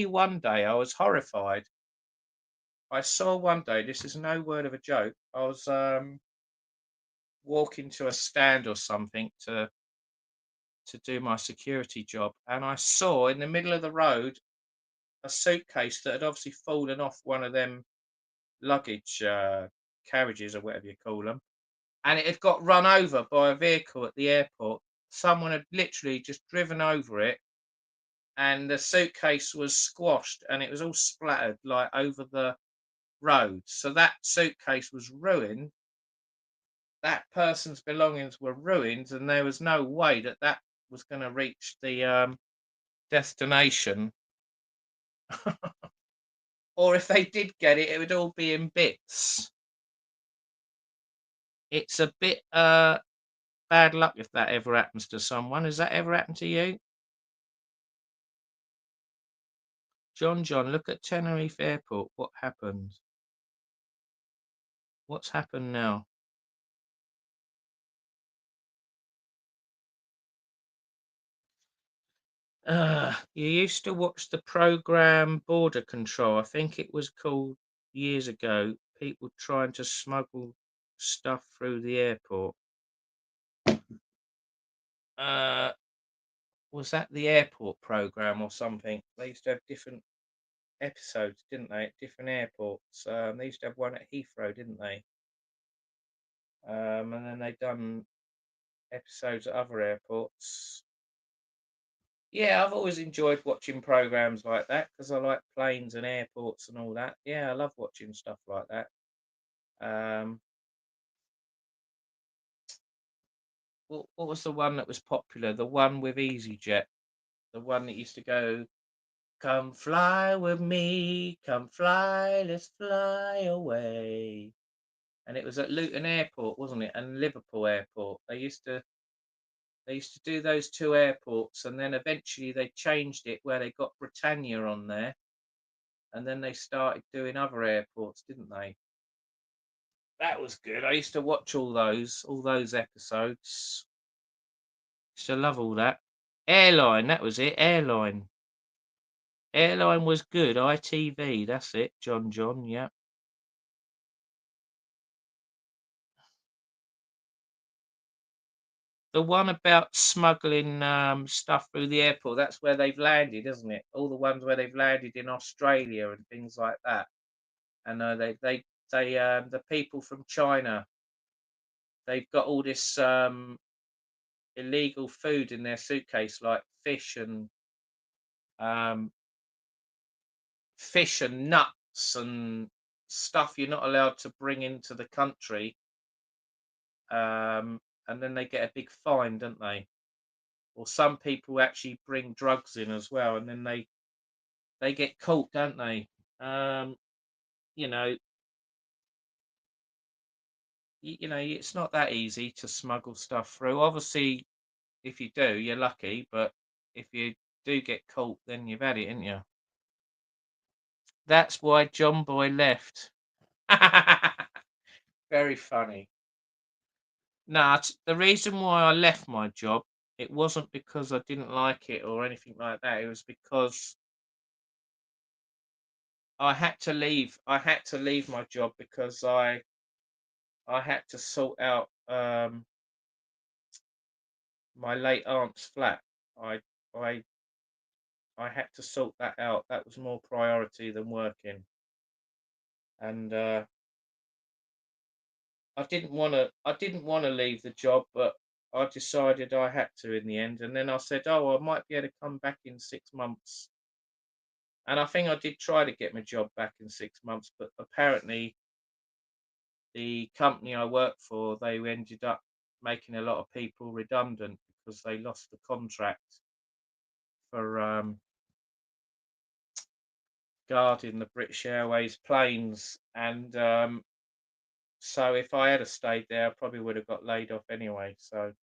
one day, I was horrified. I saw one day, this is no word of a joke, I was walking to a stand or something to do my security job, and I saw in the middle of the road a suitcase that had obviously fallen off one of them luggage carriages or whatever you call them, and it had got run over by a vehicle at the airport. Someone had literally just driven over it, and the suitcase was squashed and it was all splattered like over the road. So that suitcase was ruined. That person's belongings were ruined, and there was no way that was going to reach the destination. Or if they did get it, it would all be in bits. It's a bit bad luck if that ever happens to someone. Has that ever happened to you? John, look at Tenerife Airport. What happened? What's happened now? You used to watch the program Border Control. I think it was called years ago. People trying to smuggle stuff through the airport. Was that the airport program or something? They used to have different episodes, didn't they, at different airports? They used to have one at Heathrow, didn't they? And then they done episodes at other airports. Yeah, I've always enjoyed watching programs like that because I like planes and airports and all that. Yeah, I love watching stuff like that. What was the one that was popular? The one with EasyJet, the one that used to go, "Come fly with me, come fly, let's fly away." And it was at Luton Airport, wasn't it? And Liverpool Airport. They used to do those two airports, and then eventually they changed it where they got Britannia on there, and then they started doing other airports, didn't they? That was good. I used to watch all those episodes. Used to love all that. Airline, that was it. Airline was good. ITV, that's it. John, yeah. The one about smuggling stuff through the airport, that's where they've landed, isn't it? All the ones where they've landed in Australia and things like that. And the people from China, they've got all this illegal food in their suitcase, like fish and nuts and stuff you're not allowed to bring into the country. And then they get a big fine, don't they? Or some people actually bring drugs in as well, and then they get caught, don't they? You know, it's not that easy to smuggle stuff through. Obviously, if you do, you're lucky, but if you do get caught, then you've had it, ain't you? That's why John Boy left. Very funny. Nah, the reason why I left my job, it wasn't because I didn't like it or anything like that. It was because I had to leave. I had to leave my job because I had to sort out my late aunt's flat. I I I had to sort that out. That was more priority than working. And I didn't want to leave the job, but I decided I had to in the end. And then I said, "Oh, I might be able to come back in 6 months." And I think I did try to get my job back in 6 months, but apparently the company I worked for, they ended up making a lot of people redundant because they lost the contract for guarding the British Airways planes. And so if I had stayed there, I probably would have got laid off anyway. So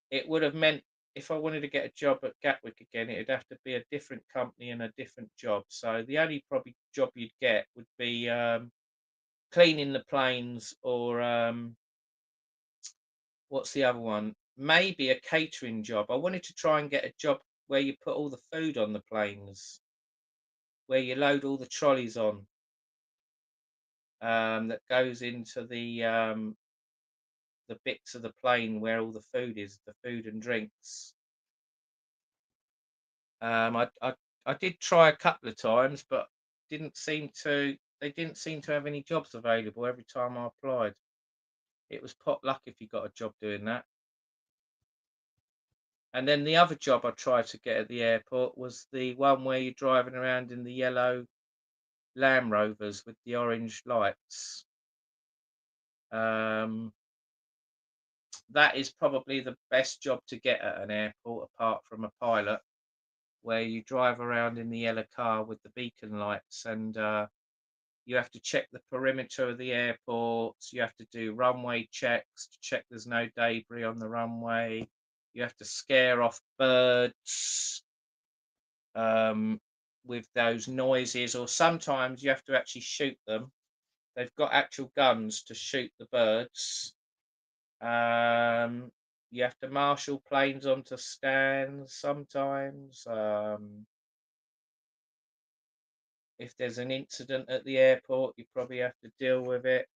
it would have meant if I wanted to get a job at Gatwick again, it'd have to be a different company and a different job. So the only probably job you'd get would be cleaning the planes, or what's the other one? Maybe a catering job. I wanted to try and get a job where you put all the food on the planes, where you load all the trolleys on, that goes into the bits of the plane where all the food is, the food and drinks. I did try a couple of times, but they didn't seem to have any jobs available every time I applied. It was pot luck if you got a job doing that. And then the other job I tried to get at the airport was the one where you're driving around in the yellow Land Rovers with the orange lights. That is probably the best job to get at an airport, apart from a pilot, where you drive around in the yellow car with the beacon lights, and you have to check the perimeter of the airport. You have to do runway checks to check there's no debris on the runway. You have to scare off birds with those noises, or sometimes you have to actually shoot them. They've got actual guns to shoot the birds. You have to marshal planes onto stands sometimes. If there's an incident at the airport, you probably have to deal with it.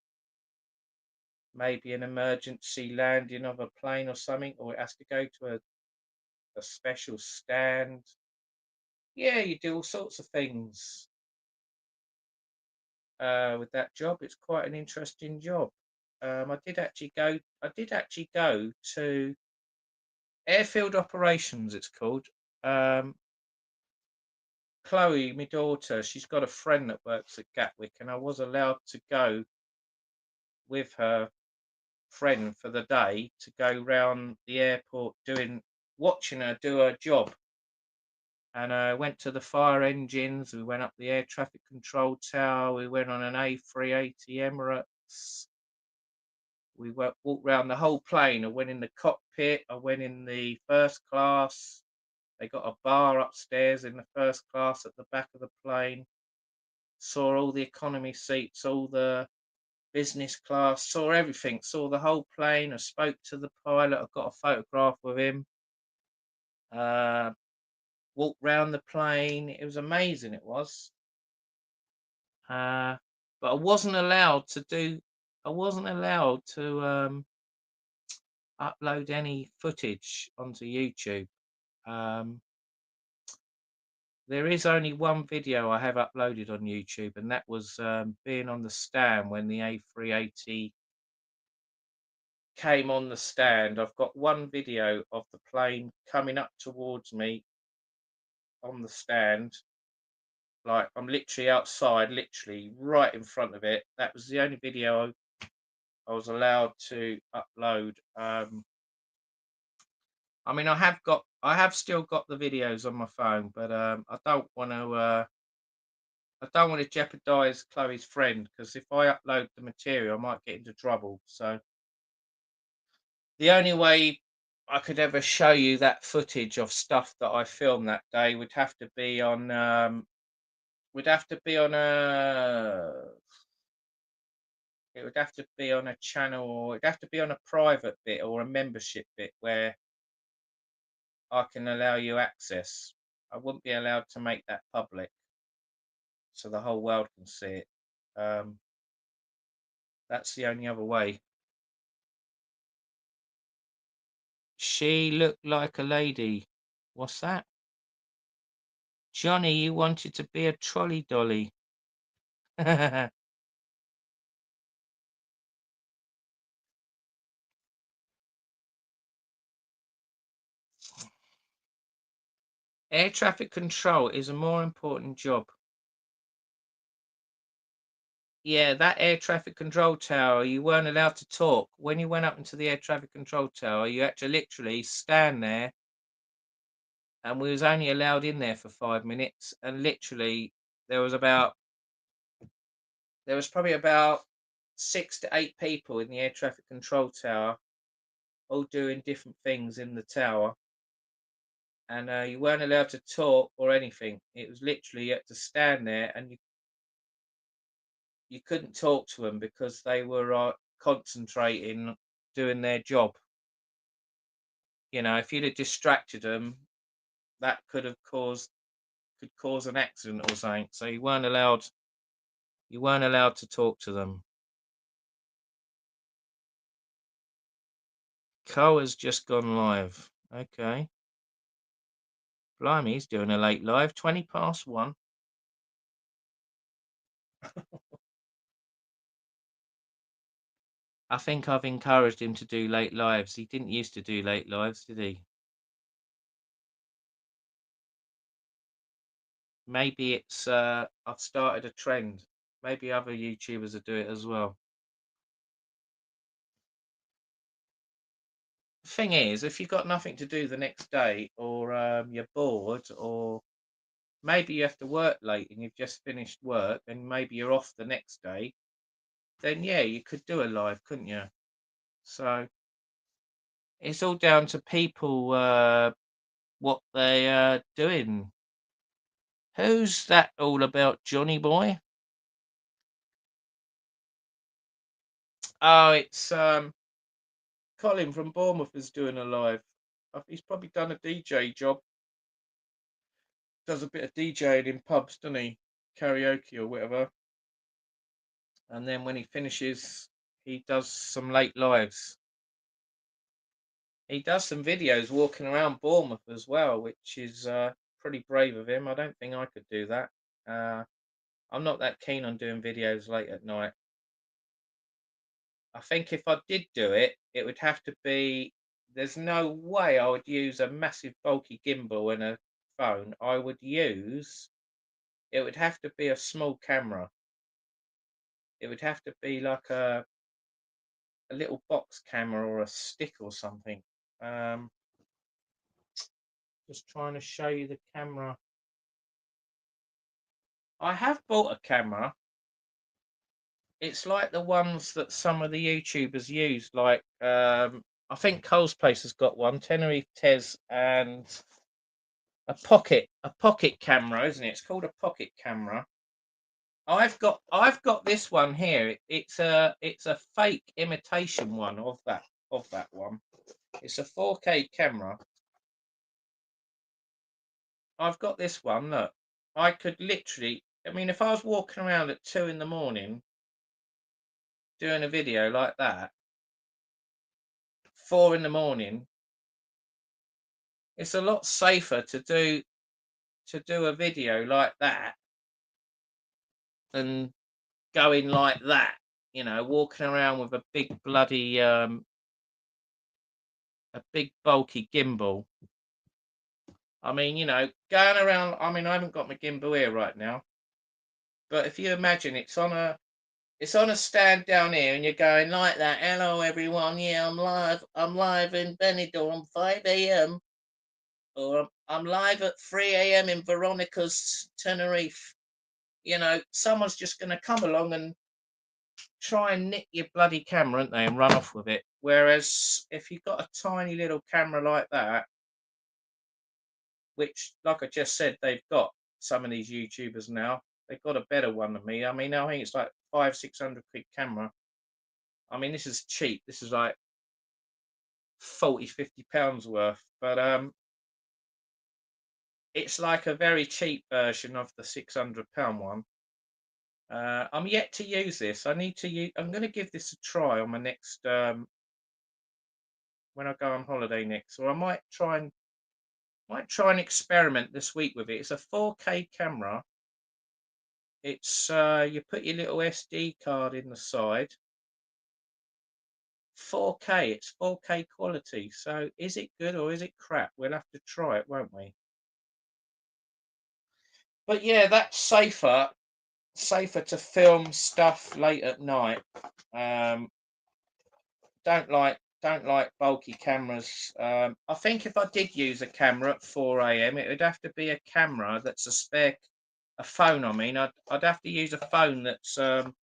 Maybe an emergency landing of a plane or something, or it has to go to a special stand. Yeah, you do all sorts of things with that job. It's quite an interesting job. I did actually go to airfield operations. It's called. Chloe, my daughter, she's got a friend that works at Gatwick, and I was allowed to go with her friend for the day to go round the airport watching her do her job. And I went to the fire engines, we went up the air traffic control tower, we went on an A380 Emirates, we walked around the whole plane. I went in the cockpit, I went in the first class. They got a bar upstairs in the first class at the back of the plane. Saw all the economy seats, all the business class, saw everything, saw the whole plane. I spoke to the pilot, I got a photograph with him. Walked round the plane. It was amazing, it was. But I wasn't allowed to upload any footage onto YouTube. There is only one video I have uploaded on YouTube, and that was being on the stand when the A380 came on the stand. I've got one video of the plane coming up towards me on the stand. Like, I'm literally outside, literally right in front of it. That was the only video I was allowed to upload. I mean, I have still got the videos on my phone, but I don't want to jeopardize Chloe's friend, because if I upload the material, I might get into trouble. So the only way I could ever show you that footage of stuff that I filmed that day would have to be on a it would have to be on a channel, or it'd have to be on a private bit or a membership bit where I can allow you access. I wouldn't be allowed to make that public so the whole world can see it. That's the only other way. She looked like a lady. What's that? Johnny, you wanted to be a trolley dolly. Air traffic control is a more important job. Yeah, that air traffic control tower, you weren't allowed to talk. When you went up into the air traffic control tower, you had to literally stand there, and we was only allowed in there for 5 minutes, and literally there was probably about 6 to 8 people in the air traffic control tower, all doing different things in the tower. And you weren't allowed to talk or anything. It was literally, you had to stand there, and you couldn't talk to them because they were concentrating, doing their job. You know, if you'd have distracted them, that could cause an accident or something. So you weren't allowed to talk to them. Cole has just gone live. Okay. Blimey, he's doing a late live, 1:20. I think I've encouraged him to do late lives. He didn't used to do late lives, did he? Maybe it's I've started a trend. Maybe other YouTubers will do it as well. The thing is, if you've got nothing to do the next day, or you're bored, or maybe you have to work late and you've just finished work and maybe you're off the next day, then yeah, you could do a live, couldn't you? So it's all down to people, what they are doing. Who's that all about, Johnny boy? Oh, it's Colin from Bournemouth is doing a live. He's probably done a DJ job. Does a bit of DJing in pubs, doesn't he? Karaoke or whatever. And then when he finishes, he does some late lives. He does some videos walking around Bournemouth as well, which is pretty brave of him. I don't think I could do that. I'm not that keen on doing videos late at night. I think if I did do it, it would have to be, there's no way I would use a massive bulky gimbal and a phone. It would have to be a small camera. It would have to be like a little box camera or a stick or something. Just trying to show you the camera. I have bought a camera. It's like the ones that some of the YouTubers use, like I think Cole's Place has got one, Tenerife Tez, and a pocket camera, isn't it? It's called a pocket camera. I've got this one here. It's a fake imitation one of that one. It's a 4K camera. I've got this one. Look, I could literally. I mean, if I was walking around at 2 in the morning doing a video like that, 4 in the morning, it's a lot safer to do a video like that than going like that, you know, walking around with a big bloody a big bulky gimbal. I mean, you know, going around, I mean, I haven't got my gimbal here right now, but if you imagine it's on a stand down here and you're going like that. Hello everyone, yeah, I'm live in Benidorm, 5 a.m. or I'm live at 3 a.m. in Veronica's Tenerife. You know, someone's just going to come along and try and nick your bloody camera, aren't they, and run off with it. Whereas if you've got a tiny little camera like that, which, like I just said, they've got some of these YouTubers now, they've got a better one than me. I mean, I think it's like 500-600 quid camera. I mean, this is cheap. This is like 40-50 pounds worth, but it's like a very cheap version of the 600-pound one. I'm yet to use this. I'm going to give this a try on my next when I go on holiday next, or I might try and experiment this week with it. It's a 4K camera. It's you put your little SD card in the side. 4K, it's 4K quality. So is it good or is it crap? We'll have to try it, won't we? But yeah, that's safer to film stuff late at night. Don't like bulky cameras. I think if I did use a camera at 4 a.m, it would have to be a camera that's a phone. I mean, I'd have to use a phone that's an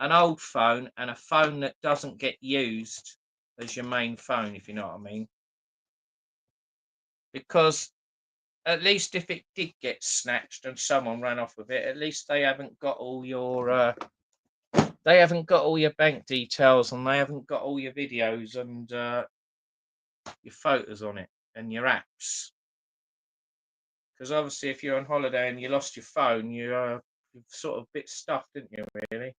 old phone, and a phone that doesn't get used as your main phone, if you know what I mean. Because at least if it did get snatched and someone ran off with it, at least they haven't got all your bank details, and they haven't got all your videos and your photos on it and your apps. Because obviously, if you're on holiday and you lost your phone, you're sort of a bit stuffed, didn't you, really?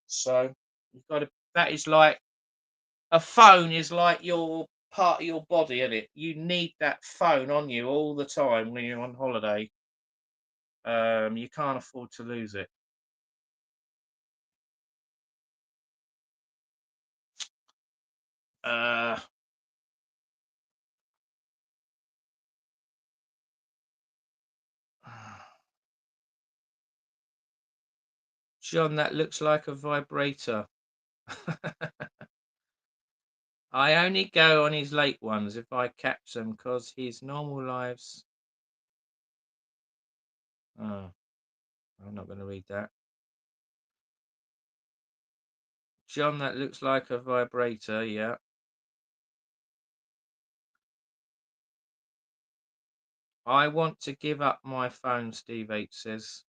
So you've got to. That is like a phone is like your part of your body, isn't it? You need that phone on you all the time when you're on holiday. You can't afford to lose it. John, that looks like a vibrator. I only go on his late ones if I catch them, because his normal lives. Oh, I'm not going to read that. John, that looks like a vibrator, yeah. I want to give up my phone, Steve H says.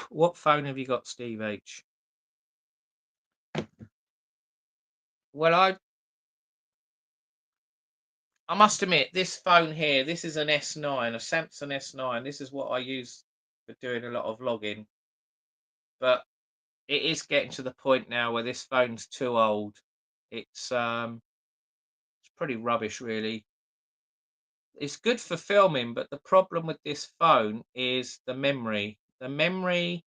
What phone have you got, Steve H? Well, I must admit, this phone here, this is an S9, a Samsung S9. This is what I use for doing a lot of vlogging. But it is getting to the point now where this phone's too old. It's pretty rubbish, really. It's good for filming, but the problem with this phone is the memory. The memory,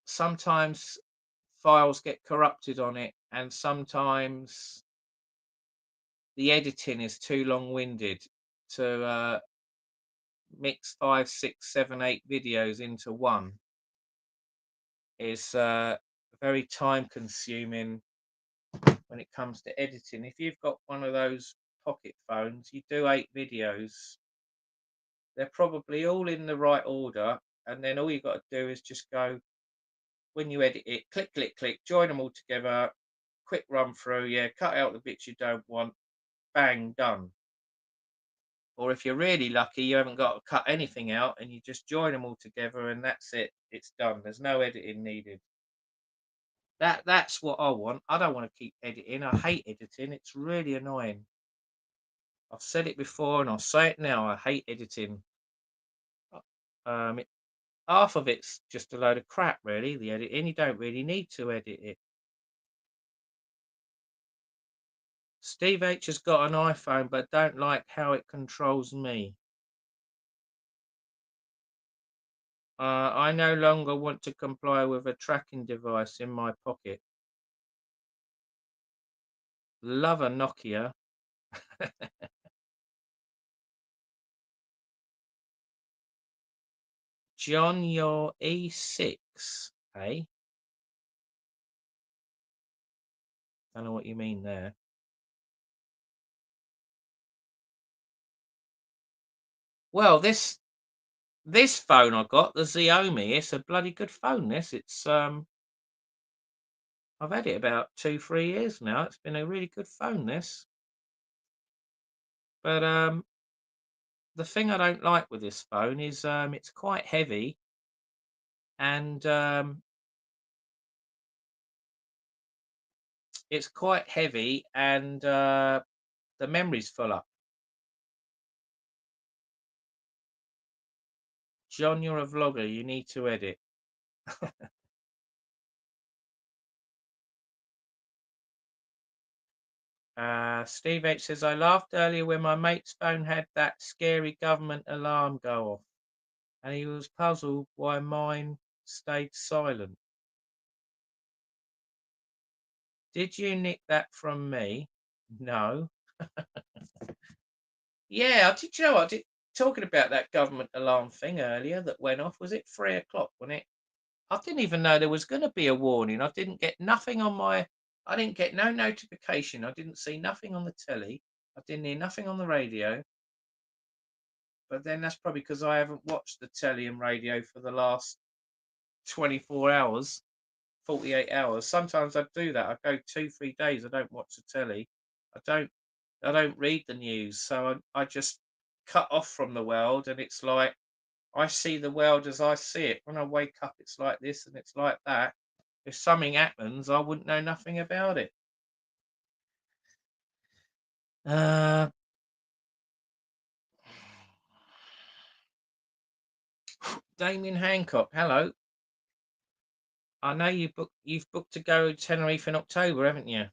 sometimes files get corrupted on it, and sometimes the editing is too long-winded to mix 5, 6, 7, 8 videos into one. Is very time-consuming when it comes to editing. If you've got one of those pocket phones, you do 8 videos, they're probably all in the right order, and then all you got to do is just go, when you edit it, click, click, click, join them all together, quick run through, yeah, cut out the bits you don't want, bang, done. Or if you're really lucky, you haven't got to cut anything out, and you just join them all together, and that's it, it's done. There's no editing needed. That's what I want. I don't want to keep editing. I hate editing. It's really annoying. I've said it before and I'll say it now. I hate editing. Half of it's just a load of crap, really, the editing. You don't really need to edit it. Steve H has got an iPhone, but don't like how it controls me. I no longer want to comply with a tracking device in my pocket. Love a Nokia. John, you're E6, eh? Don't know what you mean there. Well, this phone I got, the Xiaomi, it's a bloody good phone. It's I've had it about 2-3 years now. It's been a really good phone, this. But the thing I don't like with this phone is it's quite heavy, and the memory's full up. John, you're a vlogger. You need to edit. Steve H says, I laughed earlier when my mate's phone had that scary government alarm go off, and he was puzzled why mine stayed silent. Did you nick that from me? No. Yeah, did you know what? Talking about that government alarm thing earlier that went off, was it 3 o'clock when it? I didn't even know there was going to be a warning. I didn't get nothing on my. I didn't get no notification. I didn't see nothing on the telly. I didn't hear nothing on the radio. But then that's probably because I haven't watched the telly and radio for the last 24 hours, 48 hours. Sometimes I do that. I go 2-3 days. I don't watch the telly. I don't read the news. So I just cut off from the world, and it's like I see the world as I see it. When I wake up, it's like this and it's like that. If something happens, I wouldn't know nothing about it. Damien Hancock, hello. I know you've booked to go to Tenerife in October, haven't you?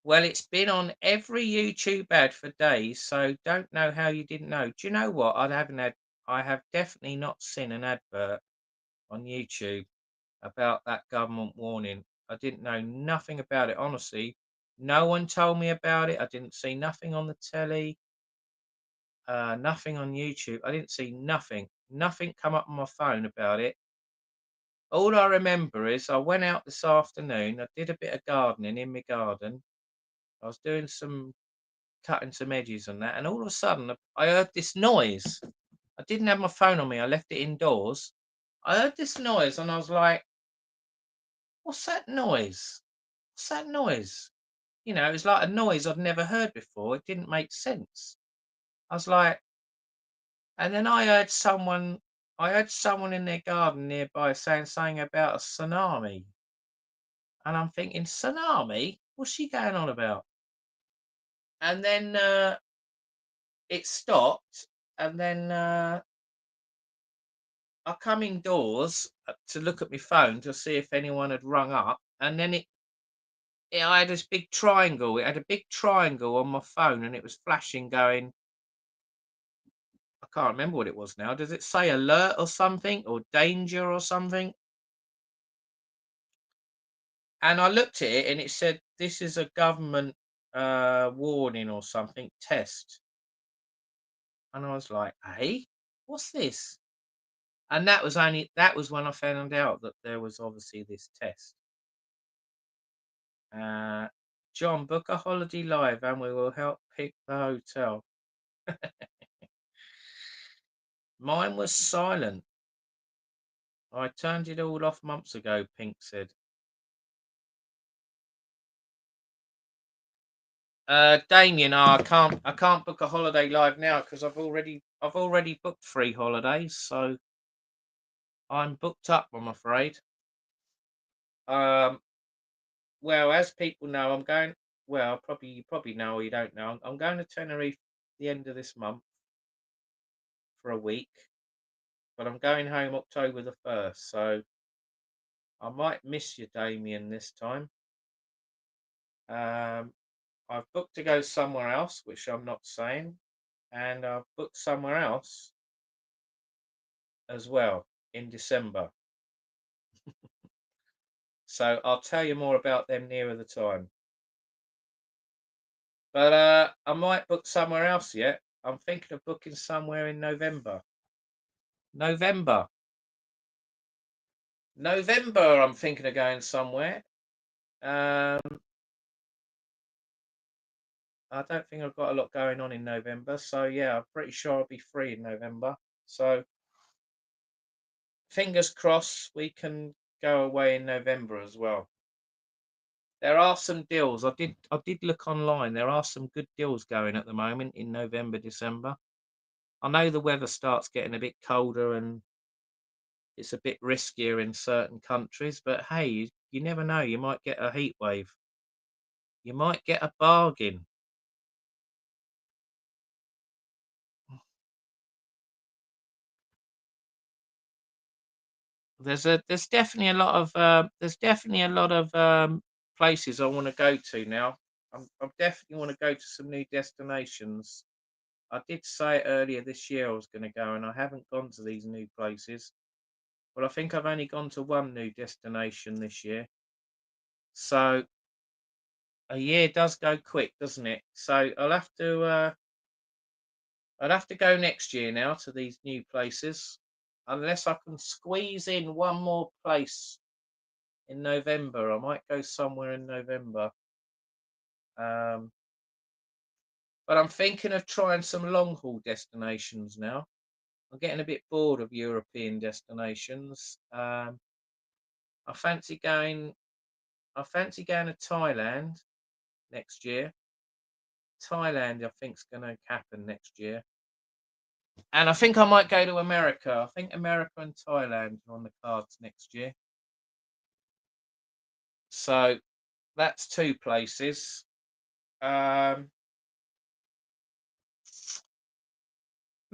Well, it's been on every YouTube ad for days, so don't know how you didn't know. Do you know what? I have definitely not seen an advert on YouTube about that government warning. I didn't know nothing about it, honestly. No one told me about it. I didn't see nothing on the telly, nothing on YouTube. I didn't see nothing come up on my phone about it. All I remember is I went out this afternoon. I did a bit of gardening in my garden. I was doing cutting some edges and that, and all of a sudden I heard this noise. I didn't have my phone on me. I left it indoors. I heard this noise, and I was like, "What's that noise? What's that noise?" You know, it was like a noise I'd never heard before. It didn't make sense. I was like, and then I heard someone I heard someone in their garden nearby saying something about a tsunami. And I'm thinking, tsunami? What's she going on about? And then it stopped. And then I come indoors to look at my phone to see if anyone had rung up. And then I had this big triangle. It had a big triangle on my phone and it was flashing going, I can't remember what it was now. Does it say alert or something or danger or something? And I looked at it and it said, this is a government warning or something, test. And I was like, hey, what's this? And that was when I found out that there was obviously this test. John, book a holiday live and we will help pick the hotel. Mine was silent. I turned it all off months ago, Pink said. Damien, I can't book a holiday live now because I've already booked 3 holidays, so I'm booked up, I'm afraid. Well, as people know, I'm going. Well, you probably know or you don't know. I'm going to Tenerife the end of this month for a week, but I'm going home October the 1st, so I might miss you, Damien, this time. I've booked to go somewhere else, which I'm not saying, and I've booked somewhere else as well in December. So I'll tell you more about them nearer the time. But I might book somewhere else yet. I'm thinking of booking somewhere in November. November, I'm thinking of going somewhere. I don't think I've got a lot going on in November. So, yeah, I'm pretty sure I'll be free in November. So, fingers crossed we can go away in November as well. There are some deals. I did look online. There are some good deals going at the moment in November, December. I know the weather starts getting a bit colder and it's a bit riskier in certain countries, but hey, you never know. You might get a heat wave. You might get a bargain. There's definitely a lot of places I want to go to now. I definitely want to go to some new destinations. I did say earlier this year I was going to go, and I haven't gone to these new places. But I think I've only gone to one new destination this year. So a year does go quick, doesn't it? So I'll have to go next year now to these new places, unless I can squeeze in one more place in November. I might go somewhere in November. But I'm thinking of trying some long haul destinations now. I'm getting a bit bored of European destinations. I fancy going to Thailand next year. Thailand, I think, is going to happen next year. And I think I might go to America. I think America and Thailand are on the cards next year. So that's 2 places.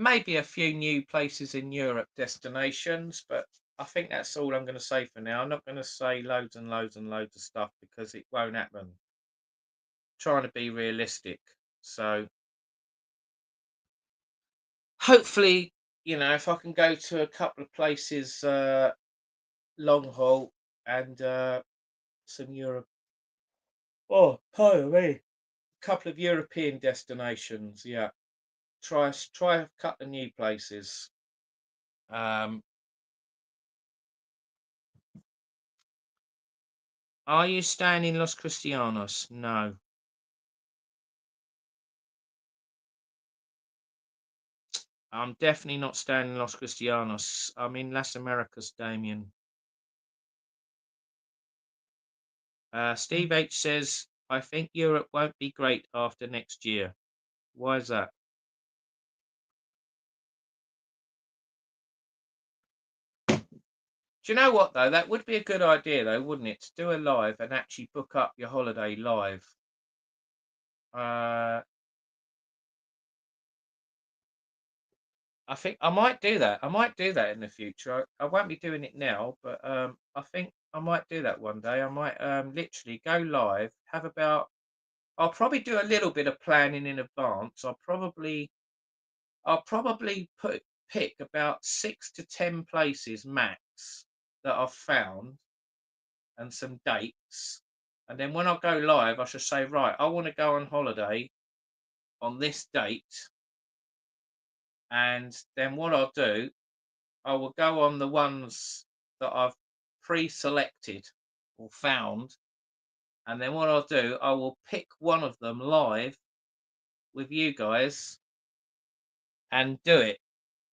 Maybe a few new places in Europe, destinations, but I think that's all I'm going to say for now. I'm not going to say loads and loads and loads of stuff because it won't happen. I'm trying to be realistic. So hopefully, if I can go to a couple of places long haul and some Europe. Oh, pardon me. A couple of European destinations, yeah. Try a couple of new places. Are you staying in Los Cristianos? No. I'm definitely not staying in Los Cristianos. I'm in Las Americas, Damien. Steve H says, I think Europe won't be great after next year. Why is that? Do you know what though? That would be a good idea though, wouldn't it? To do a live and actually book up your holiday live. I think I might do that. I might do that in the future. I won't be doing it now, but I think I might do that one day. I might literally go live, have about. I'll probably do a little bit of planning in advance. I'll probably pick about 6 to 10 places max that I've found and some dates. And then when I go live, I should say, right, I want to go on holiday on this date. And then what I'll do, I will go on the ones that I've pre-selected or found. And then what I'll do, I will pick one of them live with you guys and do it.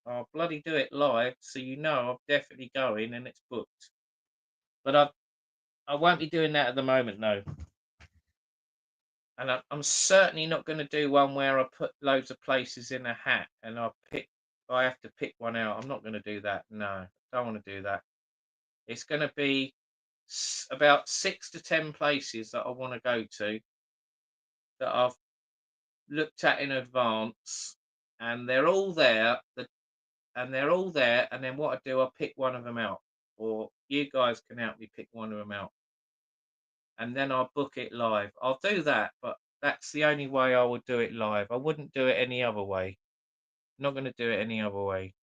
I'll bloody do it live, so you know I'm definitely going and it's booked. But I won't be doing that at the moment, no. And I'm certainly not going to do one where I put loads of places in a hat and I have to pick one out. I'm not going to do that. No, don't want to do that. It's going to be about 6 to 10 places that I want to go to that I've looked at in advance, and they're all there. And then what I do, I pick one of them out, or you guys can help me pick one of them out, and then I'll book it live. I'll do that, but that's the only way I would do it live. I wouldn't do it any other way. I'm not going to do it any other way.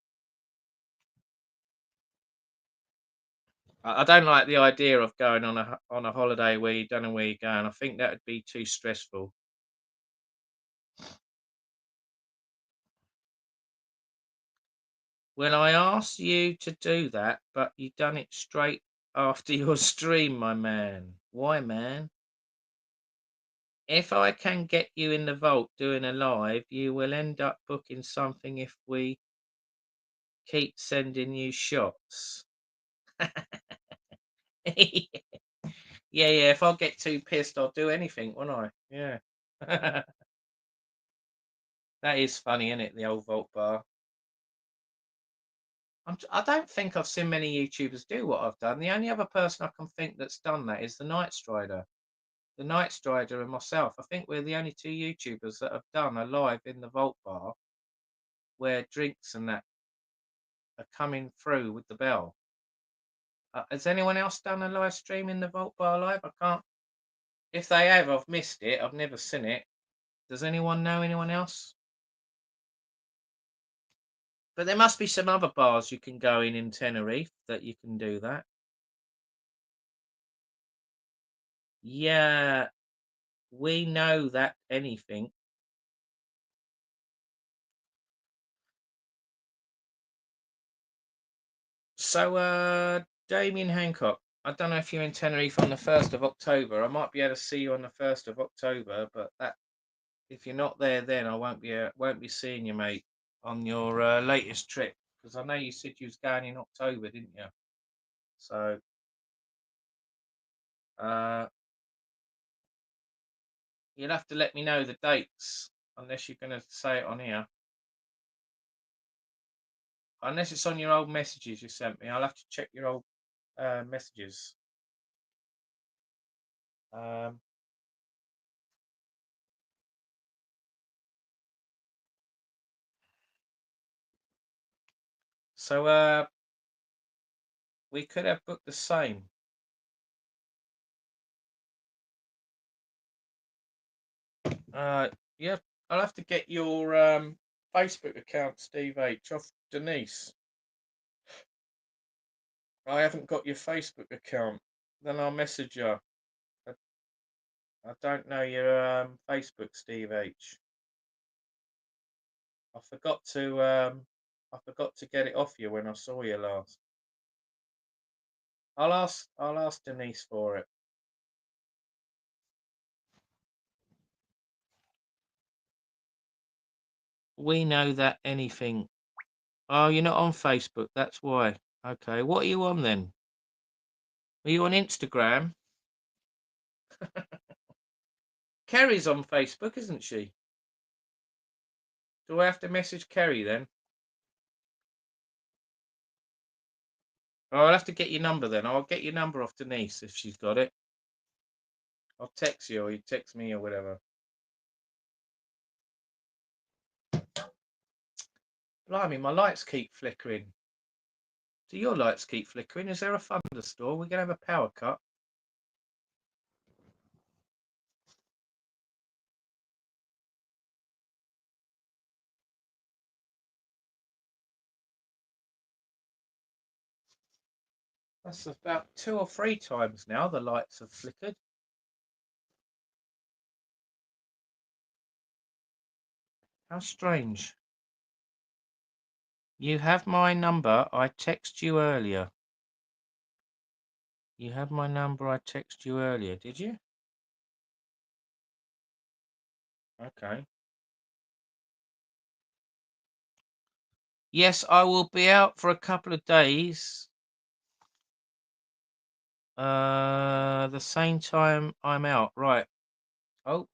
I don't like the idea of going on a holiday where you don't know where you're going. I think that would be too stressful. Well, I asked you to do that, but you done it straight after your stream, my man. Why, man? If I can get you in the vault doing a live, you will end up booking something if we keep sending you shots. Yeah, if I get too pissed, I'll do anything, won't I? Yeah. That is funny, isn't it? The old vault bar. I don't think I've seen many YouTubers do what I've done. The only other person I can think that's done that is the Night Strider. The Night Strider and myself. I think we're the only two YouTubers that have done a live in the vault bar where drinks and that are coming through with the bell. Has anyone else done a live stream in the vault bar live? I can't. If they have, I've missed it. I've never seen it. Does anyone know anyone else? But there must be some other bars you can go in Tenerife that you can do that. Yeah, we know that anything. So, Damien Hancock, I don't know if you're in Tenerife on the 1st of October. I might be able to see you on the 1st of October, but if you're not there, then I won't be seeing you, mate, on your latest trip, because I know you said you was going in October, didn't you? So, you'll have to let me know the dates, unless you're going to say it on here. Unless it's on your old messages you sent me, I'll have to check your old messages. So we could have booked the same. Yeah, I'll have to get your Facebook account, Steve H, off Denise. I haven't got your Facebook account. Then I'll message you. I don't know your Facebook, Steve H. I forgot to get it off you when I saw you last. I'll ask Denise for it. We know that anything. Oh, you're not on Facebook. That's why. Okay, what are you on then? Are you on Instagram? Kerry's on Facebook, isn't she? Do I have to message Kerry then? Oh, I'll have to get your number then. I'll get your number off Denise if she's got it. I'll text you, or you text me, or whatever. Blimey, my lights keep flickering. Do your lights keep flickering? Is there a thunderstorm? We're going to have a power cut. That's about 2 or 3 times now the lights have flickered. How strange. You have my number. I text you earlier. You have my number. I text you earlier. Did you? Okay. Yes, I will be out for a couple of days. The same time I'm out. Right. Oh.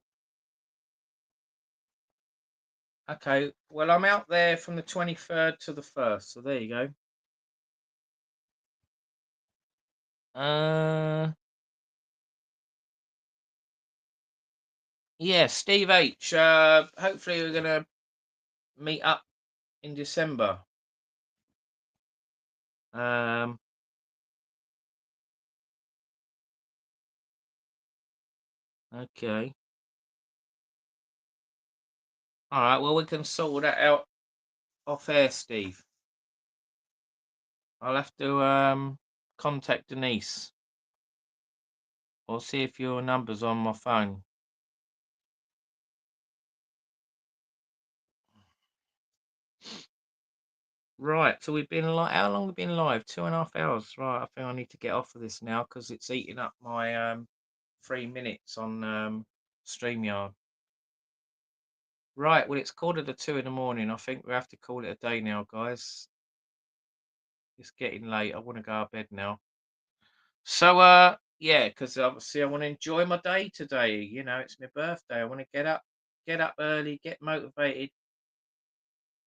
Okay. Well, I'm out there from the 23rd to the 1st. So there you go. Yeah, Steve H. Hopefully we're gonna meet up in December. Okay. All right. Well, we can sort that out off air, Steve. I'll have to contact Denise. Or see if your number's on my phone. Right, so we've been live. How long have we been live? 2.5 hours. Right, I think I need to get off of this now because it's eating up my 3 minutes on StreamYard. Right, well, it's 1:45 in the morning. I think we have to call it a day now, guys. It's getting late. I want to go to bed now. So, yeah, because obviously I want to enjoy my day today. You know, it's my birthday. I want to get up early, get motivated,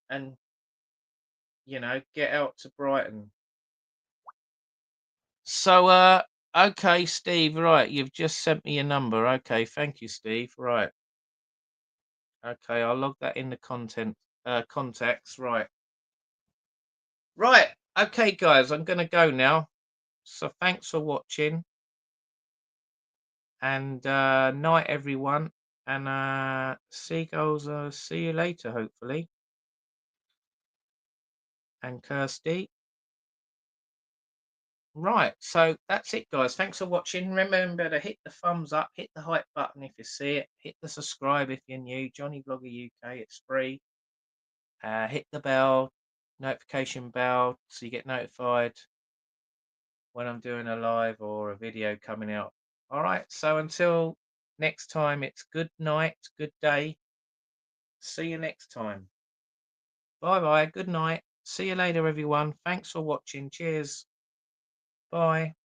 and you know, get out to Brighton. So, okay, Steve, right, you've just sent me your number. Okay, thank you, Steve. Right. Okay, I'll log that in the contacts. Right. Right. Okay, guys, I'm gonna go now. So thanks for watching. And night everyone. And seagulls, see you later, hopefully. And Kirsty. Right, so that's it, guys. Thanks for watching. Remember to hit the thumbs up, hit the hype button if you see it, hit the subscribe if you're new. Johnny Vlogger UK, it's free. Hit the bell, notification bell, so you get notified when I'm doing a live or a video coming out. All right, so until next time, it's good night, good day. See you next time. Bye bye, good night. See you later, everyone. Thanks for watching. Cheers. Bye.